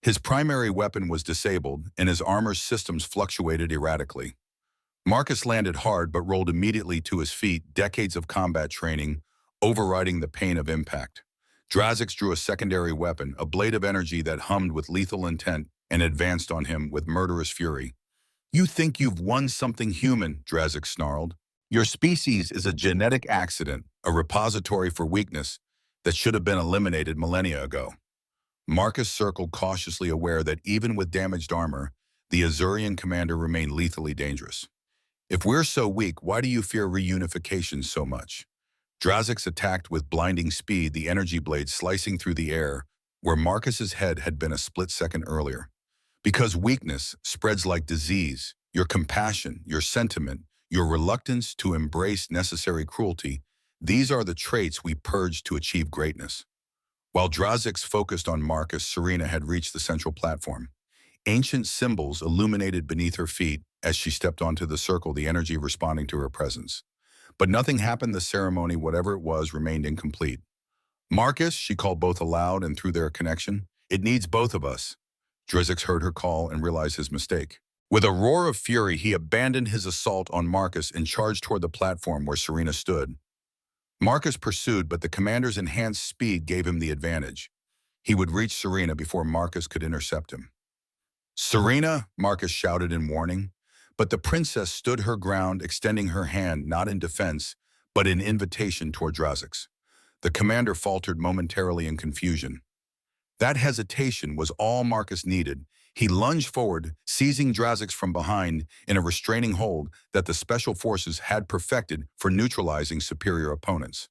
His primary weapon was disabled, and his armor's systems fluctuated erratically. Marcus landed hard but rolled immediately to his feet, decades of combat training overriding the pain of impact. Drazix drew a secondary weapon, a blade of energy that hummed with lethal intent, and advanced on him with murderous fury. "You think you've won something human," Drazix snarled. "Your species is a genetic accident, a repository for weakness that should have been eliminated millennia ago." Marcus circled cautiously, aware that even with damaged armor, the Azurian commander remained lethally dangerous. "If we're so weak, why do you fear reunification so much?" Drazix attacked with blinding speed, the energy blade slicing through the air where Marcus's head had been a split second earlier. "Because weakness spreads like disease, your compassion, your sentiment, your reluctance to embrace necessary cruelty, these are the traits we purge to achieve greatness." While Drazix focused on Marcus, Serena had reached the central platform. Ancient symbols illuminated beneath her feet as she stepped onto the circle, the energy responding to her presence. But nothing happened. The ceremony, whatever it was, remained incomplete. "Marcus," she called both aloud and through their connection, "it needs both of us." Drazix heard her call and realized his mistake. With a roar of fury, he abandoned his assault on Marcus and charged toward the platform where Serena stood. Marcus pursued, but the commander's enhanced speed gave him the advantage. He would reach Serena before Marcus could intercept him. "Serena," Marcus shouted in warning, but the princess stood her ground, extending her hand not in defense, but in invitation toward Drazix. The commander faltered momentarily in confusion. That hesitation was all Marcus needed. He lunged forward, seizing Drazix from behind in a restraining hold that the special forces had perfected for neutralizing superior opponents.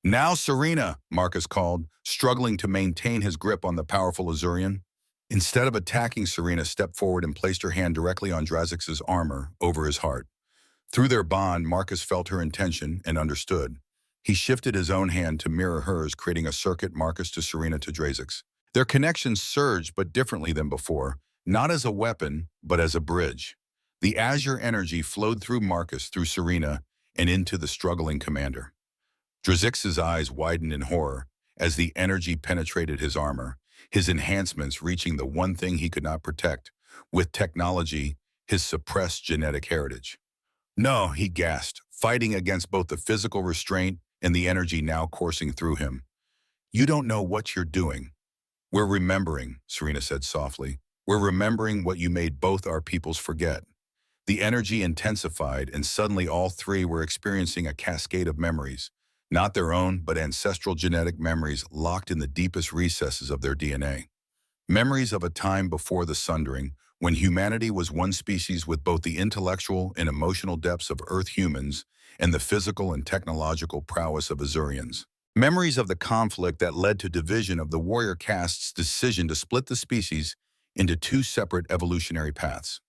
"Now, Serena," Marcus called, struggling to maintain his grip on the powerful Azurian. Instead of attacking, Serena stepped forward and placed her hand directly on Drazix's armor over his heart. Through their bond, Marcus felt her intention and understood. He shifted his own hand to mirror hers, creating a circuit, Marcus to Serena to Drazix. Their connection surged, but differently than before, not as a weapon, but as a bridge. The azure energy flowed through Marcus, through Serena, and into the struggling commander. Drazix's eyes widened in horror as the energy penetrated his armor, his enhancements reaching the one thing he could not protect, with technology, his suppressed genetic heritage. "No," he gasped, fighting against both the physical restraint and the energy now coursing through him. "You don't know what you're doing." "We're remembering," Serena said softly. "We're remembering what you made both our peoples forget." The energy intensified, and suddenly all three were experiencing a cascade of memories, not their own, but ancestral genetic memories locked in the deepest recesses of their DNA. Memories of a time before the sundering, when humanity was one species with both the intellectual and emotional depths of Earth humans and the physical and technological prowess of Azurians. Memories of the conflict that led to division, of the warrior caste's decision to split the species into two separate evolutionary paths.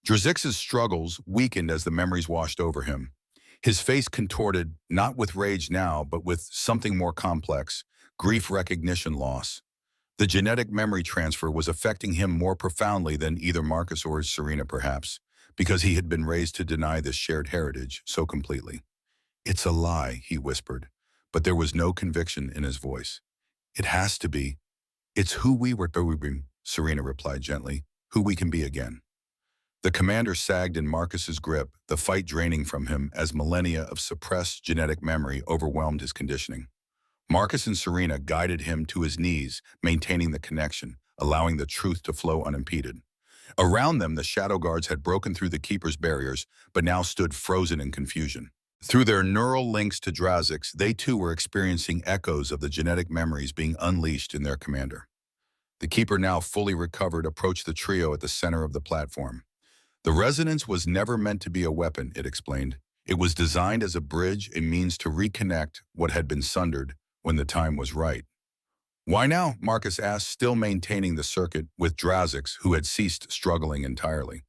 Drazix's struggles weakened as the memories washed over him. His face contorted, not with rage now, but with something more complex, grief, recognition, loss. The genetic memory transfer was affecting him more profoundly than either Marcus or Serena, perhaps, because he had been raised to deny this shared heritage so completely. "It's a lie," he whispered, but there was no conviction in his voice. "It has to be. It's who we were," Serena replied gently, "who we can be again." The commander sagged in Marcus's grip, the fight draining from him as millennia of suppressed genetic memory overwhelmed his conditioning. Marcus and Serena guided him to his knees, maintaining the connection, allowing the truth to flow unimpeded. Around them, the shadow guards had broken through the keeper's barriers, but now stood frozen in confusion. Through their neural links to Drazics, they too were experiencing echoes of the genetic memories being unleashed in their commander. The keeper, now fully recovered, approached the trio at the center of the platform. The resonance was never meant to be a weapon, it explained. It was designed as a bridge, a means to reconnect what had been sundered when the time was right. Why now? Marcus asked, still maintaining the circuit with Drazics, who had ceased struggling entirely.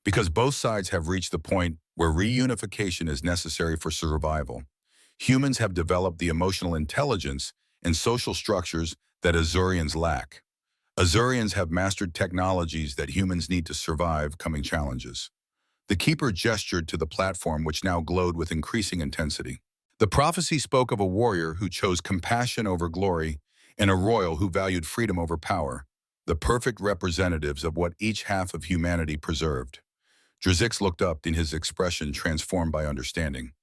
Because both sides have reached the point where reunification is necessary for survival. Humans have developed the emotional intelligence and social structures that Azurians lack. Azurians have mastered technologies that humans need to survive coming challenges. The keeper gestured to the platform, which now glowed with increasing intensity. The prophecy spoke of a warrior who chose compassion over glory and a royal who valued freedom over power, the perfect representatives of what each half of humanity preserved. Drazix looked up, in his expression transformed by understanding.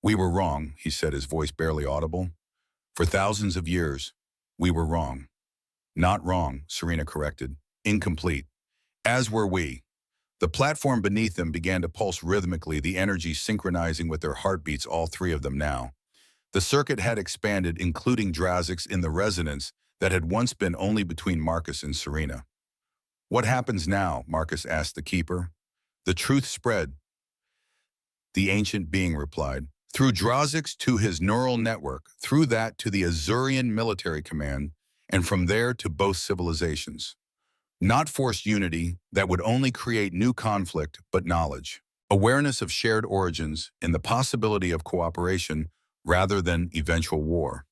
"We were wrong," he said, his voice barely audible. "For thousands of years, we were wrong." "Not wrong," Serena corrected. "Incomplete. As were we." The platform beneath them began to pulse rhythmically, the energy synchronizing with their heartbeats, all three of them now. The circuit had expanded, including Drazics in the resonance that had once been only between Marcus and Serena. "What happens now?" Marcus asked the keeper. "The truth spread," the ancient being replied. "Through Drazics to his neural network, through that to the Azurian military command, and from there to both civilizations. Not forced unity that would only create new conflict, but knowledge. Awareness of shared origins and the possibility of cooperation rather than eventual war."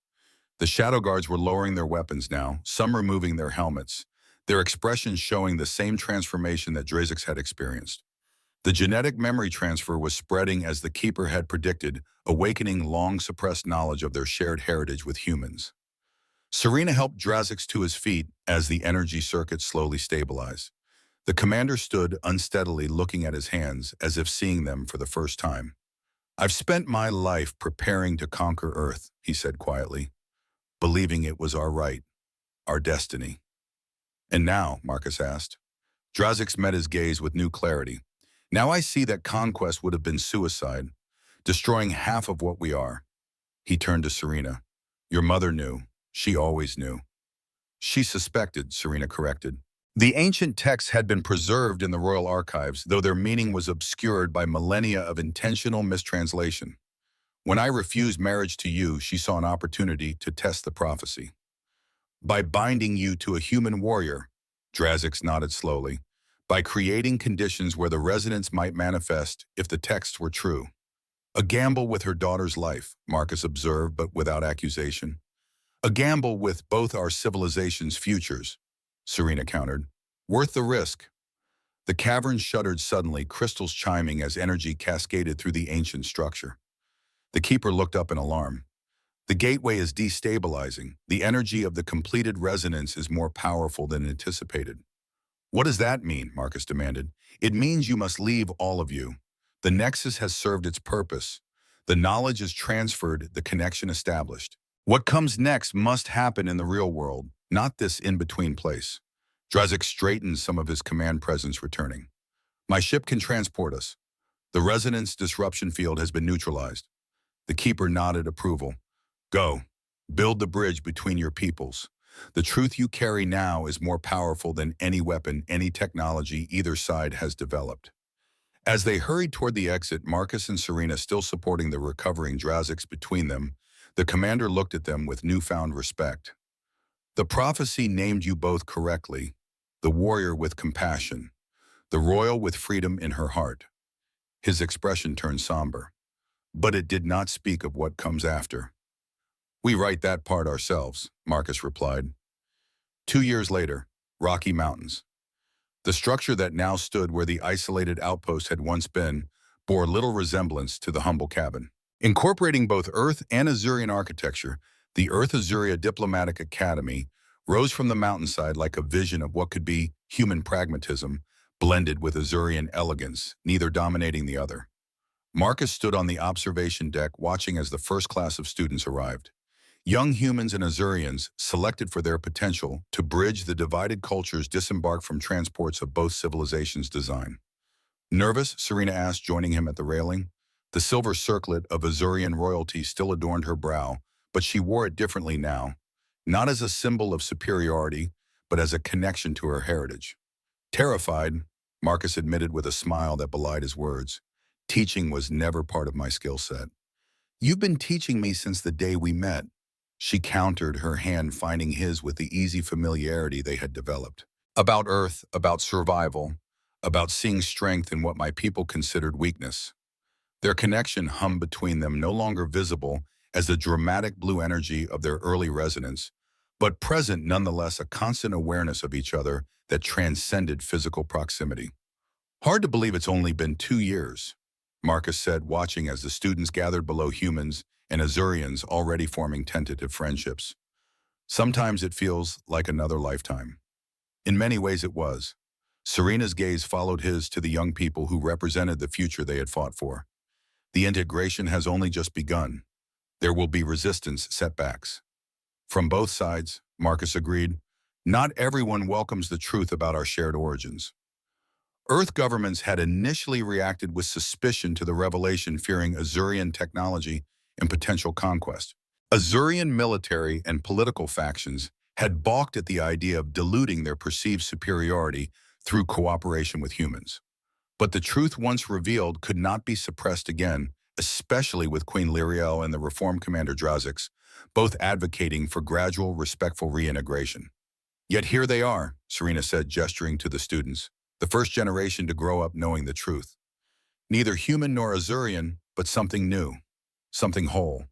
The Shadow Guards were lowering their weapons now, some removing their helmets, their expressions showing the same transformation that Drazics had experienced. The genetic memory transfer was spreading as the Keeper had predicted, awakening long-suppressed knowledge of their shared heritage with humans. Serena helped Drazics to his feet as the energy circuit slowly stabilized. The commander stood unsteadily, looking at his hands as if seeing them for the first time. "I've spent my life preparing to conquer Earth," he said quietly, "believing it was our right, our destiny." "And now?" Marcus asked. Drazics met his gaze with new clarity. "Now I see that conquest would have been suicide, destroying half of what we are." He turned to Serena. "Your mother knew. She always knew." "She suspected," Serena corrected. The ancient texts had been preserved in the royal archives, though their meaning was obscured by millennia of intentional mistranslation. "When I refused marriage to you, she saw an opportunity to test the prophecy. By binding you to a human warrior," Drazics nodded slowly, "by creating conditions where the resonance might manifest if the texts were true." "A gamble with her daughter's life," Marcus observed, but without accusation. "A gamble with both our civilization's futures," Serena countered. "Worth the risk." The cavern shuddered suddenly, crystals chiming as energy cascaded through the ancient structure. The keeper looked up in alarm. "The gateway is destabilizing. The energy of the completed resonance is more powerful than anticipated." "What does that mean?" Marcus demanded. "It means you must leave, all of you. The nexus has served its purpose. The knowledge is transferred, the connection established. What comes next must happen in the real world, not this in-between place." Drazic straightened, some of his command presence returning. "My ship can transport us. The resonance disruption field has been neutralized." The keeper nodded approval. "Go. Build the bridge between your peoples. The truth you carry now is more powerful than any weapon, any technology either side has developed." As they hurried toward the exit, Marcus and Serena still supporting the recovering Drazics between them, the commander looked at them with newfound respect. "The prophecy named you both correctly, the warrior with compassion, the royal with freedom in her heart." His expression turned somber. "But it did not speak of what comes after." "We write that part ourselves," Marcus replied. 2 years later, Rocky Mountains. The structure that now stood where the isolated outpost had once been bore little resemblance to the humble cabin. Incorporating both Earth and Azurian architecture, the Earth Azuria Diplomatic Academy rose from the mountainside like a vision of what could be human pragmatism, blended with Azurian elegance, neither dominating the other. Marcus stood on the observation deck watching as the first class of students arrived. Young humans and Azurians, selected for their potential to bridge the divided cultures, disembarked from transports of both civilizations' design. Nervous, Serena asked, joining him at the railing. The silver circlet of Azurian royalty still adorned her brow, but she wore it differently now, not as a symbol of superiority, but as a connection to her heritage. Terrified, Marcus admitted with a smile that belied his words. Teaching was never part of my skill set. You've been teaching me since the day we met. She countered, her hand finding his with the easy familiarity they had developed. About Earth, about survival, about seeing strength in what my people considered weakness. Their connection hummed between them, no longer visible as the dramatic blue energy of their early resonance, but present nonetheless, a constant awareness of each other that transcended physical proximity. Hard to believe it's only been 2 years, Marcus said, watching as the students gathered below, humans and Azurians already forming tentative friendships. Sometimes it feels like another lifetime. In many ways it was. Serena's gaze followed his to the young people who represented the future they had fought for. The integration has only just begun. There will be resistance, setbacks. From both sides, Marcus agreed. Not everyone welcomes the truth about our shared origins. Earth governments had initially reacted with suspicion to the revelation, fearing Azurian technology and potential conquest. Azurian military and political factions had balked at the idea of diluting their perceived superiority through cooperation with humans. But the truth once revealed could not be suppressed again, especially with Queen Lyriel and the Reform Commander Drazix, both advocating for gradual, respectful reintegration. Yet here they are, Serena said, gesturing to the students, the first generation to grow up knowing the truth. Neither human nor Azurian, but something new, something whole.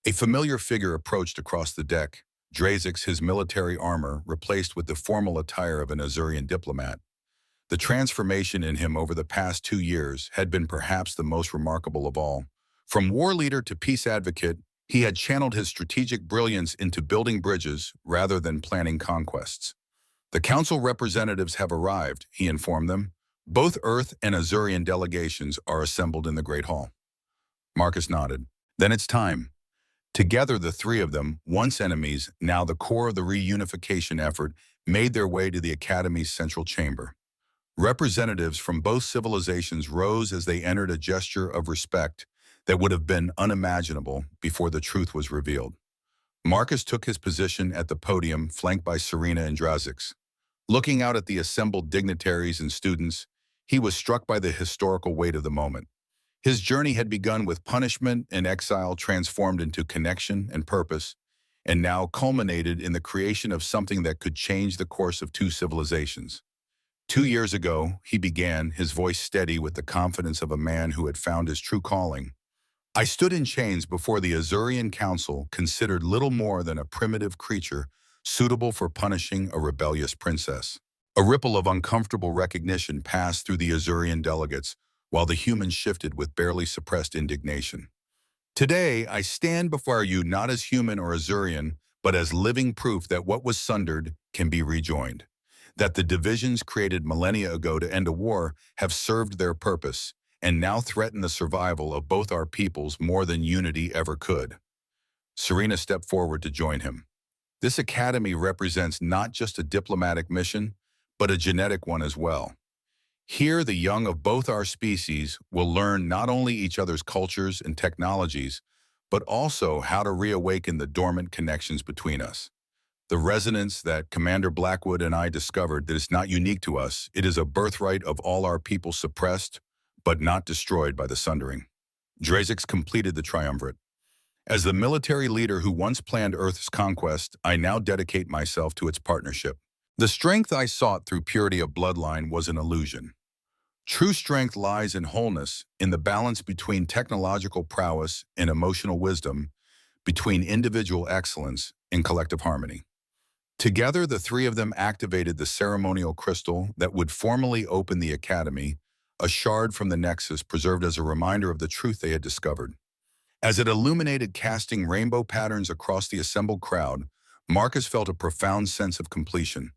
A familiar figure approached across the deck, Drazix, his military armor replaced with the formal attire of an Azurian diplomat. The transformation in him over the past 2 years had been perhaps the most remarkable of all. From war leader to peace advocate, he had channeled his strategic brilliance into building bridges rather than planning conquests. The council representatives have arrived, he informed them. Both Earth and Azurian delegations are assembled in the Great Hall. Marcus nodded. Then it's time. Together, the three of them, once enemies, now the core of the reunification effort, made their way to the Academy's central chamber. Representatives from both civilizations rose as they entered, a gesture of respect that would have been unimaginable before the truth was revealed. Marcus took his position at the podium, flanked by Serena and Drazix. Looking out at the assembled dignitaries and students, he was struck by the historical weight of the moment. His journey had begun with punishment and exile, transformed into connection and purpose, and now culminated in the creation of something that could change the course of 2 civilizations. 2 years ago, he began, his voice steady with the confidence of a man who had found his true calling. I stood in chains before the Azurian Council, considered little more than a primitive creature suitable for punishing a rebellious princess. A ripple of uncomfortable recognition passed through the Azurian delegates, while the humans shifted with barely suppressed indignation. Today, I stand before you not as human or Azurian, but as living proof that what was sundered can be rejoined. That the divisions created millennia ago to end a war have served their purpose, and now threaten the survival of both our peoples more than unity ever could. Serena stepped forward to join him. This academy represents not just a diplomatic mission, but a genetic one as well. Here, the young of both our species will learn not only each other's cultures and technologies, but also how to reawaken the dormant connections between us. The resonance that Commander Blackwood and I discovered that is not unique to us. It is a birthright of all our people, suppressed, but not destroyed by the sundering. Drazix completed the triumvirate. As the military leader who once planned Earth's conquest, I now dedicate myself to its partnership. The strength I sought through purity of bloodline was an illusion. True strength lies in wholeness, in the balance between technological prowess and emotional wisdom, between individual excellence and collective harmony. Together, the three of them activated the ceremonial crystal that would formally open the academy, a shard from the nexus preserved as a reminder of the truth they had discovered. As it illuminated, casting rainbow patterns across the assembled crowd, Marcus felt a profound sense of completion.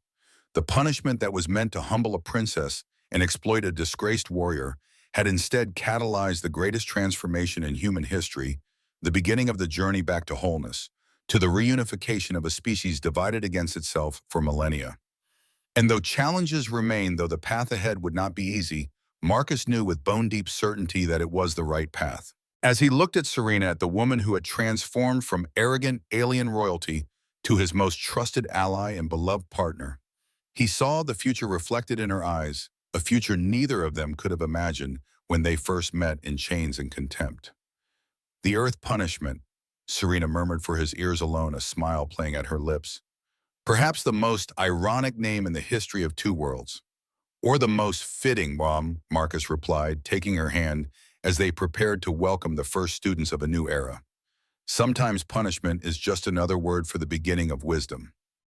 The punishment that was meant to humble a princess and exploit a disgraced warrior had instead catalyzed the greatest transformation in human history, the beginning of the journey back to wholeness, to the reunification of a species divided against itself for millennia. And though challenges remained, though the path ahead would not be easy, Marcus knew with bone-deep certainty that it was the right path. As he looked at Serena, at the woman who had transformed from arrogant alien royalty to his most trusted ally and beloved partner, he saw the future reflected in her eyes, a future neither of them could have imagined when they first met in chains and contempt. The Earth punishment, Serena murmured for his ears alone, a smile playing at her lips. Perhaps the most ironic name in the history of two worlds. Or the most fitting, Mom, Marcus replied, taking her hand as they prepared to welcome the first students of a new era. Sometimes punishment is just another word for the beginning of wisdom.